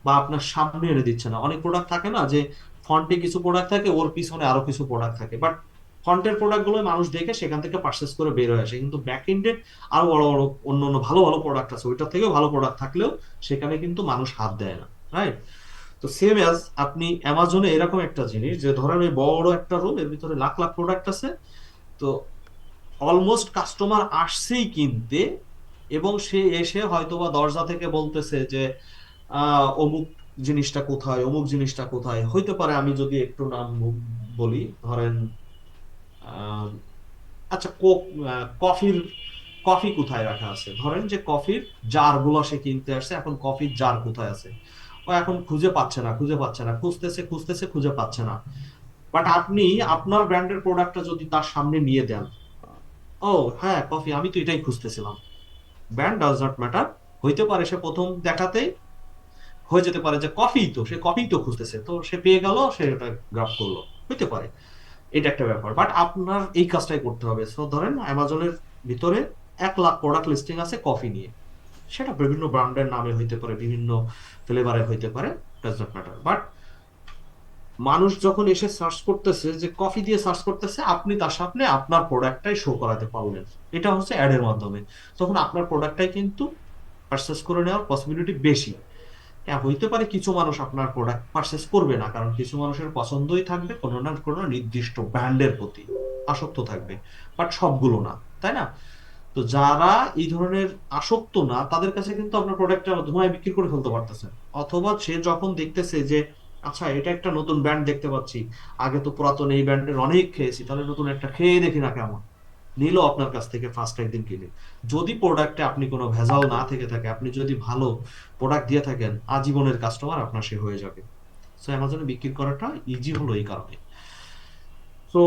B: বা আপনার সামনে এনে দিচ্ছে না। অনেক প্রোডাক্ট থাকে না যে ফন্টে কিছু প্রোডাক্ট থাকে, ওর পিছনে আরো কিছু প্রোডাক্ট থাকে, বাট ফন্টের প্রোডাক্ট গুলো মানুষ দেখে সেখান থেকে পারচেস করে বের হয়ে আসে, কিন্তু ব্যাক এন্ডে আরো বড় বড় অন্য অন্য ভালো ভালো প্রোডাক্ট আছে, ওইটার থেকেও ভালো প্রোডাক্ট থাকলেও সেখানে কিন্তু মানুষ হাত দেয় না, রাইট? তো সেম অ্যাজ আপনি অ্যামাজনে এরকম একটা জিনিস, যে ধরেন ওই বড় একটা রুম, এর ভিতরে লাখ লাখ প্রোডাক্ট আছে। তো অলমোস্ট কাস্টমার আসছেই কিনতে, এবং সে এসে হয়তোবা দরজা থেকে বলতেছে যে অমুক জিনিসটা কোথায়, অমুক জিনিসটা কোথায়। হইতে পারে, আমি যদি একটু নাম বলি, ধরেন আহ, আচ্ছা, কফির কফি কোথায় রাখা আছে, ধরেন যে কফির জার গুলো সে কিনতে আসছে, এখন কফির জার কোথায় আছে ও এখন খুঁজে পাচ্ছে না, খুঁজে পাচ্ছে না, খুঁজতেছে খুঁজতেছে খুঁজে পাচ্ছে না। বাট আপনি আপনার ব্র্যান্ডের প্রোডাক্টটা যদি তার সামনে নিয়ে দেন, ও হ্যাঁ কফি, আমি তো এটাই খুঁজতেছিলাম। Brand does not matter. হইতে পারে সে প্রথম দেখাতেই হয়ে যেতে পারে যে কফি, তো সে কফি তো খুঁজতেছে, তো সে পেয়ে গেল, সে এটা গ্রাফ করলো, হইতে পারে। এটা একটা ব্যাপার, বাট আপনার এই কাজটাই করতে হবে। সো ধরেন অ্যামাজনের ভিতরে 1 লাখ প্রোডাক্ট লিস্টিং আছে কফি নিয়ে, সেটা বিভিন্ন ব্র্যান্ডের নামে হইতে পারে, বিভিন্ন ফ্লেভারে হইতে পারে, ডাজ নট ম্যাটার। বাট মানুষ যখন এসে সার্চ করতেছে, যে কফি দিয়ে সার্চ করতেছে, আপনি তার সামনে আপনার প্রোডাক্টটাই শো করাতে পারলেন, এটা হচ্ছে অ্যাডের মাধ্যমে। তখন আপনার প্রোডাক্টটাই কিন্তু পারচেস করে নেওয়ার পসিবিলিটি বেশি। হ্যাঁ, হইতে পারে কিছু মানুষ আপনার প্রোডাক্ট পারচেস করবে না, কারণ কিছু মানুষের পছন্দই থাকবে কোনো না কোনো নির্দিষ্ট ব্র্যান্ডের প্রতি আসক্ত থাকবে, বাট সবগুলো না, তাই না? তো যারা এই ধরনের আসক্ত না, তাদের কাছে কিন্তু আপনার প্রোডাক্টটা ধোঁয়ায় বিক্রি করে ফেলতে পারতেছেন। অথবা সে যখন দেখতেছে যে আচ্ছা এটা একটা নতুন ব্র্যান্ড দেখতে পাচ্ছি, আগে তো পুরাতন এই ব্র্যান্ডের অনেক খেয়েছি, তাহলে নতুন একটা খেয়ে দেখি না কেমন, নিল আপনার কাছ থেকে ফার্স্ট একদিন কিনে। যদি প্রোডাক্টে আপনি কোনো ভেজাল না থেকে থাকে, আপনি যদি ভালো প্রোডাক্ট দিয়ে থাকেন, আজীবনের কাস্টমার আপনার সে হয়ে যাবে। সো অ্যামাজনে বিক্রি করাটা ইজি হলো এই কারণে। তো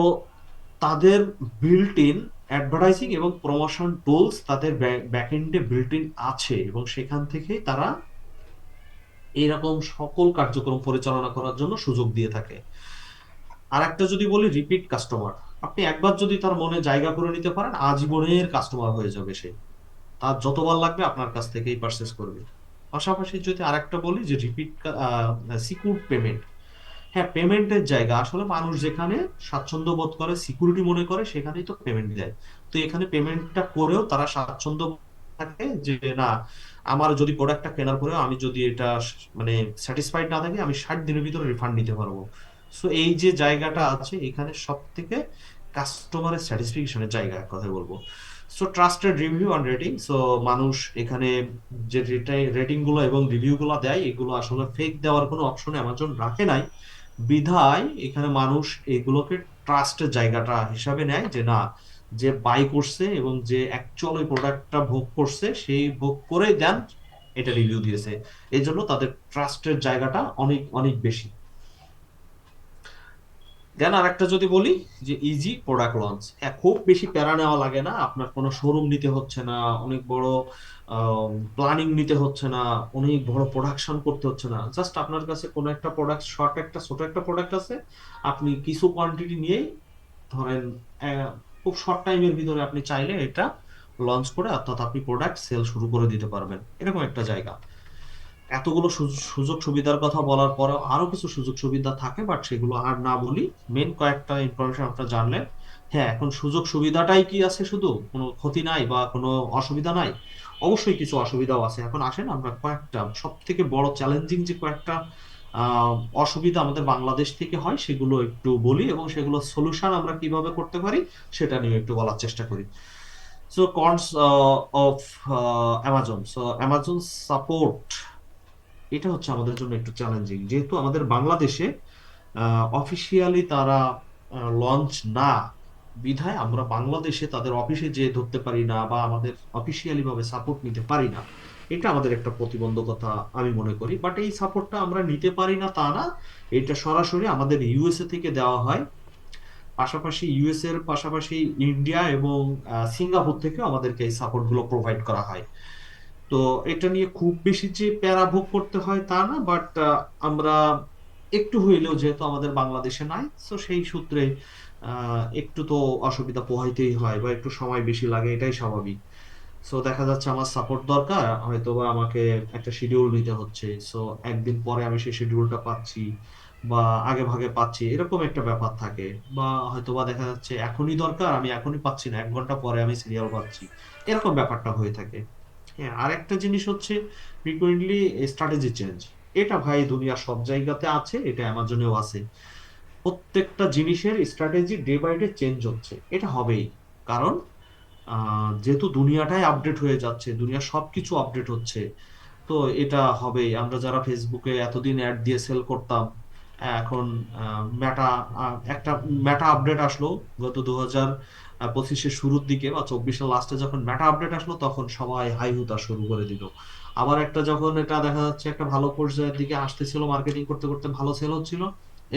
B: তাদের বিল্ট ইন অ্যাডভার্টাইজিং এবং প্রমোশন টুলস তাদের ব্যাকএন্ডে বিল্ট ইন আছে, এবং সেখান থেকেই তারা এইরকম সকল কার্যক্রম পরিচালনা করার জন্য সুযোগ দিয়ে থাকে। আর একটা যদি বলি, রিপিট কাস্টমার, আপনি একবার যদি তার মনে জায়গা করে নিতে পারেন, আজীবনের কাস্টমার হয়ে যাবে সে। তার যতবার লাগবে আপনার কাছ থেকেই পারচেস করবে। পাশাপাশি যদি আরেকটা বলি, যে রিপিট সিকিউর পেমেন্ট। হ্যাঁ, পেমেন্টের জায়গা আসলে মানুষ যেখানে স্বাচ্ছন্দ্য বোধ করে, সিকিউরিটি মনে করে, সেখানেই তো পেমেন্ট দেয়। তো এখানে পেমেন্টটা করেও তারা স্বাচ্ছন্দ্য থাকে যে না, আমার যদি প্রোডাক্টটা কেনার পরেও আমি যদি এটা মানে স্যাটিসফাইড না থাকি, আমি 60 দিনের ভিতরে রিফান্ড নিতে পারবো। সো এই যে জায়গাটা আছে, এখানে সব থেকে কাস্টমারের স্যাটিসফ্যাকশনের জায়গা, এক কথায় বলবো। So trusted review and rating. So মানুষ এখানে যে রেটিং গুলো এবং রিভিউ গুলো দেয়, এগুলো আসলে ফেক দেওয়ার কোনো অপশন অ্যামাজন রাখে নাই, বিধায় এখানে মানুষ এগুলোকে ট্রাস্টের জায়গাটা হিসাবে নেয়, যে না, যে বাই করছে এবং যে অ্যাকচুয়ালি প্রোডাক্টটা ভোগ করছে, সেই ভোগ করে দেন এটা রিভিউ দিয়েছে, এই জন্য তাদের ট্রাস্টের জায়গাটা অনেক অনেক বেশি। দেন আর একটা যদি বলি, যে ইজি প্রোডাক্ট লঞ্চ। খুব বেশি প্যারা নেওয়া লাগে না, আপনার কোনো শোরুম নিতে হচ্ছে না, অনেক বড় প্ল্যানিং নিতে হচ্ছে না, অনেক বড় প্রোডাকশন করতে হচ্ছে না। জাস্ট আপনার কাছে কোনো একটা প্রোডাক্ট, শর্ট একটা ছোট একটা প্রোডাক্ট আছে, আপনি কিছু কোয়ান্টিটি নিয়েই ধরেন খুব শর্ট টাইমের ভিতরে আপনি চাইলে এটা লঞ্চ করে, অর্থাৎ আপনি প্রোডাক্ট সেল শুরু করে দিতে পারবেন, এরকম একটা জায়গা। এতগুলো সুযোগ সুবিধার কথা বলার পরেও আরো কিছু সুযোগ সুবিধা থাকে, বাট সেগুলো আর না বলি। মেন কয়েকটা ইনফরমেশন আপনারা জানলেন। হ্যাঁ, এখন সুযোগ সুবিধাটাই কি আছে, শুধু কোনো ক্ষতি নাই বা কোনো অসুবিধা নাই? অবশ্যই কিছু অসুবিধাও আছে। এখন আসেন আমরা কয়েকটা সব থেকে বড় চ্যালেঞ্জিং যে কয়েকটা আহ অসুবিধা আমাদের বাংলাদেশ থেকে হয়, সেগুলো একটু বলি, এবং সেগুলো সলিউশন আমরা কিভাবে করতে পারি সেটা নিয়ে একটু বলার চেষ্টা করি। So cons of Amazon. So Amazon support, এটা হচ্ছে আমাদের জন্য একটু চ্যালেঞ্জিং, যেহেতু আমাদের বাংলাদেশে অফিসিয়ালি তারা লঞ্চ না, বিধায় আমরা বাংলাদেশে তাদের অফিসে যেয়ে ধরতে পারি না, বা আমাদের অফিসিয়ালি ভাবে সাপোর্ট নিতে পারি না। এটা আমাদের একটা প্রতিবন্ধকতা আমি মনে করি। বাট এই সাপোর্টটা আমরা নিতে পারি না তা না, এটা সরাসরি আমাদের ইউএসএ থেকে দেওয়া হয়। পাশাপাশি ইউএস এর পাশাপাশি ইন্ডিয়া এবং সিঙ্গাপুর থেকে আমাদেরকে এই সাপোর্ট গুলো প্রোভাইড করা হয়। তো এটা নিয়ে খুব বেশি যে প্যারা ভোগ করতে হয় তা না, বাট আমরা একটু হইলেও যেহেতু আমাদের বাংলাদেশে নাই, তো সেই সূত্রে একটু তো অসুবিধা পোহাইতেই হয় বা একটু সময় বেশি লাগে, এটাই স্বাভাবিক। সো দেখা যাচ্ছে আমার সাপোর্ট দরকার, হয়তো বা আমাকে একটা শিডিউল নিতে হচ্ছে, সো একদিন পরে আমি সেই শিডিউলটা পাচ্ছি বা আগে ভাগে পাচ্ছি, এরকম একটা ব্যাপার থাকে। বা হয়তো বা দেখা যাচ্ছে এখনই দরকার, আমি এখনই পাচ্ছি না, 1 ঘন্টা পরে আমি সিরিয়াল পাচ্ছি, এরকম ব্যাপারটা হয়ে থাকে। হ্যাঁ, আর একটা জিনিস হচ্ছে ফ্রিকুয়েন্টলি স্ট্র্যাটেজি চেঞ্জ। এটা ভাই দুনিয়ার সব জায়গাতে আছে, এটা অ্যামাজনেও আছে। প্রত্যেকটা জিনিসের strategy day by day change হচ্ছে, এটা হবেই। কারণ যেহেতু দুনিয়াটাই আপডেট হয়ে যাচ্ছে, দুনিয়ার সবকিছু আপডেট হচ্ছে, তো এটা হবেই। আমরা যারা ফেসবুকে এতদিন অ্যাড দিয়ে সেল করতাম, এখন মেটা একটা মেটা আপডেট আসলো গত 2025-এর শুরুর দিকে বা 24-এর লাস্টে, যখন মেটা আপডেট আসলো তখন সবাই হাই হুতাশ শুরু করে দিল। আবার একটা যখন এটা দেখা যাচ্ছে একটা ভালো পর্যায়ের দিকে আসতেছিল, মার্কেটিং করতে করতে ভালো সেল হচ্ছিল,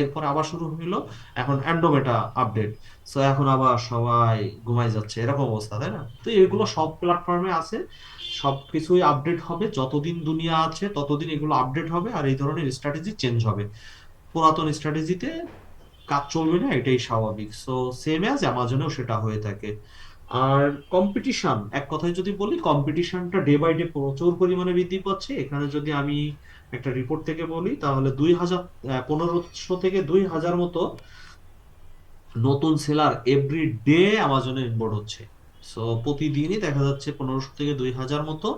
B: এরপর আবার শুরু হইলো এখন অ্যান্ড্রোমেটা আপডেট। সো এখন আবার সবাই ঘুমাই যাচ্ছে, এরকম অবস্থা, তাই না? তো এগুলো সব প্ল্যাটফর্মে আছে, সবকিছুই আপডেট হবে, যতদিন দুনিয়া আছে ততদিন এগুলো আপডেট হবে, আর এই ধরনের স্ট্র্যাটেজি চেঞ্জ হবে। পুরাতন স্ট্র্যাটেজিতে কাজ চলবে না, এটাই স্বাভাবিক। সো সেম অ্যাজ অ্যামাজনেও সেটা হয়ে থাকে। আর কম্পিটিশন, এক কথায় যদি বলি, কম্পিটিশনটা ডে বাই ডে প্রচুর পরিমাণে বৃদ্ধি পাচ্ছে। এখানে যদি আমি একটা রিপোর্ট থেকে বলি, তাহলে 1500 থেকে 2000 মতো নতুন সেলার এভরি ডে আমাজনে ইনবোর্ড হচ্ছে। সো প্রতিদিনই দেখা যাচ্ছে 1500 থেকে 2000 মতো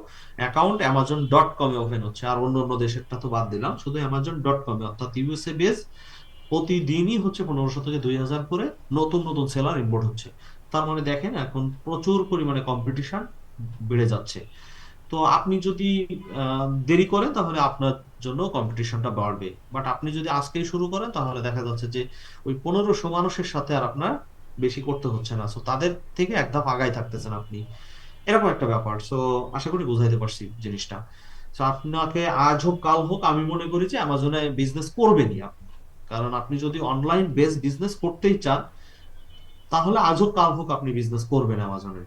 B: অ্যাকাউন্ট Amazon.com-এ ওপেন হচ্ছে। আর অন্য অন্য দেশেরটা তো বাদ দিলাম, শুধু Amazon.com-এ অর্থাৎ ইউএসএ বেস প্রতিদিনই হচ্ছে 1500 থেকে 2000 করে নতুন নতুন সেলার ইনবোর্ড হচ্ছে। তার মানে দেখেন এখন প্রচুর পরিমাণে কম্পিটিশন বেড়ে যাচ্ছে। তো আপনি যদি দেরি করেন তাহলে আপনার জন্য কম্পিটিশনটা বাড়বে, বাট আপনি যদি আজকেই শুরু করেন তাহলে দেখা যাচ্ছে যে ওই 1500 মানুষের সাথে আর আপনার বেশি করতে হচ্ছে না, সো তাদের থেকে এক ধাপ আগাই থাকতেছেন আপনি, এরকম একটা ব্যাপার। সো আশা করি বুঝাইতে পারছি জিনিসটা। সো আপনাকে আজ হোক কাল হোক আমি মনে করি যে অ্যামাজনে বিজনেস করবেনই আপনি। কারণ আপনি যদি অনলাইন বেস বিজনেস করতেই চান, তাহলে আজ হোক কাল হোক আপনি বিজনেস করবেন অ্যামাজনে।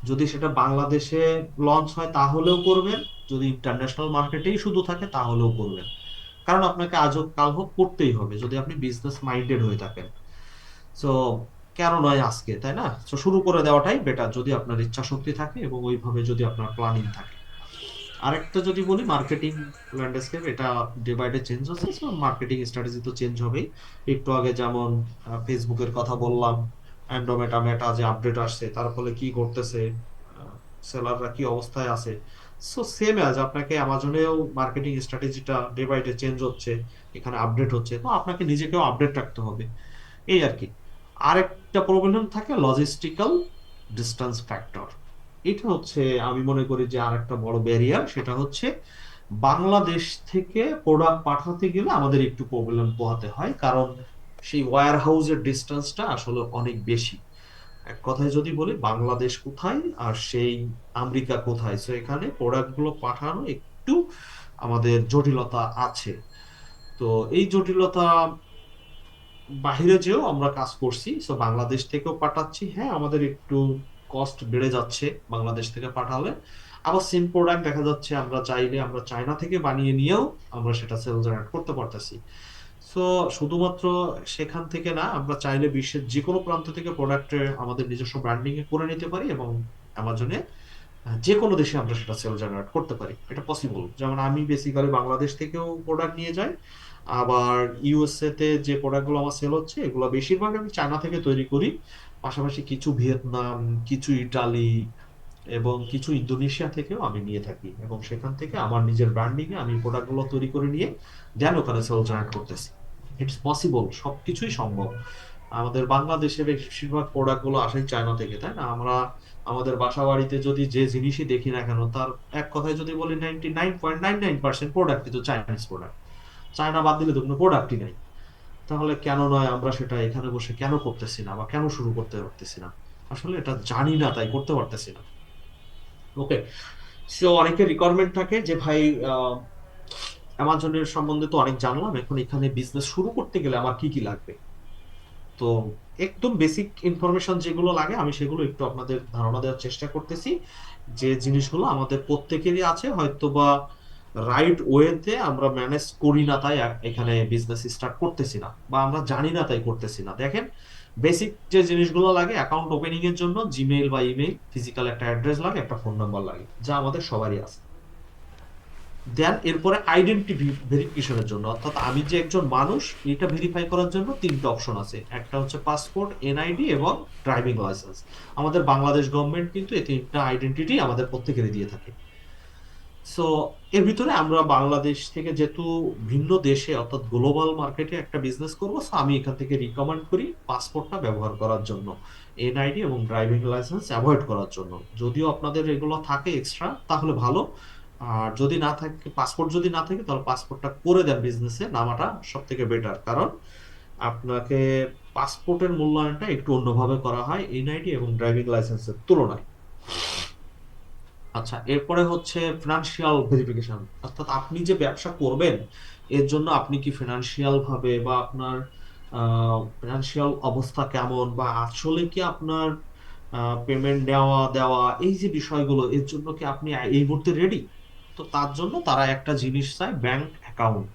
B: যদি সেটা বাংলাদেশে লঞ্চ হয় তাহলেও করবেন, যদি ইন্টারন্যাশনাল মার্কেটেই শুধু থাকে তাহলেও করবেন। কারণ আপনাকে আজ হোক কাল হোক করতেই হবে যদি আপনি বিজনেস মাইন্ডেড হয়ে থাকেন। সো কেন নয় আজকে, তাই না? তো শুরু করে দেওয়াটাই বেটার যদি আপনার ইচ্ছা শক্তি থাকে এবং ওইভাবে যদি আপনার প্ল্যানিং থাকে। আরেকটা যদি বলি, মার্কেটিং ল্যান্ডস্কেপ এটা ডে বাই ডে চেঞ্জ হচ্ছে, সো মার্কেটিং স্ট্র্যাটেজি তো চেঞ্জ হবেই। একটু আগে যেমন ফেসবুকের কথা বললাম, অ্যান্ড্রোমেটা মেটা যে আপডেট আসছে তার ফলে কি করতেছে, সেলাররা কি অবস্থায় আছে, সো সেম অ্যাজ আপনাকে অ্যামাজনেও মার্কেটিং স্ট্র্যাটেজিটা ডে বাই ডে চেঞ্জ হচ্ছে, এখানে আপডেট হচ্ছে, তো আপনাকে নিজেকেও আপডেট রাখতে হবে, এই আর কি। আরেকটা প্রবলেম থাকে লজিস্টিক্যাল ডিস্টেন্স ফ্যাক্টর। এটা হচ্ছে আমি মনে করি যে আরেকটা বড় ব্যারিয়ার, সেটা হচ্ছে বাংলাদেশ থেকে প্রোডাক্ট পাঠাতে গেলে আমাদের একটু প্রবলেম পোহাতে হয়, কারণ সেই ওয়্যার হাউসের ডিস্টেন্সটা আসলে অনেক বেশি। এক কথায় যদি বলি, বাংলাদেশ কোথায় আর সেই আমেরিকা কোথায়, সো এখানে প্রোডাক্ট গুলো পাঠানো একটু আমাদের জটিলতা আছে। তো এই জটিলতা বাহিরে যেও আমরা কাজ করছি, সো বাংলাদেশ থেকেও পাঠাচ্ছি, হ্যাঁ আমাদের একটু কস্ট বেড়ে যাচ্ছে বাংলাদেশ থেকে পাঠালে। আবার সেম প্রোডাক্ট দেখা যাচ্ছে আমরা চাইলে আমরা চায়না থেকে বানিয়ে নিয়েও আমরা সেটা সেল জেনারেট করতে পারতেছি। সো শুধুমাত্র সেখান থেকে না, আমরা চাইলে বিশ্বের যে কোনো প্রান্ত থেকে প্রোডাক্টের আমাদের নিজস্ব ব্র্যান্ডিং এ করে নিতে পারি এবং অ্যামাজনে যে কোনো দেশে আমরা সেটা সেল জেনারেট করতে পারি, এটা পসিবল। যেমন আমি বেসিক্যালি বাংলাদেশ থেকেও প্রোডাক্ট নিয়ে যাই, আবার ইউএসএ তে যে প্রোডাক্টগুলো আমার সেল হচ্ছে এগুলো বেশিরভাগ আমি চায়না থেকে তৈরি করি, পাশাপাশি কিছু ভিয়েতনাম, কিছু ইটালি এবং কিছু ইন্দোনেশিয়া থেকেও আমি নিয়ে থাকি, এবং সেখান থেকে আমার নিজের ব্র্যান্ডিং এ আমি প্রোডাক্টগুলো তৈরি করে নিয়ে দেন ওখানে সেল জেনারেট করতেছি। ইটস পসিবল, সবকিছুই সম্ভব। আমাদের বাংলাদেশে বেশিরভাগ প্রোডাক্ট গুলো আসে চায়না থেকে, তাই না? আমরা আমাদের বাসা বাড়িতে যদি যে জিনিসই দেখি না কেন, তার এক কথায় যদি বলি 99.99% প্রোডাক্ট কিন্তু চাইনিজ প্রোডাক্ট। চায়না বাদ দিলে তো কোনো প্রোডাক্টই নাই। তাহলে কেন নয় আমরা সেটা এখানে বসে কেন করতেছি না বা কেন শুরু করতে পারতেছি না? আসলে এটা জানি না তাই করতে পারতেছি না। ওকে, সো অনেকের রিকোয়ারমেন্ট থাকে যে ভাই অ্যামাজনের সম্বন্ধে তো অনেক জানলাম, এখন এখানে বিজনেস শুরু করতে গেলে আমার কি কি লাগবে? তো একদম বেসিক ইনফরমেশন যেগুলো লাগে আমি সেগুলো একটু আপনাদের ধারণা দেওয়ার চেষ্টা করতেছি, যে জিনিসগুলো আমাদের প্রত্যেকেরই আছে, হয়তোবা রাইট ওয়েতে আমরা ম্যানেজ করি না তাই এখানে বিজনেস স্টার্ট করতেছি না, বা আমরা জানি না তাই করতেছি না। দেখেন, বেসিক যে জিনিসগুলো লাগে অ্যাকাউন্ট ওপেনিং এর জন্য জিমেইল বা ইমেইল, ফিজিক্যাল একটা অ্যাড্রেস লাগে, একটা ফোন নাম্বার লাগে, যা আমাদের সবারই আছে। দেন এরপরে আইডেন্টিটি ভেরিফিকেশনের জন্য, অর্থাৎ আমি যে একজন মানুষ এটা ভেরিফাই করার জন্য তিনটা অপশন আছে। একটা হচ্ছে পাসপোর্ট, এনআইডি এবং ড্রাইভিং লাইসেন্স। আমাদের বাংলাদেশ গভর্নমেন্ট কিন্তু এই তিনটা আইডেন্টিটি আমাদের প্রত্যেকেরই দিয়ে থাকে। সো এর ভিতরে আমরা বাংলাদেশ থেকে যেহেতু ভিন্ন দেশে অর্থাৎ গ্লোবাল মার্কেটে একটা বিজনেস করবো, সো আমি এখান থেকে রিকমেন্ড করি পাসপোর্টটা ব্যবহার করার জন্য, এনআইডি এবং ড্রাইভিং লাইসেন্স অ্যাভয়েড করার জন্য। যদিও আপনাদের এগুলো থাকে এক্সট্রা তাহলে ভালো, আর যদি না থাকে, পাসপোর্ট যদি না থাকে, তাহলে পাসপোর্টটা করে দেন বিজনেসে নামাটা সব থেকে বেটার, কারণ আপনাকে পাসপোর্টের মূল্যায়নটা একটু অন্যভাবে করা হয় এনআইডি এবং ড্রাইভিং লাইসেন্সের তুলনায়। আচ্ছা, এরপরে হচ্ছে ফিনান্সিয়াল ভেরিফিকেশন, অর্থাৎ আপনি যে ব্যবসা করবেন এর জন্য আপনি কি ফিনান্সিয়াল ভাবে বা আপনার ফিনান্সিয়াল অবস্থা কেমন, বা আসলে কি আপনার পেমেন্ট দেওয়া দেওয়া এই যে বিষয়গুলো, এর জন্য কি আপনি এই মুহূর্তে রেডি? তো তার জন্য তারা একটা জিনিস চায়, ব্যাংক অ্যাকাউন্ট।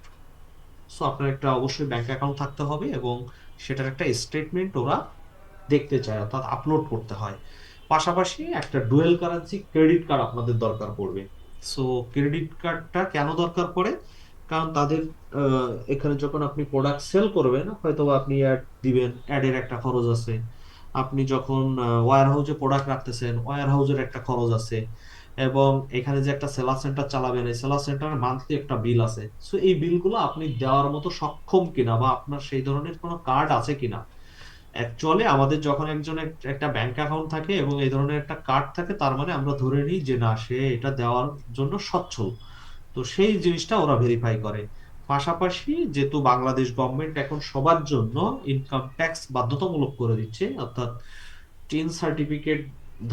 B: সো আপনার একটা অবশ্যই ব্যাংক অ্যাকাউন্ট থাকতে হবে এবং সেটার একটা স্টেটমেন্ট ওরা দেখতে চায়, অর্থাৎ আপলোড করতে হয়। পাশাপাশি একটা ডুয়েল কারেন্সি ক্রেডিট কার্ড আপনাদের দরকার পড়বে। সো ক্রেডিট কার্ডটা কেন দরকার পড়ে? কারণ তাদের এখানে যখন আপনি প্রোডাক্ট সেল করবেন, হয়তো আপনি অ্যাড দিবেন, অ্যাডের একটা খরচ আছে। আপনি যখন ওয়্যার হাউসে প্রোডাক্ট রাখতেছেন, ওয়্যার হাউসের একটা খরচ আছে। এবং এখানে যে একটা সেলার সেন্টার চালাবেন, এই সেলার সেন্টারের মান্থলি একটা বিল আছে। সো এই বিলগুলো আপনি দেওয়ার মতো সক্ষম কিনা, বা আপনার সেই ধরনের কোনো কার্ড আছে কিনা। অ্যাকচুয়ালি আমাদের যখন একজন একটা ব্যাংক অ্যাকাউন্ট থাকে এবং এই ধরনের একটা কার্ড থাকে, তার মানে আমরা ধরে নিই যে না, সে এটা দেওয়ার জন্য সচ্ছল। তো সেই জিনিসটা ওরা ভেরিফাই করে। পাশাপাশি যেহেতু বাংলাদেশ গভর্নমেন্ট এখন সবার জন্য ইনকাম ট্যাক্স বাধ্যতামূলক করে দিচ্ছে, অর্থাৎ 10 সার্টিফিকেট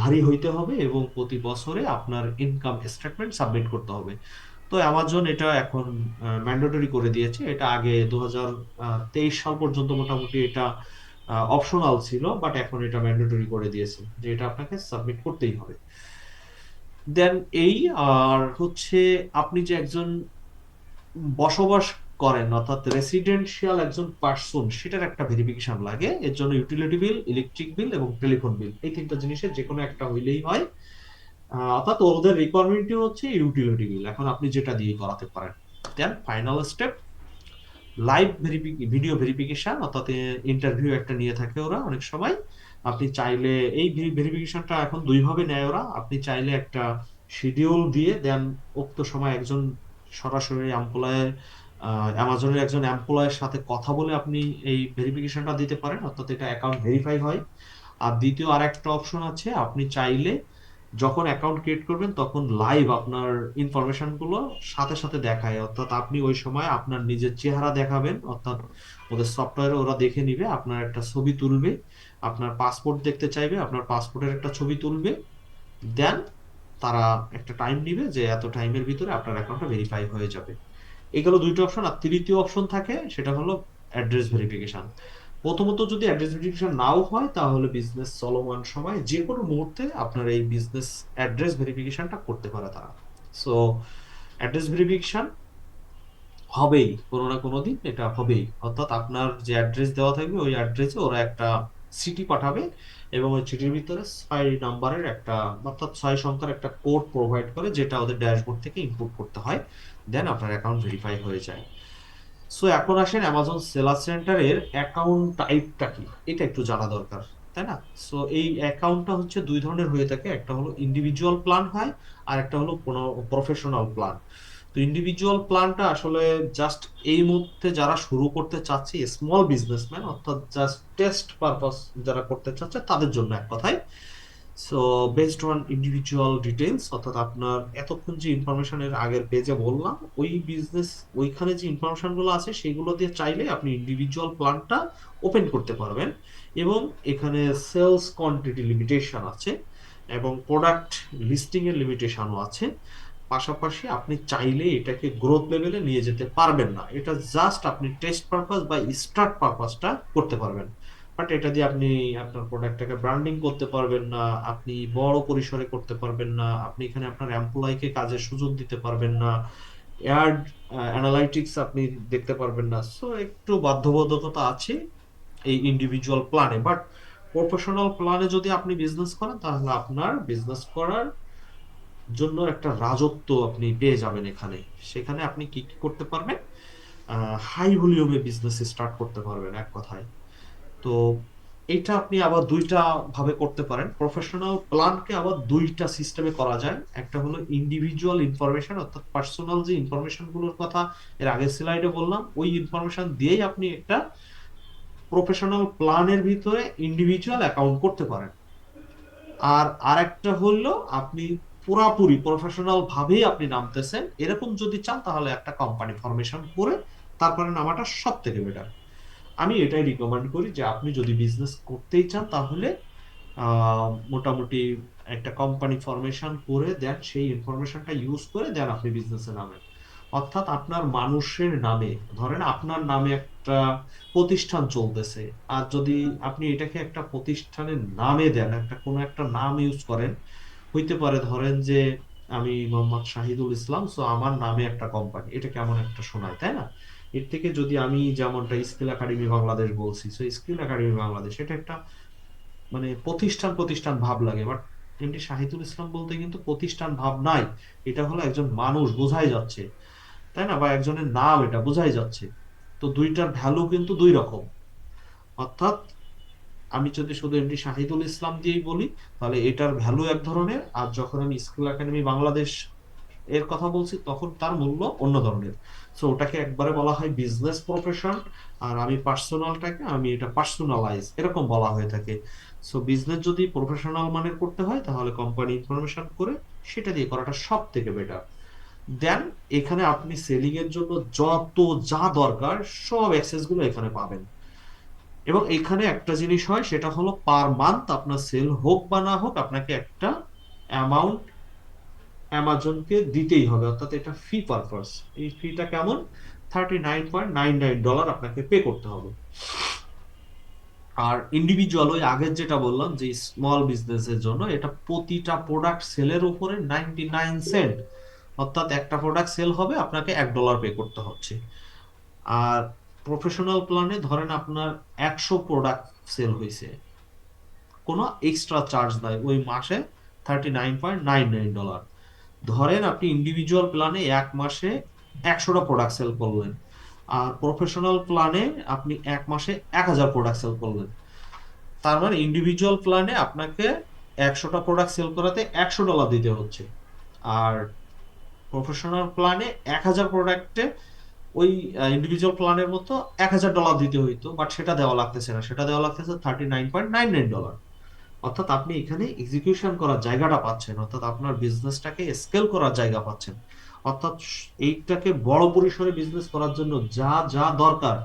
B: ধারী হইতে হবে এবং প্রতি বছরে আপনার ইনকাম স্টেটমেন্ট সাবমিট করতে হবে। তো অ্যামাজন এটা এখন ম্যান্ডেটরি করে দিয়েছে। এটা আগে 2023 সাল পর্যন্ত মোটামুটি এটা অপশনাল ছিল, বাট এখন এটা ম্যান্ডেটরি করে দিয়েছে যে এটা আপনাকে সাবমিট করতেই হবে। দেন এই আর হচ্ছে, আপনি যে একজন বসবাস করেন অর্থাৎ রেসিডেন্সিয়াল একজন পার্সন, সেটার একটা ভেরিফিকেশন লাগে। এর জন্য ইউটিলিটি বিল, ইলেকট্রিক বিল এবং টেলিফোন বিল, এই তিনটা জিনিসের যে কোনো একটা হইলেই হয়। অর্থাৎ ওদের রিকোয়ারমেন্টই হচ্ছে ইউটিলিটি বিল, এখন আপনি যেটা দিয়ে করাতে পারেন। Then final step, live video verification, অর্থাৎ ইন্টারভিউ একটা নিয়ে থাকে ওরা অনেক সময়। আপনি চাইলে এই ভেরিফিকেশনটা এখন দুই ভাবে নেয় ওরা। আপনি চাইলে একটা শিডিউল দিয়ে দেন, উক্ত সময় একজন সরাসরি এমপ্লয়ের, অ্যামাজনের একজন এমপ্লয়ের সাথে কথা বলে আপনি এই ভেরিফিকেশনটা দিতে পারেন, অর্থাৎ এটা অ্যাকাউন্ট ভেরিফাই হয়। আর দ্বিতীয় আর একটা অপশন আছে, আপনি চাইলে যখন অ্যাকাউন্ট ক্রিয়েট করবেন তখন লাইভ আপনার ইনফরমেশন গুলো সাথে সাথে দেখায়, অর্থাৎ আপনি ওই সময় আপনার নিজের চেহারা দেখাবেন, অর্থাৎ ওদের সফটওয়্যারে ওরা দেখে নিবে, আপনার একটা ছবি তুলবে, আপনার পাসপোর্ট দেখতে চাইবে, আপনার পাসপোর্টের একটা ছবি তুলবে। দেন তারা একটা টাইম নিবে যে এত টাইমের ভিতরে আপনার অ্যাকাউন্টটা ভেরিফাই হয়ে যাবে। এগুলো দুইটা অপশন। আর তৃতীয় অপশন থাকে, সেটা হলো অ্যাড্রেস ভেরিফিকেশন। প্রথমত যদি অ্যাড্রেস ভেরিফিকেশন নাও হয়, তাহলে বিজনেস চলমান সময় যে কোনো মুহূর্তে আপনার এই বিজনেস অ্যাড্রেস ভেরিফিকেশনটা করতে পারে তারা। সো অ্যাড্রেস ভেরিফিকেশন হবেই, কোনো না কোনো দিন এটা হবেই, অর্থাৎ আপনার যে অ্যাড্রেস দেওয়া থাকবে ওই অ্যাড্রেসে ওরা একটা সিটি পাঠাবে এবং ওই চিঠির ভিতরে 6 নাম্বারের একটা, অর্থাৎ 6 সংখ্যার একটা কোড প্রোভাইড করে, যেটা ওদের ড্যাশবোর্ড থেকে ইনপুট করতে হয়। দেন আপনার অ্যাকাউন্ট ভেরিফাই হয়ে যায়। সো এখন আসেন অ্যামাজন সেলার সেন্টারের অ্যাকাউন্ট টাইপটা কি, এটা একটু জানা দরকার, তাই না? সো এই অ্যাকাউন্টটা হচ্ছে দুই ধরনের হয়ে থাকে, একটা হলো ইন্ডিভিজুয়াল প্ল্যান হয়, আর একটা হলো কোনো প্রফেশনাল প্ল্যান। তো ইন্ডিভিজুয়াল প্ল্যানটা আসলে জাস্ট এই মুহূর্তে যারা শুরু করতে চাচ্ছে, স্মল বিজনেসম্যান, অর্থাৎ জাস্ট টেস্ট পারপাস যারা করতে চাচ্ছে তাদের জন্য এক কথায়। So based on individual details, অর্থাৎ আপনার এতক্ষণ যে ইনফরমেশনের আগের পেজে বললাম, ওই বিজনেস ওইখানে যে ইনফরমেশনগুলো আছে সেগুলো দিয়ে চাইলে আপনি ইন্ডিভিজুয়াল প্ল্যানটা ওপেন করতে পারবেন। এবং এখানে সেলস কোয়ান্টিটি লিমিটেশন আছে এবং প্রোডাক্ট লিস্টিং এর লিমিটেশনও আছে। পাশাপাশি আপনি চাইলে এটাকে গ্রোথ লেভেলে নিয়ে যেতে পারবেন না, এটা জাস্ট আপনি টেস্ট পারপাস বা স্টার্ট পারপাসটা করতে পারবেন। বাট এটা দিয়ে আপনি আপনার প্রোডাক্টটাকে ব্র্যান্ডিং করতে পারবেন না, আপনি বড় পরিসরে করতে পারবেন না, আপনি এখানে আপনার এমপ্লয়িকে কাজের সুযোগ দিতে পারবেন না, অ্যাড অ্যানালাইটিক্স আপনি দেখতে পারবেন না। সো একটু বাধ্যবাধকতা আছে এই ইন্ডিভিজুয়াল প্ল্যানে। বাট প্রফেশনাল প্ল্যানে যদি আপনি বিজনেস করেন তাহলে আপনার বিজনেস করার জন্য একটা রাজত্ব আপনি পেয়ে যাবেন এখানে। সেখানে আপনি কি কি করতে পারবেন, হাই ভলিউমে বিজনেস স্টার্ট করতে পারবেন এক কথায়। তো এটা আপনি আবার দুইটা ভাবে করতে পারেন। প্রফেশনাল প্ল্যানকে আবার দুইটা সিস্টেমে করা যায়। একটা হলো ইন্ডিভিজুয়াল ইনফরমেশন, অর্থাৎ পার্সোনাল যে ইনফরমেশন গুলোর কথা এর আগের স্লাইডে বললাম, ওই ইনফরমেশন দিয়েই আপনি একটা প্রফেশনাল প্ল্যানের ভিতরে ইন্ডিভিজুয়াল অ্যাকাউন্ট করতে পারেন। আর আরেকটা হলো আপনি পুরাপুরি প্রফেশনাল ভাবেই আপনি নামতেছেন, এরকম যদি চান তাহলে একটা কোম্পানি ফরমেশন করে তারপরে নামাটা সব থেকে বেটার। আমি এটাই রিকমেন্ড করি যে আপনি যদি বিজনেস করতেই চান তাহলে মোটামুটি একটা কোম্পানি ফরমেশন করে দেন, সেই ইনফরমেশনটা ইউজ করে দেন আপনি বিজনেসে নামেন। অর্থাৎ আপনার মানুষের নামে, ধরেন আপনার নামে একটা প্রতিষ্ঠান চলতেছে, আর যদি আপনি এটাকে একটা প্রতিষ্ঠানের নামে দেন, একটা কোনো একটা নাম ইউজ করেন, হইতে পারে ধরেন যে আমি মোহাম্মদ শাহিদুল ইসলাম, সো আমার নামে একটা কোম্পানি, এটা কেমন একটা শোনায় তাই না? এর থেকে যদি আমি যেমনটা স্কিল একাডেমি বাংলাদেশ বলছি, সো স্কিল একাডেমি বাংলাদেশ, এটা একটা মানে প্রতিষ্ঠান প্রতিষ্ঠান ভাব লাগে। বাট এমনি শাহিদুল ইসলাম বলতে কিন্তু প্রতিষ্ঠান ভাব নাই, এটা হলো একজন মানুষ, বোঝাই যাচ্ছে তাই না, বা একজনের নাম, এটা বোঝাই যাচ্ছে। তো দুইটার ভ্যালু কিন্তু দুই রকম। অর্থাৎ আমি যদি শুধু এমনি শাহিদুল ইসলাম দিয়েই বলি তাহলে এটার ভ্যালু এক ধরনের, আর যখন আমি স্কিল একাডেমি বাংলাদেশ এর কথা বলছি তখন তার মূল্য অন্য ধরনের। সো ওটাকে একবারে বলা হয় বিজনেস প্রফেশন, আর আমি পার্সোনালটাকে আমি এটা পার্সোনালাইজ এরকম বলা হয়ে থাকে। সো বিজনেস যদি প্রফেশনাল মানের করতে হয় তাহলে কোম্পানি ইনফরমেশন করে সেটা দিয়ে করাটা সব থেকে বেটার। দেন এখানে আপনি সেলিং এর জন্য যত যা দরকার সব অ্যাক্সেস গুলো এখানে পাবেন। এবং এখানে একটা জিনিস হয়, সেটা হলো পার মান্থ আপনার সেল হোক বা না হোক আপনাকে একটা অ্যামাউন্ট অ্যামাজনকে দিতেই হবে, অর্থাৎ এটা ফি পারপাস। এই ফিটা কেমন, $39.99 আপনাকে পে করতে হবে। আর ইন্ডিভিজুয়াল ওই আগের যেটা বললাম যে স্মল বিজনেসের জন্য, এটা প্রতিটা প্রোডাক্ট সেলের উপরে 99 সেন্ট, অর্থাৎ একটা প্রোডাক্ট সেল হবে আপনাকে $1 পে করতে হচ্ছে। আর প্রফেশনাল প্ল্যানে ধরেন আপনার 100 প্রোডাক্ট সেল হয়েছে, কোনো এক্সট্রা চার্জ নাই ওই মাসে, $39.99। ধরেন আপনি ইন্ডিভিজুয়াল প্ল্যানে এক মাসে 100টা প্রোডাক্ট সেল করলেন, আর প্রফেশনাল প্ল্যানে আপনি এক মাসে 1000 প্রোডাক্ট সেল করলেন। তার মানে ইন্ডিভিজুয়াল প্ল্যানে আপনাকে 100টা প্রোডাক্ট সেল করাতে $100 দিতে হচ্ছে, আর প্রফেশনাল প্ল্যানে 1000 প্রোডাক্টে ওই ইন্ডিভিজুয়াল প্ল্যানের মতো $1000 দিতে হইতো, বাট সেটা দেওয়া লাগতেছে না, সেটা দেওয়া লাগতেছে $39.99। অর্থাৎ আপনি এখানে এক্সিকিউশন করার জায়গাটা পাচ্ছেন, অর্থাৎ আপনার বিজনেসটাকে স্কেল করার জায়গা পাচ্ছেন। অর্থাৎ এইটাকে বড় পরিসরে বিজনেস করার জন্য যা যা দরকার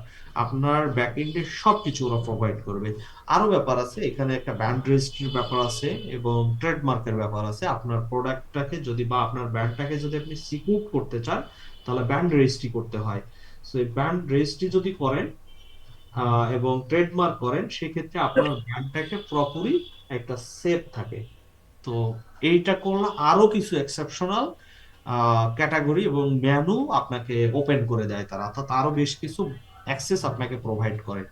B: আপনার ব্যাকএন্ডে সবকিছু ওরা প্রোভাইড করবে। আরো ব্যাপার আছে এখানে, একটা ব্র্যান্ড রেজিস্ট্রির ব্যাপার আছে এবং ট্রেডমার্কের ব্যাপার আছে। আপনার প্রোডাক্টটাকে যদি বা আপনার ব্র্যান্ডটাকে যদি আপনি সিকিউর করতে চান তাহলে ব্র্যান্ড রেজিস্ট্রি করতে হয়। সো এই ব্র্যান্ড রেজিস্ট্রি যদি করেন এবং ট্রেডমার্ক করেন, সেক্ষেত্রে আপনার ব্র্যান্ডটাকে পুরোপুরি একটা সেফ থাকে। তো এইটা করলে আরো কিছু এক্সেপশনাল ক্যাটাগরি এবং মেনু আপনাকে ওপেন করে দেয় তারা, অর্থাৎ আরো বেশ কিছু অ্যাক্সেস আপনাকে প্রোভাইড করে।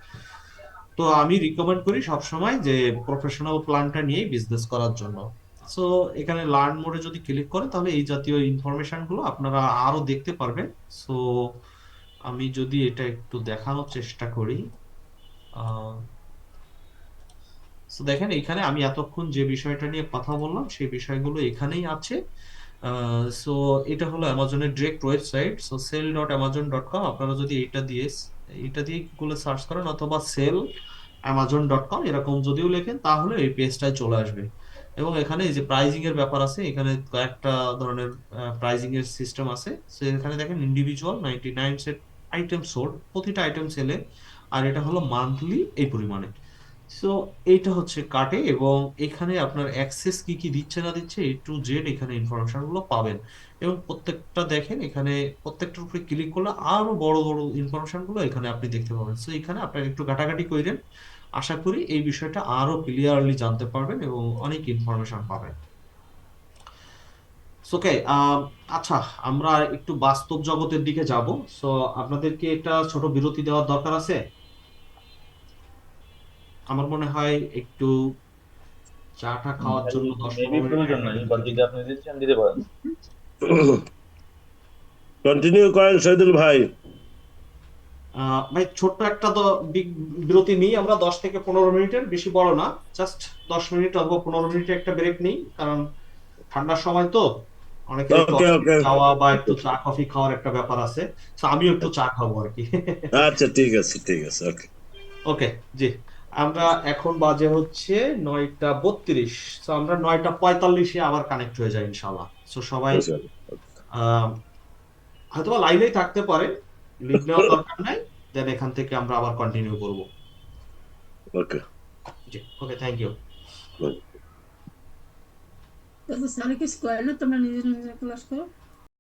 B: তো আমি রিকমেন্ড করি সবসময় যে প্রফেশনাল প্ল্যানটা নিয়ে বিজনেস করার জন্য। সো এখানে লার্ন মোডে যদি ক্লিক করেন তাহলে এই জাতীয় ইনফরমেশন গুলো আপনারা আরো দেখতে পারবেন। সো আমি যদি এটা একটু দেখানোর চেষ্টা করি, সো দেখেন এখানে আমি এতক্ষণ যে বিষয়টা নিয়ে কথা বললাম সেই বিষয়গুলো এখানেই আছে। সো এটা হলো অ্যামাজনের ডিরেক্ট ওয়েবসাইট, সো sell.amazon.com। আপনারা যদি এটা দিয়ে গুগলে সার্চ করেন অথবা sell.amazon.com এরকম যদিও লেখেন তাহলে এই পেজটায় চলে আসবে। এবং এখানে এই যে প্রাইজিং এর ব্যাপার আছে, এখানে কয়েকটা ধরনের প্রাইজিং এর সিস্টেম আছে। সো এখানে দেখেন ইন্ডিভিজুয়াল 99 সেট আইটেম সোল্ড, প্রতিটা আইটেম সেলে, আর এটা হলো মান্থলি এই পরিমাণে। সো এইটা হচ্ছে কাটে, এবং এখানে আপনার অ্যাক্সেস কি কি দিচ্ছে না দিচ্ছে এ টু জেড এখানে ইনফরমেশন গুলো পাবেন। এবং প্রত্যেকটা দেখেন এখানে প্রত্যেকটার উপরে ক্লিক করলে আরো বড় বড় ইনফরমেশন গুলো এখানে আপনি দেখতে পাবেন। সো এখানে আপনার একটু ঘাটাঘাটি করেন, আশা করি এই বিষয়টা আরো ক্লিয়ারলি জানতে পারবেন এবং অনেক ইনফরমেশন পাবেন। ওকে। আচ্ছা, আমরা একটু বাস্তব জগতের দিকে যাব। সো আপনাদেরকে একটা ছোট বিরতি দেওয়ার দরকার আছে। আমার মনে হয় একটু চাটা খাওয়ার
D: ভাই
B: জন্য দশ
D: মেবি
B: পনেরো মিনিট
D: প্রয়োজন নাই,
B: হাঁটাহাঁটি
D: বাট
B: করতে
D: যদি
B: হবে।
D: আপনি দিতে চান দিতে পারেন।
E: কন্টিনিউ করেন শহীদুল ভাই।
B: ভাই ছোট্ট একটা বিরতি নিই আমরা, 10 থেকে 15 মিনিটের, বেশি বড় না। জাস্ট 10 মিনিট অথবা 15 মিনিটের একটা ব্রেক নিই, কারণ ঠান্ডার সময় তো অনেকের একটু
E: ওকে
B: অফিসে
E: ওকে।
B: যাওয়া বা একটু চা কফি খাওয়ার একটা ব্যাপার আছে। তো আমিও একটু চা খাবো আর কি।
E: আচ্ছা ঠিক আছে ঠিক আছে, ওকে।
B: ওকে, জি। আমরা এখন বাজে হচ্ছে 9টা 32। তো আমরা 9টা 45-এ আবার কানেক্ট হয়ে যাই ইনশাল্লাহ। তো সবাই আহ হয়তোবা লাইনেই থাকতে পারে, লিভ নেওয়ার দরকার নাই। দেন এখান থেকে আমরা আবার কন্টিনিউ করব।
E: ওকে।
B: জি, ওকে, থ্যাংক ইউ।
F: তো স্যার কিছু করে না, তোমরা নিজে নিজে ক্লাস করো।